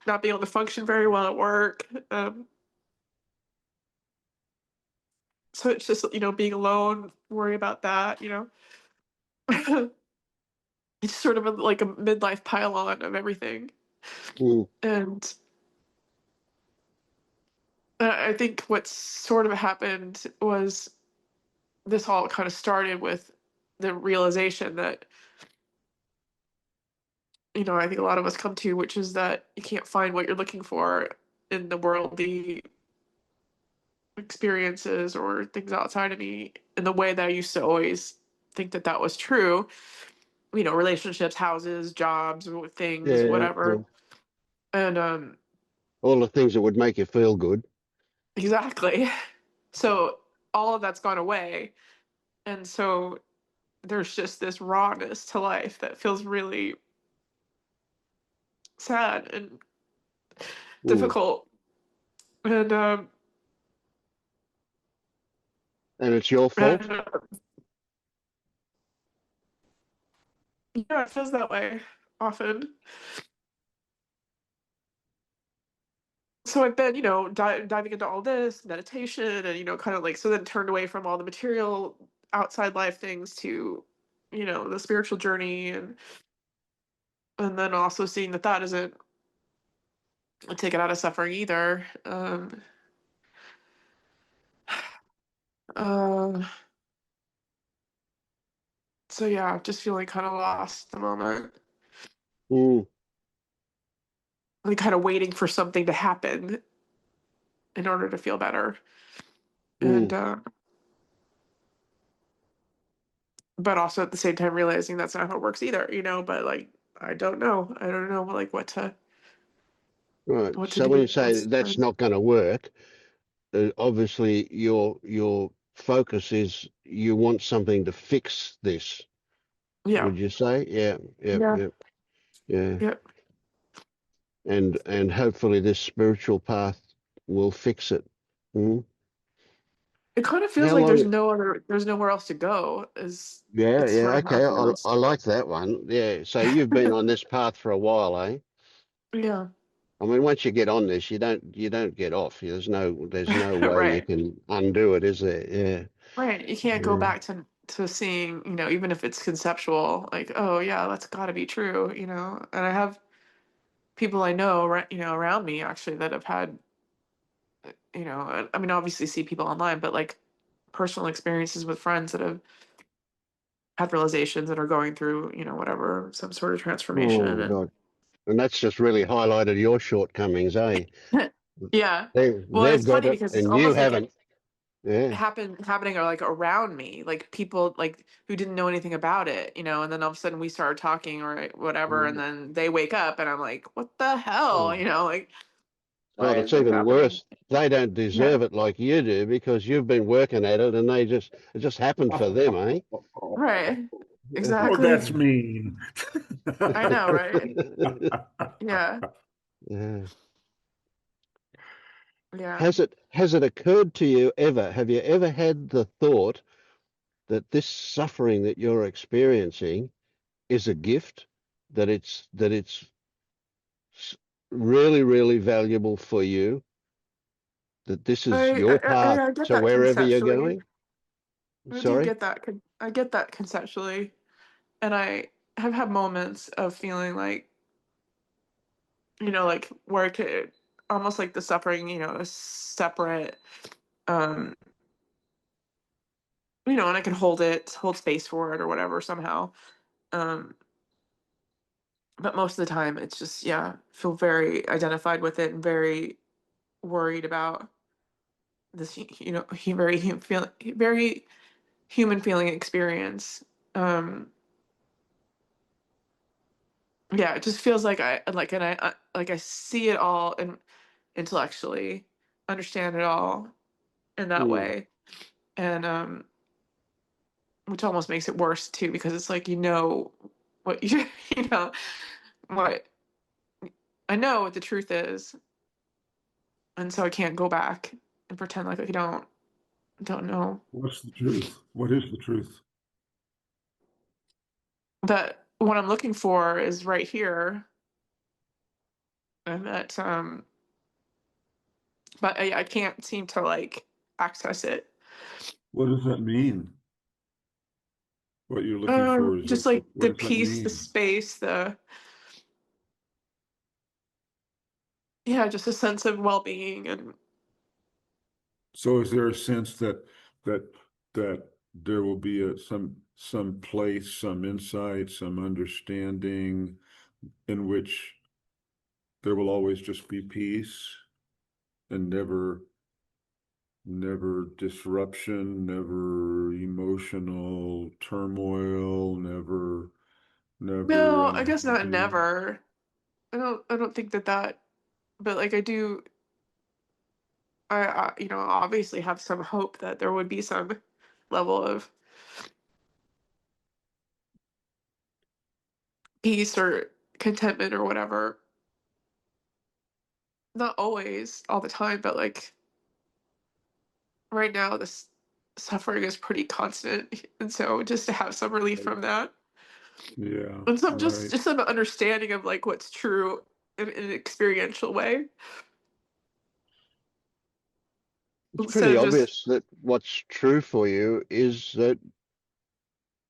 Speaker 10: not being able to function very well at work. So it's just being alone, worry about that. It's sort of like a midlife pile on of everything.
Speaker 2: Mm.
Speaker 10: And I think what sort of happened was this all kind of started with the realization that, I think a lot of us come to, which is that you can't find what you're looking for in the worldly experiences or things outside of me in the way that I used to always think that that was true. Relationships, houses, jobs, things,
Speaker 2: Yeah,
Speaker 10: whatever.
Speaker 2: yeah.
Speaker 10: And
Speaker 2: All the things that would make you feel good.
Speaker 10: exactly. So all of that's gone away. And so there's just this rawness to life that feels really sad and
Speaker 2: Mm.
Speaker 10: difficult. And
Speaker 2: And it's your fault?
Speaker 10: and yeah, it feels that way often. So I've been, diving into all this meditation and, kind of like, so then turned away from all the material outside life things to, the spiritual journey, and then also seeing that that doesn't take it out of suffering either. Uh, so yeah, just feeling kind of lost at the moment,
Speaker 2: Mm.
Speaker 10: like kind of waiting for something to happen in order to feel better. And
Speaker 2: Mm.
Speaker 10: but also at the same time realizing that's not how it works either, but like I don't know like
Speaker 2: Right.
Speaker 10: what to
Speaker 2: So when you
Speaker 10: do.
Speaker 2: say that's not going to work, obviously your focus is you want something to fix this.
Speaker 10: Yeah,
Speaker 2: Would you say? Yeah. Yep.
Speaker 10: yeah,
Speaker 2: Yep. Yeah.
Speaker 10: yeah.
Speaker 2: And hopefully this spiritual path will fix it. Mm.
Speaker 10: It kind of feels
Speaker 2: How
Speaker 10: like
Speaker 2: long?
Speaker 10: there's nowhere else to go. Is
Speaker 2: Yeah.
Speaker 10: it's
Speaker 2: Yeah.
Speaker 10: sort of how
Speaker 2: Okay.
Speaker 10: it
Speaker 2: I
Speaker 10: feels.
Speaker 2: like that one. Yeah. So you've been on this path for a while, eh?
Speaker 10: Yeah,
Speaker 2: I mean, once you get on this, you don't get off. There's no way you
Speaker 10: right,
Speaker 2: can undo it, is there? Yeah.
Speaker 10: right. You can't go
Speaker 2: Yeah.
Speaker 10: back to seeing, even if it's conceptual, like, oh yeah, that's got to be true, And I have people I know, right, around me actually that have had, I mean, obviously see people online, but like personal experiences with friends that have had realizations that are going through, whatever, some sort of
Speaker 2: Oh
Speaker 10: transformation.
Speaker 2: God. And that's just really highlighted your shortcomings, eh?
Speaker 10: And yeah. Well, and
Speaker 2: They've
Speaker 10: it's
Speaker 2: got
Speaker 10: funny
Speaker 2: it
Speaker 10: because it's
Speaker 2: and you
Speaker 10: almost like it
Speaker 2: haven't. Yeah.
Speaker 10: happening or like around me, like people like who didn't know anything about it, and then all of a sudden we started talking or whatever, and
Speaker 2: Mm.
Speaker 10: then they wake up and I'm like, what the hell?
Speaker 2: Oh,
Speaker 10: Like,
Speaker 2: God,
Speaker 10: why is
Speaker 2: it's
Speaker 10: this
Speaker 2: even
Speaker 10: happening?
Speaker 2: worse. They don't
Speaker 10: Yeah.
Speaker 2: deserve it like you do because you've been working at it and it just happened for them, eh?
Speaker 10: Right.
Speaker 4: Oh, that's
Speaker 10: Exactly.
Speaker 4: mean.
Speaker 10: I know, right? Yeah.
Speaker 2: Yeah.
Speaker 10: Yeah.
Speaker 2: Has it occurred to you ever? Have you ever had the thought that this suffering that you're experiencing is a gift, that it's really, really valuable for you, that this is
Speaker 10: I
Speaker 2: your
Speaker 10: I,
Speaker 2: path
Speaker 10: I I get
Speaker 2: to
Speaker 10: that
Speaker 2: wherever you're
Speaker 10: conceptually.
Speaker 2: going?
Speaker 10: I do
Speaker 2: Sorry?
Speaker 10: get that. I get that conceptually, and I have had moments of feeling like, like where it could almost like the suffering, is separate, um, and I can hold space for it or whatever somehow. Um, but most of the time, it's just yeah, feel very identified with it and very worried about this, very human feeling experience. Um, yeah, it just feels like I see it all and intellectually understand it all in that
Speaker 2: Mm.
Speaker 10: way, and which almost makes it worse too because it's like what you you know what I know what the truth is, and so I can't go back and pretend like I don't know
Speaker 4: What's the truth? What is the truth?
Speaker 10: that what I'm looking for is right here, and that but I can't seem to like access it.
Speaker 4: What does that mean? What you're looking for is
Speaker 10: Just
Speaker 4: like,
Speaker 10: like
Speaker 4: what
Speaker 10: the
Speaker 4: does that
Speaker 10: peace, the
Speaker 4: mean?
Speaker 10: space, yeah, just a sense of well-being and
Speaker 4: So is there a sense that that there will be some place, some insight, some understanding in which there will always just be peace and never disruption, never emotional turmoil, never
Speaker 10: no, I guess not
Speaker 4: anxiety.
Speaker 10: never. I don't think that, but like I do, obviously have some hope that there would be some level of peace or contentment or whatever. not always all the time, but like right now this suffering is pretty constant. And so just to have some relief from that.
Speaker 4: Yeah,
Speaker 10: And some
Speaker 4: right.
Speaker 10: just some understanding of like what's true in an experiential way.
Speaker 2: It's
Speaker 10: Instead
Speaker 2: pretty
Speaker 10: of just
Speaker 2: obvious that what's true for you is that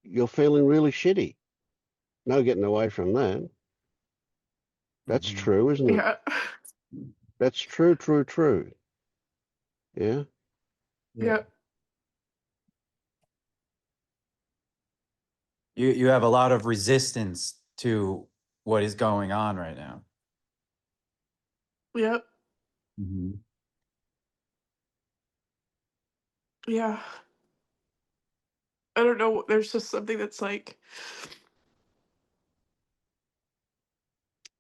Speaker 2: you're feeling really shitty. No getting away from that. That's
Speaker 4: Mhm.
Speaker 2: true, isn't it?
Speaker 10: yeah.
Speaker 2: That's true, true, true. Yeah.
Speaker 10: Yeah.
Speaker 11: You have a lot of resistance to what is going on right now.
Speaker 10: Yeah.
Speaker 11: Mm-hmm.
Speaker 10: Yeah. I don't know. There's just something that's like,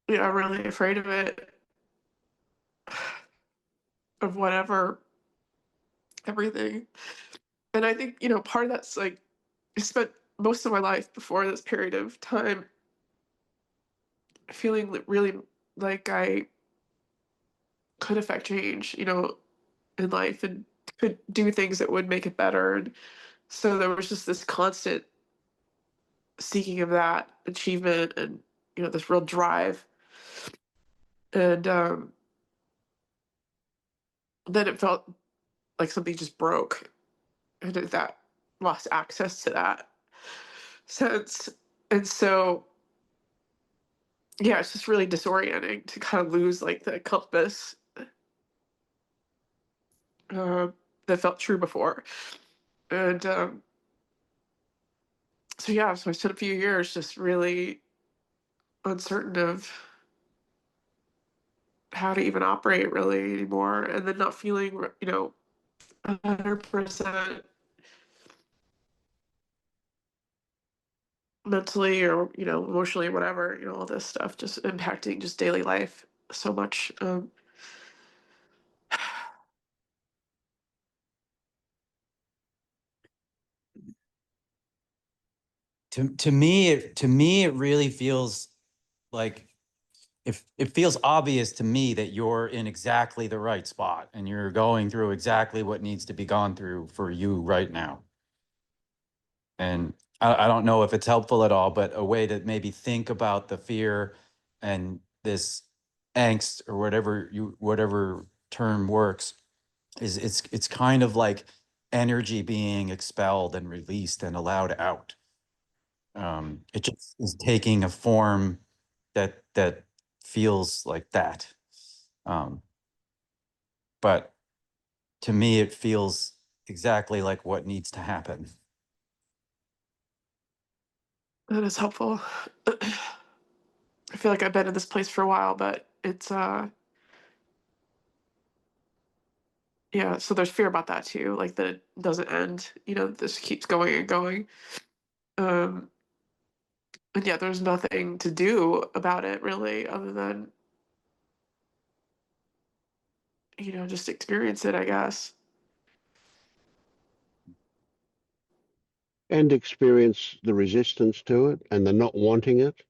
Speaker 10: yeah, I'm really afraid of it, of whatever, everything. And I think, part of that's like, I spent most of my life before this period of time feeling really like I could affect change, in life and could do things that would make it better. And so there was just this constant seeking of that achievement and, this real drive. And then it felt like something just broke and that lost access to that sense. And so, yeah, it's just really disorienting to kind of lose like the compass uh, that felt true before. And so, yeah, so I spent a few years just really uncertain of how to even operate really anymore. And then not feeling, 100% mentally or, emotionally, whatever, all this stuff just impacting just daily life so much.
Speaker 11: To me it really feels like, if it feels obvious to me that you're in exactly the right spot and you're going through exactly what needs to be gone through for you right now. And I don't know if it's helpful at all, but a way to maybe think about the fear and this angst, or whatever term works, is it's kind of like energy being expelled and released and allowed out. It just is taking a form that feels like that. Um, but to me, it feels exactly like what needs to happen.
Speaker 10: That is helpful. I feel like I've been in this place for a while, but it's yeah, so there's fear about that too, like that it doesn't end, this keeps going and going. Um and yeah, there's nothing to do about it really other than, just experience it, I guess.
Speaker 2: And experience the resistance to it and the not wanting it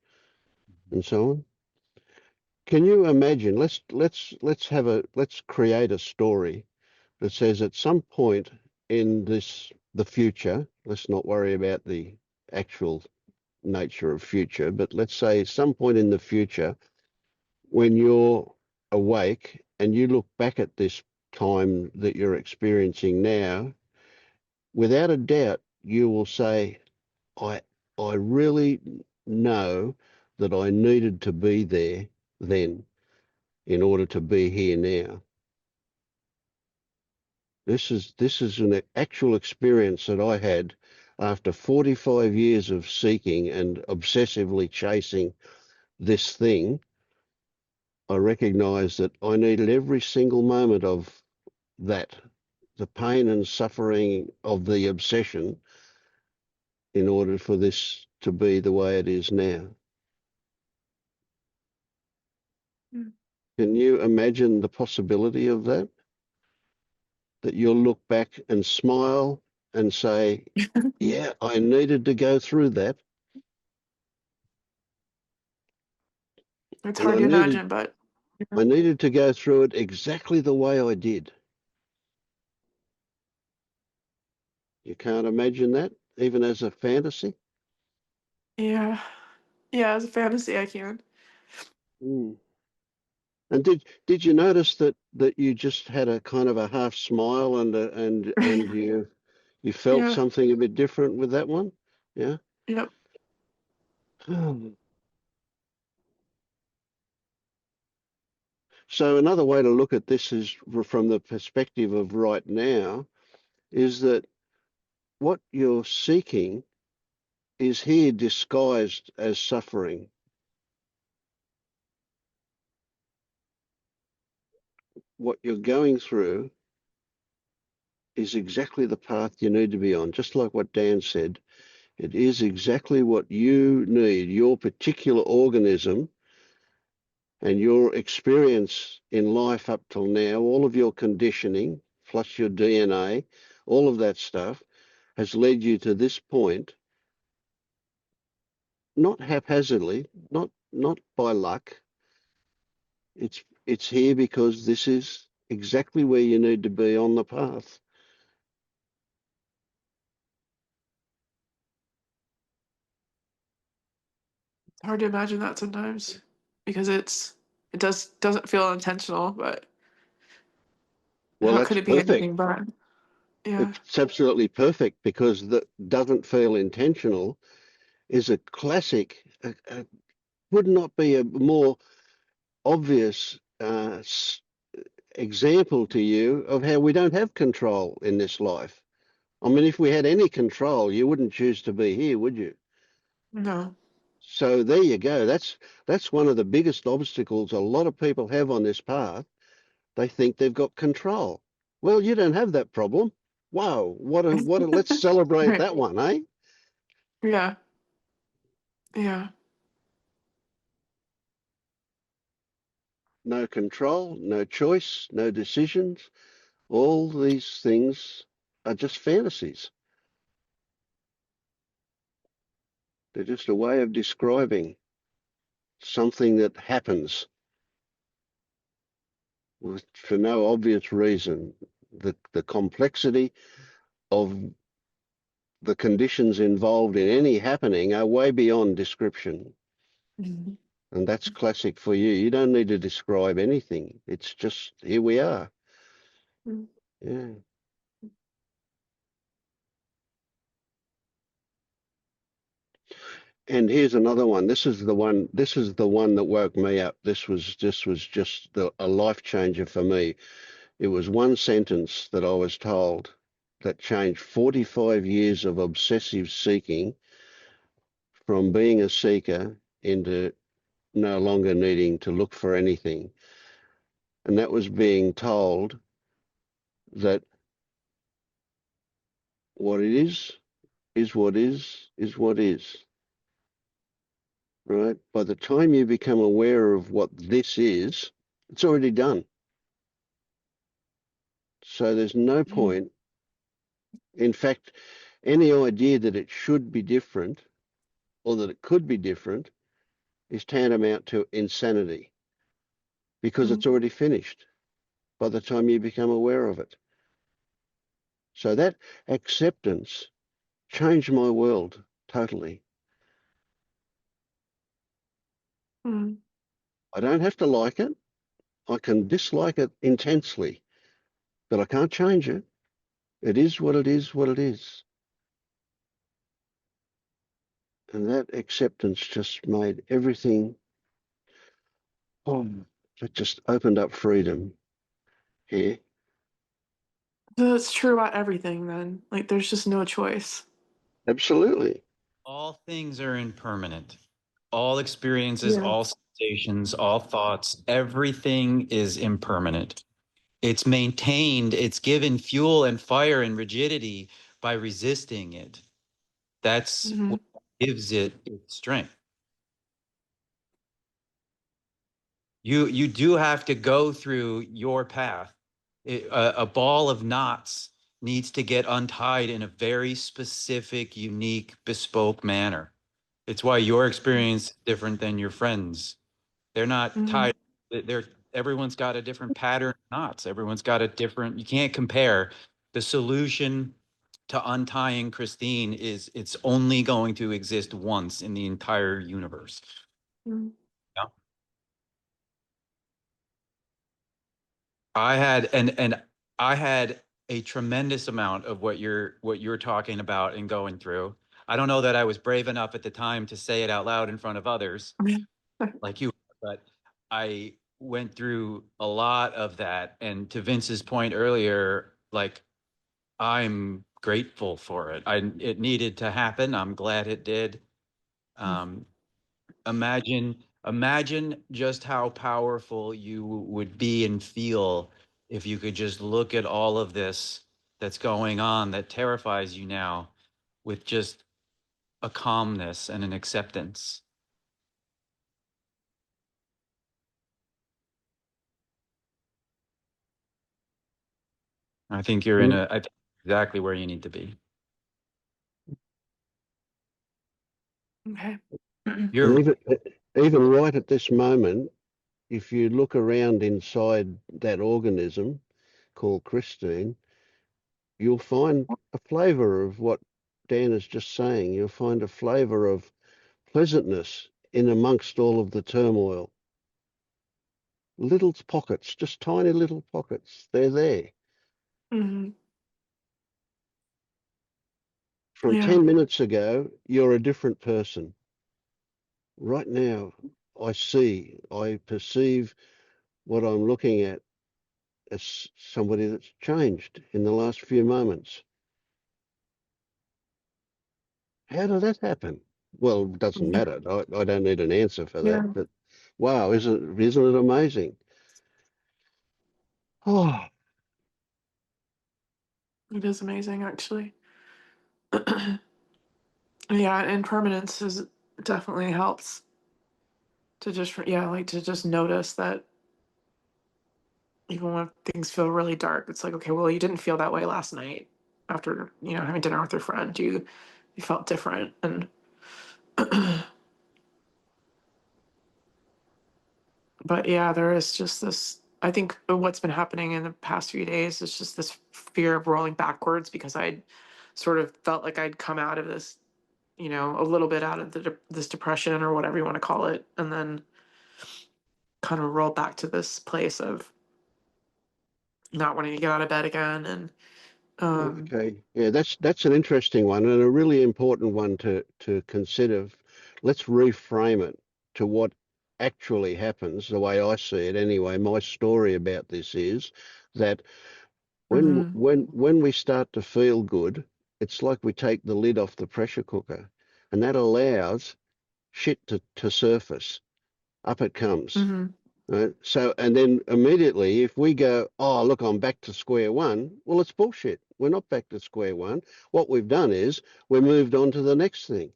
Speaker 2: and so on. Can you imagine? Let's create a story that says at some point in the future, let's not worry about the actual nature of future, but let's say some point in the future when you're awake and you look back at this time that you're experiencing now, without a doubt, you will say, I I really know that I needed to be there then in order to be here now. This is an actual experience that I had after 45 years of seeking and obsessively chasing this thing. I recognized that I needed every single moment of that, the pain and suffering of the obsession, in order for this to be the way it is now.
Speaker 10: Mm.
Speaker 2: Can you imagine the possibility of that? That you'll look back and smile and say, yeah, I needed to go through that.
Speaker 10: It's
Speaker 2: And
Speaker 10: hard
Speaker 2: I
Speaker 10: to
Speaker 2: needed,
Speaker 10: imagine, but
Speaker 2: I needed to go through it exactly the way I did. You can't imagine that, even as a fantasy?
Speaker 10: Yeah. Yeah, as a fantasy, I can.
Speaker 2: Mm. And did you notice that you just had a kind of a half smile and you felt
Speaker 10: Yeah.
Speaker 2: something a bit different with that one? Yeah.
Speaker 10: Yep.
Speaker 2: So another way to look at this is from the perspective of right now, is that what you're seeking is here disguised as suffering. What you're going through is exactly the path you need to be on, just like what Dan said. It is exactly what you need, your particular organism and your experience in life up till now, all of your conditioning, plus your DNA, all of that stuff has led you to this point, not haphazardly, not by luck. It's here because this is exactly where you need to be on the path.
Speaker 10: It's hard to imagine that sometimes because it doesn't feel intentional, but
Speaker 2: Well,
Speaker 10: how
Speaker 2: that's
Speaker 10: could it be
Speaker 2: perfect.
Speaker 10: anything but? Yeah.
Speaker 2: It's absolutely perfect because that doesn't feel intentional is a classic. Would not be a more obvious example to you of how we don't have control in this life. I mean, if we had any control, you wouldn't choose to be here, would you?
Speaker 10: No.
Speaker 2: So there you go. That's one of the biggest obstacles a lot of people have on this path. They think they've got control. Well, you don't have that problem. Wow, let's celebrate
Speaker 10: Right.
Speaker 2: that one, eh?
Speaker 10: Yeah. Yeah.
Speaker 2: No control, no choice, no decisions. All these things are just fantasies. They're just a way of describing something that happens for no obvious reason. The complexity of the conditions involved in any happening are way beyond description.
Speaker 10: Mhm.
Speaker 2: And that's classic for you. You don't need to describe anything. It's just here we are.
Speaker 10: Mm.
Speaker 2: Yeah. And here's another one. This is the one. This is the one that woke me up. This was just a life changer for me. It was one sentence that I was told that changed 45 years of obsessive seeking from being a seeker into no longer needing to look for anything. And that was being told that what it is what is what is. Right? By the time you become aware of what this is, it's already done. So there's no
Speaker 10: Mhm.
Speaker 2: point. In fact, any idea that it should be different or that it could be different is tantamount to insanity because
Speaker 10: Mhm.
Speaker 2: it's already finished by the time you become aware of it. So that acceptance changed my world totally.
Speaker 10: Mhm.
Speaker 2: I don't have to like it. I can dislike it intensely, but I can't change it. It is what it is, what it is. And that acceptance just made everything, oh, it just opened up freedom here.
Speaker 10: So it's true about everything then. Like there's just no choice.
Speaker 2: Absolutely.
Speaker 11: All things are impermanent. All experiences,
Speaker 10: Yeah.
Speaker 11: all sensations, all thoughts, everything is impermanent. It's maintained, it's given fuel and fire and rigidity by resisting it. That's
Speaker 10: Hmm.
Speaker 11: what gives it its strength. You do have to go through your path. A ball of knots needs to get untied in a very specific, unique, bespoke manner. It's why your experience is different than your friends. They're not
Speaker 10: Hmm.
Speaker 11: tied. They're everyone's got a different pattern of knots. Everyone's got a different, you can't compare. The solution to untying Christine is it's only going to exist once in the entire universe.
Speaker 10: Mm.
Speaker 11: Yeah. And I had a tremendous amount of what you're talking about and going through. I don't know that I was brave enough at the time to say it out loud in front of others like you, but I went through a lot of that. And to Vince's point earlier, like I'm grateful for it. It needed to happen. I'm glad it did. Um, imagine just how powerful you would be and feel if you could just look at all of this that's going on that terrifies you now with just a calmness and an acceptance. I think you're in I think exactly where you need to be.
Speaker 10: Okay.
Speaker 2: And
Speaker 11: You're
Speaker 2: even right at this moment, if you look around inside that organism called Christine, you'll find a flavour of what Dan is just saying. You'll find a flavour of pleasantness in amongst all of the turmoil. Little pockets, just tiny little pockets. They're there.
Speaker 10: Mhm.
Speaker 2: From
Speaker 10: Yeah.
Speaker 2: 10 minutes ago, you're a different person. Right now, I perceive what I'm looking at as somebody that's changed in the last few moments. How did that happen? Well, it doesn't
Speaker 10: Yeah.
Speaker 2: matter. I don't need an answer for that.
Speaker 10: Yeah.
Speaker 2: But wow, isn't it amazing? Oh,
Speaker 10: It is amazing, actually. Yeah, impermanence is definitely helps to just yeah, like to just notice that even when things feel really dark, it's like, okay, well, you didn't feel that way last night after, having dinner with your friend. You felt different. And but yeah, there is just this, I think what's been happening in the past few days is just this fear of rolling backwards because I'd sort of felt like I'd come out of this, a little bit out of this depression or whatever you want to call it, and then kind of roll back to this place of not wanting to get out of bed again. And
Speaker 2: okay. Yeah, that's an interesting one and a really important one to consider. Let's reframe it to what actually happens, the way I see it anyway. My story about this is that
Speaker 10: mhm,
Speaker 2: when we start to feel good, it's like we take the lid off the pressure cooker, and that allows shit to surface. Up it comes.
Speaker 10: mhm,
Speaker 2: Right? So, and then immediately, if we go, oh, look, I'm back to square one, well, it's bullshit. We're not back to square one. What we've done is we're moved on to the next thing.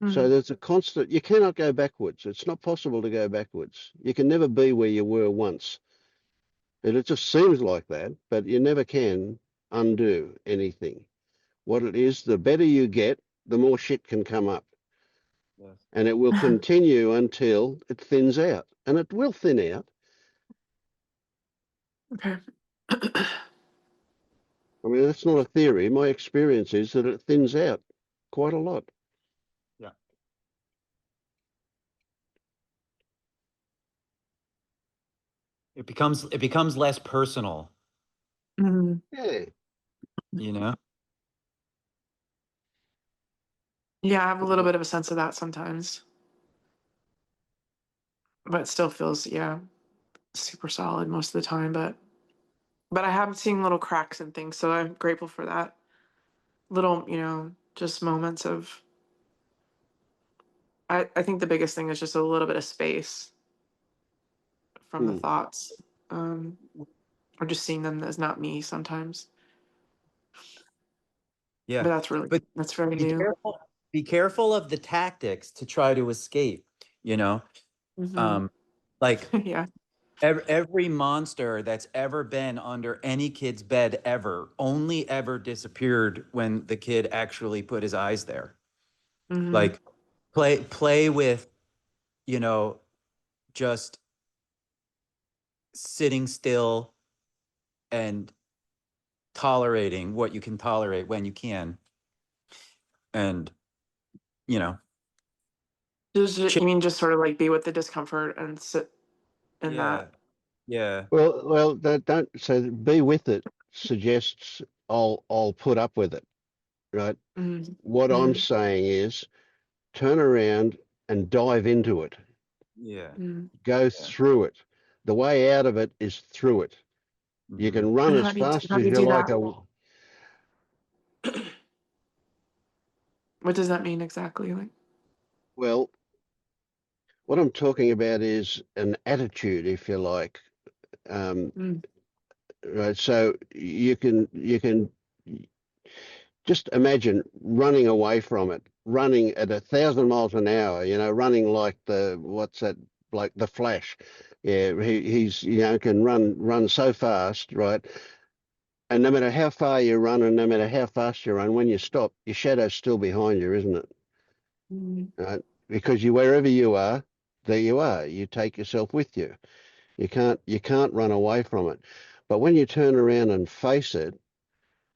Speaker 2: So
Speaker 10: mhm.
Speaker 2: there's a constant, you cannot go backwards. It's not possible to go backwards. You can never be where you were once. And it just seems like that, but you never can undo anything. What it is, the better you get, the more shit can come up.
Speaker 11: Yes.
Speaker 2: And it will continue until it thins out. And it will thin out.
Speaker 10: Okay.
Speaker 2: I mean, that's not a theory. My experience is that it thins out quite a lot.
Speaker 11: Yeah. It becomes less personal,
Speaker 10: Mhm.
Speaker 2: Yeah.
Speaker 11: you know?
Speaker 10: Yeah, I have a little bit of a sense of that sometimes, but it still feels, yeah, super solid most of the time. But I have seen little cracks and things, so I'm grateful for that. Little, just moments of. I think the biggest thing is just a little bit of space from the
Speaker 2: Hmm.
Speaker 10: thoughts, um, or just seeing them as not me sometimes.
Speaker 11: Yeah.
Speaker 10: But
Speaker 11: But
Speaker 10: that's very
Speaker 11: be
Speaker 10: new.
Speaker 11: careful, be careful of the tactics to try to escape, you know?
Speaker 10: Hmm.
Speaker 11: Um, like
Speaker 10: Yeah.
Speaker 11: every monster that's ever been under any kid's bed ever only ever disappeared when the kid actually put his eyes there.
Speaker 10: Hmm.
Speaker 11: Like play with, you know, just sitting still and tolerating what you can tolerate when you can. And, you know,
Speaker 10: You mean just sort of like be with the discomfort and sit in that?
Speaker 11: Yeah.
Speaker 2: Well, don't. So be with it suggests I'll put up with it, right?
Speaker 10: Mm-hmm.
Speaker 2: What I'm saying is turn around and dive into it.
Speaker 11: Yeah.
Speaker 2: Go through it. The way out of it is through it. You can run
Speaker 10: And
Speaker 2: as fast as you
Speaker 10: do
Speaker 2: like.
Speaker 10: that? What does that mean exactly? Like,
Speaker 2: Well, what I'm talking about is an attitude, if you like. Right. So you can just imagine running away from it, running at 1,000 miles an hour. Running like what's that? Like the Flash. Yeah, he's can run so fast, right? And no matter how far you run and no matter how fast you run, when you stop, your shadow's still behind you, isn't it? Right? Because wherever you are, there you are. You take yourself with you. You can't run away from it. But when you turn around and face it,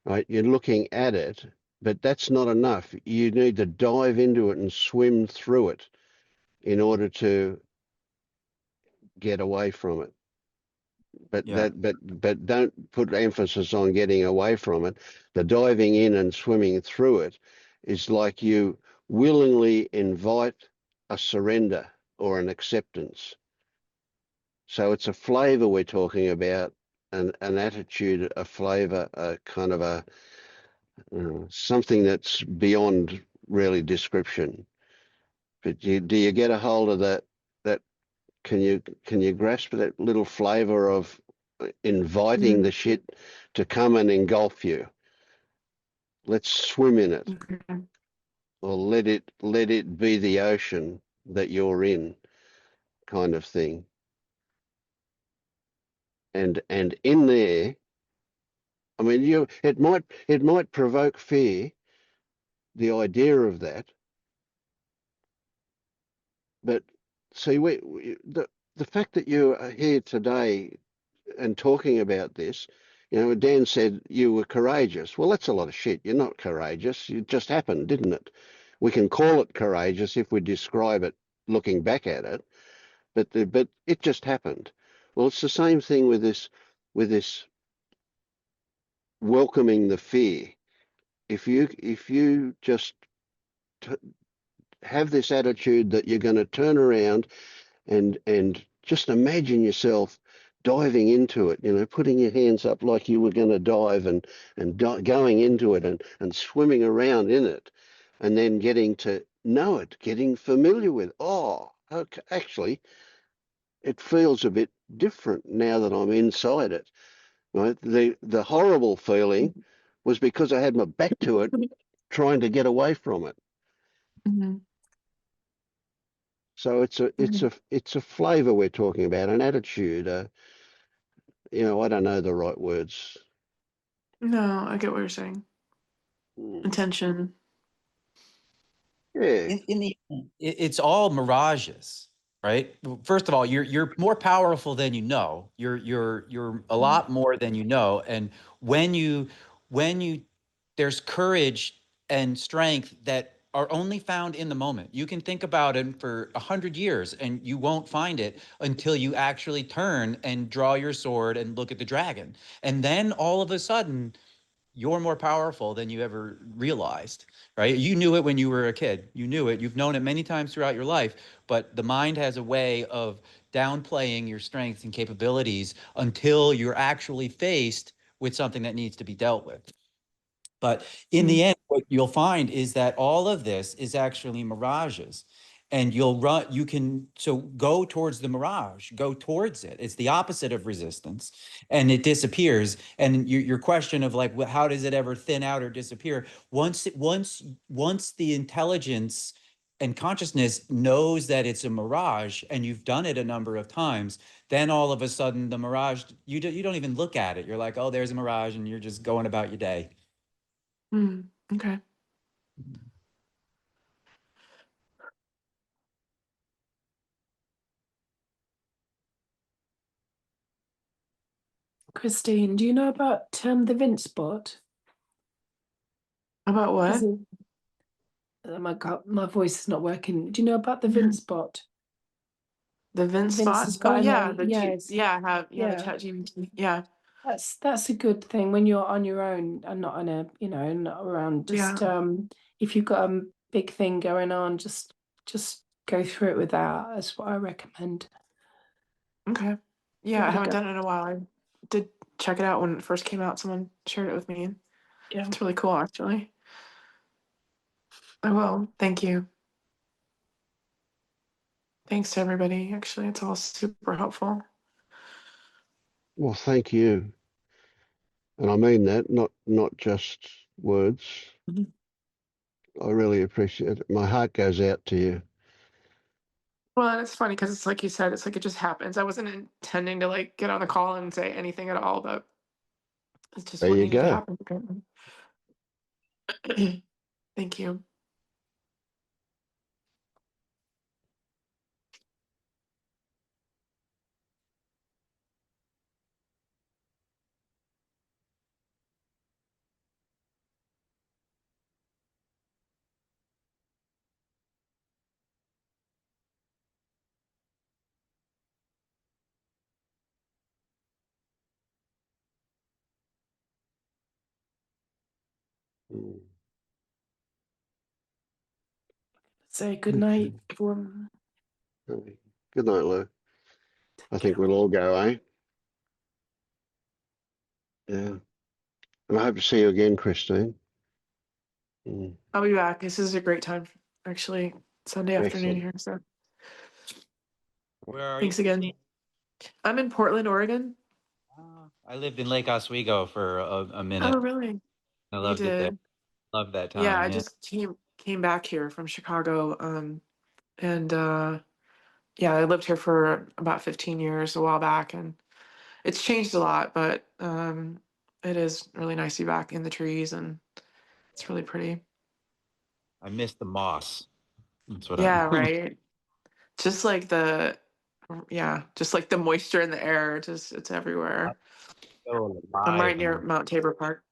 Speaker 2: right, you're looking at it, but that's not enough. You need to dive into it and swim through it in order to get away from it. But
Speaker 11: Yeah.
Speaker 2: but don't put emphasis on getting away from it. The diving in and swimming through it is like you willingly invite a surrender or an acceptance. So it's a flavor we're talking about, an attitude, a flavor, a kind of a something that's beyond really description. But do you get a hold of that? That can you grasp that little flavor of inviting the shit to come and engulf you? Let's swim in it, or let it be the ocean that you're in, kind of thing. And in there, I mean, it might provoke fear, the idea of that. But see, the fact that you are here today and talking about this, Dan said you were courageous. Well, that's a lot of shit. You're not courageous. It just happened, didn't it? We can call it courageous if we describe it looking back at it, but it just happened. Well, it's the same thing with this welcoming the fear. If you just have this attitude that you're going to turn around and just imagine yourself diving into it, putting your hands up like you were going to dive and going into it and swimming around in it, and then getting to know it, getting familiar with, oh, okay, actually, it feels a bit different now that I'm inside it. Right? The horrible feeling was because I had my back to it, trying to get away from it. So it's a flavor we're talking about, an attitude. I don't know the right words.
Speaker 10: No, I get what you're saying. Intention.
Speaker 2: Yeah.
Speaker 11: In the end, it's all mirages, right? First of all, you're more powerful than you know. You're a lot more than you know. And when you there's courage and strength that are only found in the moment. You can think about it for 100 years and you won't find it until you actually turn and draw your sword and look at the dragon. And then all of a sudden, you're more powerful than you ever realized, right? You knew it when you were a kid. You knew it. You've known it many times throughout your life, but the mind has a way of downplaying your strengths and capabilities until you're actually faced with something that needs to be dealt with. But in the end, what you'll find is that all of this is actually mirages. And you can, so go towards the mirage, go towards it. It's the opposite of resistance and it disappears. And your question of like, how does it ever thin out or disappear? Once the intelligence and consciousness knows that it's a mirage and you've done it a number of times, then all of a sudden the mirage, you don't even look at it. You're like, oh, there's a mirage and you're just going about your day.
Speaker 10: Okay.
Speaker 9: Christine, do you know about the Vince bot?
Speaker 10: About what?
Speaker 9: My God, my voice is not working. Do you know about the Vince bot?
Speaker 10: The Vince
Speaker 9: Vince
Speaker 10: spot?
Speaker 9: has
Speaker 10: Oh
Speaker 9: got an
Speaker 10: yeah,
Speaker 9: AI.
Speaker 10: yeah, the
Speaker 9: Yeah.
Speaker 10: chat GPT. Yeah.
Speaker 9: That's a good thing when you're on your own and not on a, not around. Just if you've got a big thing going on, just go through it with that. That's what I recommend.
Speaker 10: Okay. Yeah,
Speaker 9: Give
Speaker 10: I
Speaker 9: it a
Speaker 10: haven't
Speaker 9: go.
Speaker 10: done it in a while. I did check it out when it first came out. Someone shared it with me. And
Speaker 9: Yeah.
Speaker 10: it's really cool, actually. I will. Thank you. Thanks to everybody. Actually, it's all super helpful.
Speaker 2: Well, thank you. And I mean that, not just words.
Speaker 10: Mhm.
Speaker 2: I really appreciate it. My heart goes out to you.
Speaker 10: Well, and it's funny because it's like you said, it's like it just happens. I wasn't intending to like get on the call and say anything at all, but it's just
Speaker 2: There
Speaker 10: what
Speaker 2: you
Speaker 10: needed to
Speaker 2: go.
Speaker 10: happen. Apparently. Thank you.
Speaker 2: Mm.
Speaker 9: Say good
Speaker 2: Okay.
Speaker 9: night, everyone.
Speaker 2: Good night, Lou. I think we'll all go, eh? Yeah. And I hope to see you again, Christine. Mm.
Speaker 10: I'll be back. This is a great time, actually. Sunday afternoon
Speaker 2: Excellent.
Speaker 10: here. So
Speaker 11: Where are you?
Speaker 10: thanks again. I'm in Portland, Oregon.
Speaker 11: I lived in Lake Oswego for a
Speaker 10: Oh,
Speaker 11: minute.
Speaker 10: really?
Speaker 11: I
Speaker 10: You
Speaker 11: loved it there.
Speaker 10: did?
Speaker 11: Loved that
Speaker 10: Yeah,
Speaker 11: time.
Speaker 10: I
Speaker 11: Yeah.
Speaker 10: just came back here from Chicago. And yeah, I lived here for about 15 years a while back, and it's changed a lot, but it is really nice to be back in the trees, and it's really pretty.
Speaker 11: I miss the moss. That's what
Speaker 10: Yeah,
Speaker 11: I.
Speaker 10: right. Just like just like the moisture in the air, just it's everywhere.
Speaker 11: So
Speaker 10: I'm
Speaker 11: alive.
Speaker 10: right near Mount Tabor Park.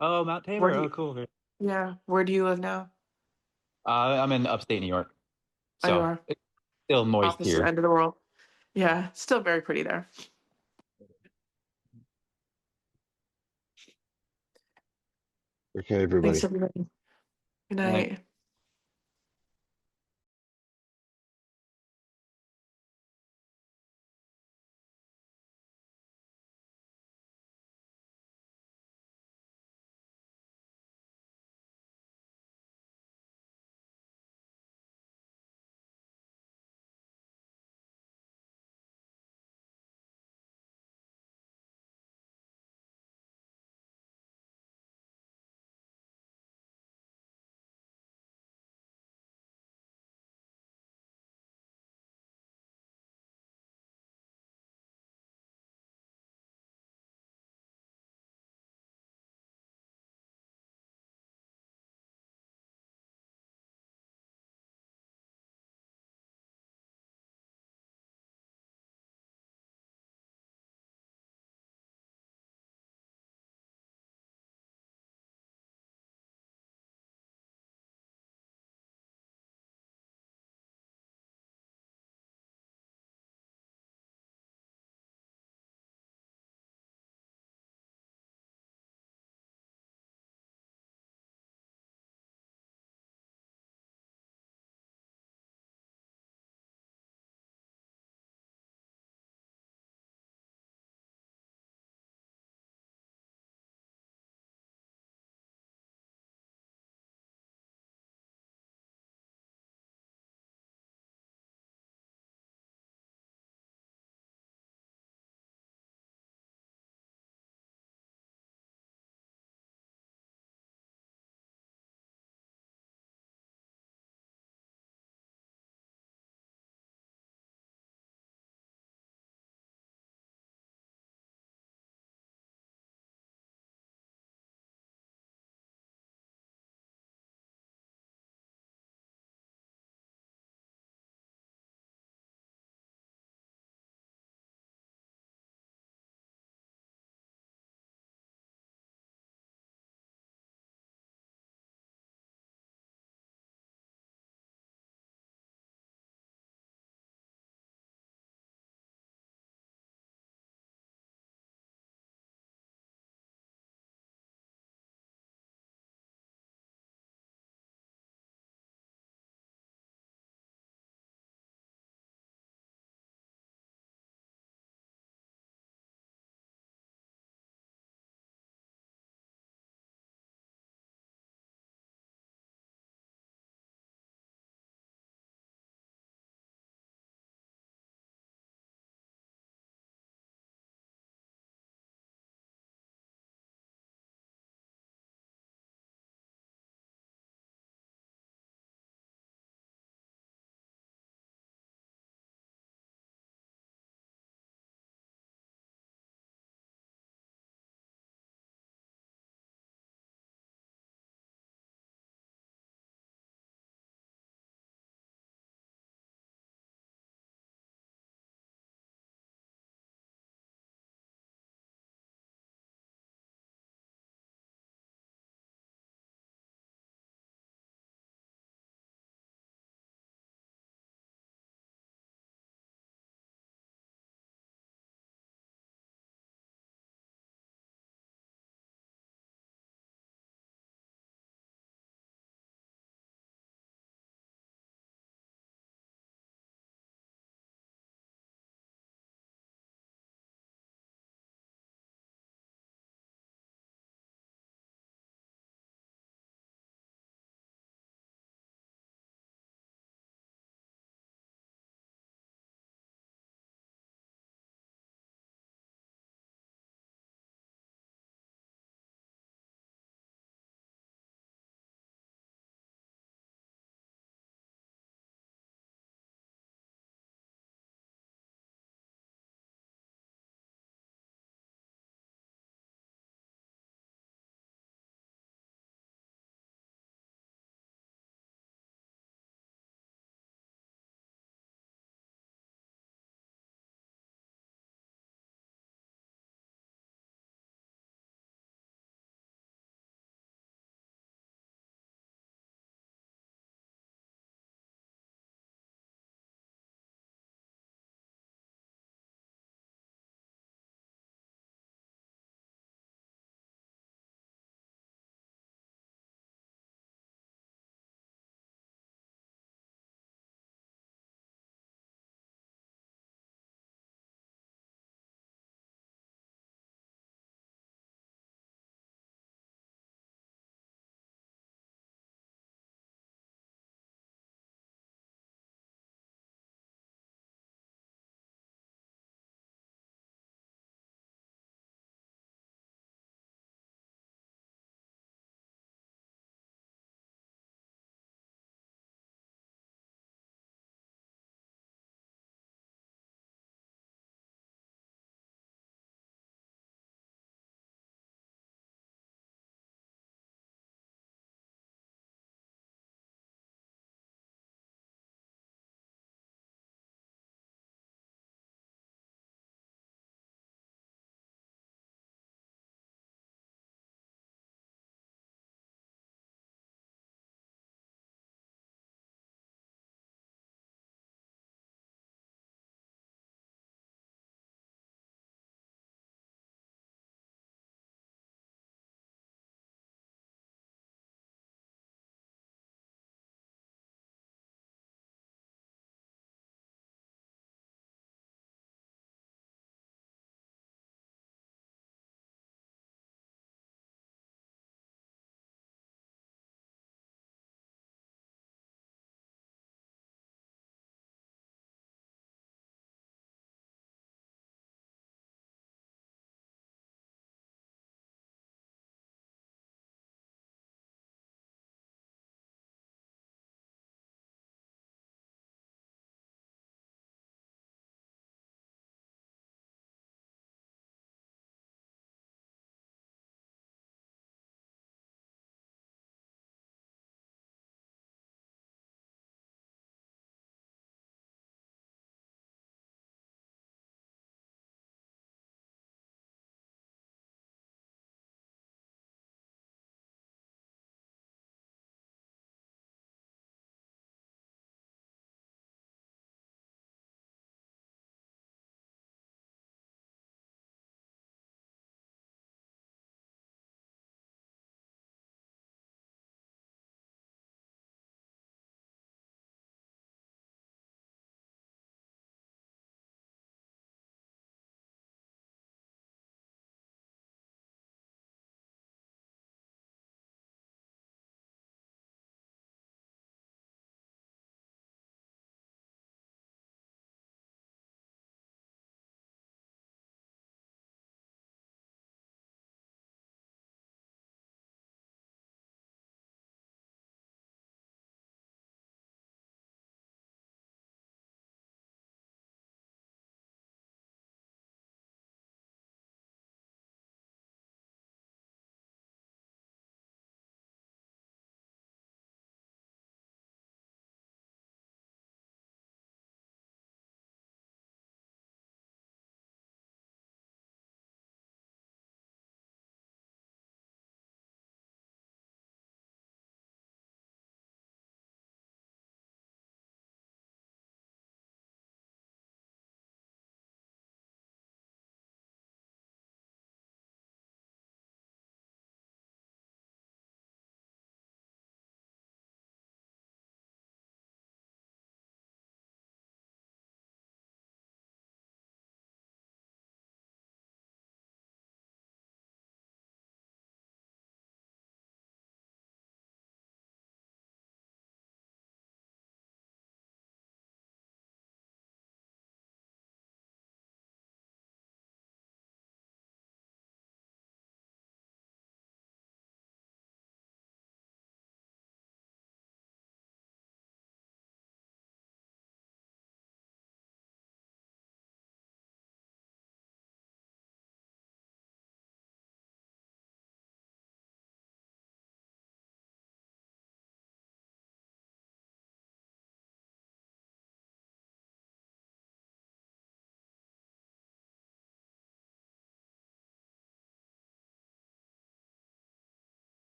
Speaker 11: Oh, Mount
Speaker 10: Where
Speaker 11: Tabor.
Speaker 10: do
Speaker 11: Oh,
Speaker 10: you,
Speaker 11: cool.
Speaker 10: yeah, where do you live now?
Speaker 11: I'm in upstate New York,
Speaker 10: Oh, you
Speaker 11: so
Speaker 10: are
Speaker 11: it's still moist
Speaker 10: opposite
Speaker 11: here.
Speaker 10: end of the world. Yeah, still very pretty there.
Speaker 2: Okay, everybody.
Speaker 10: Thanks, everybody. Good
Speaker 11: Right.
Speaker 10: night.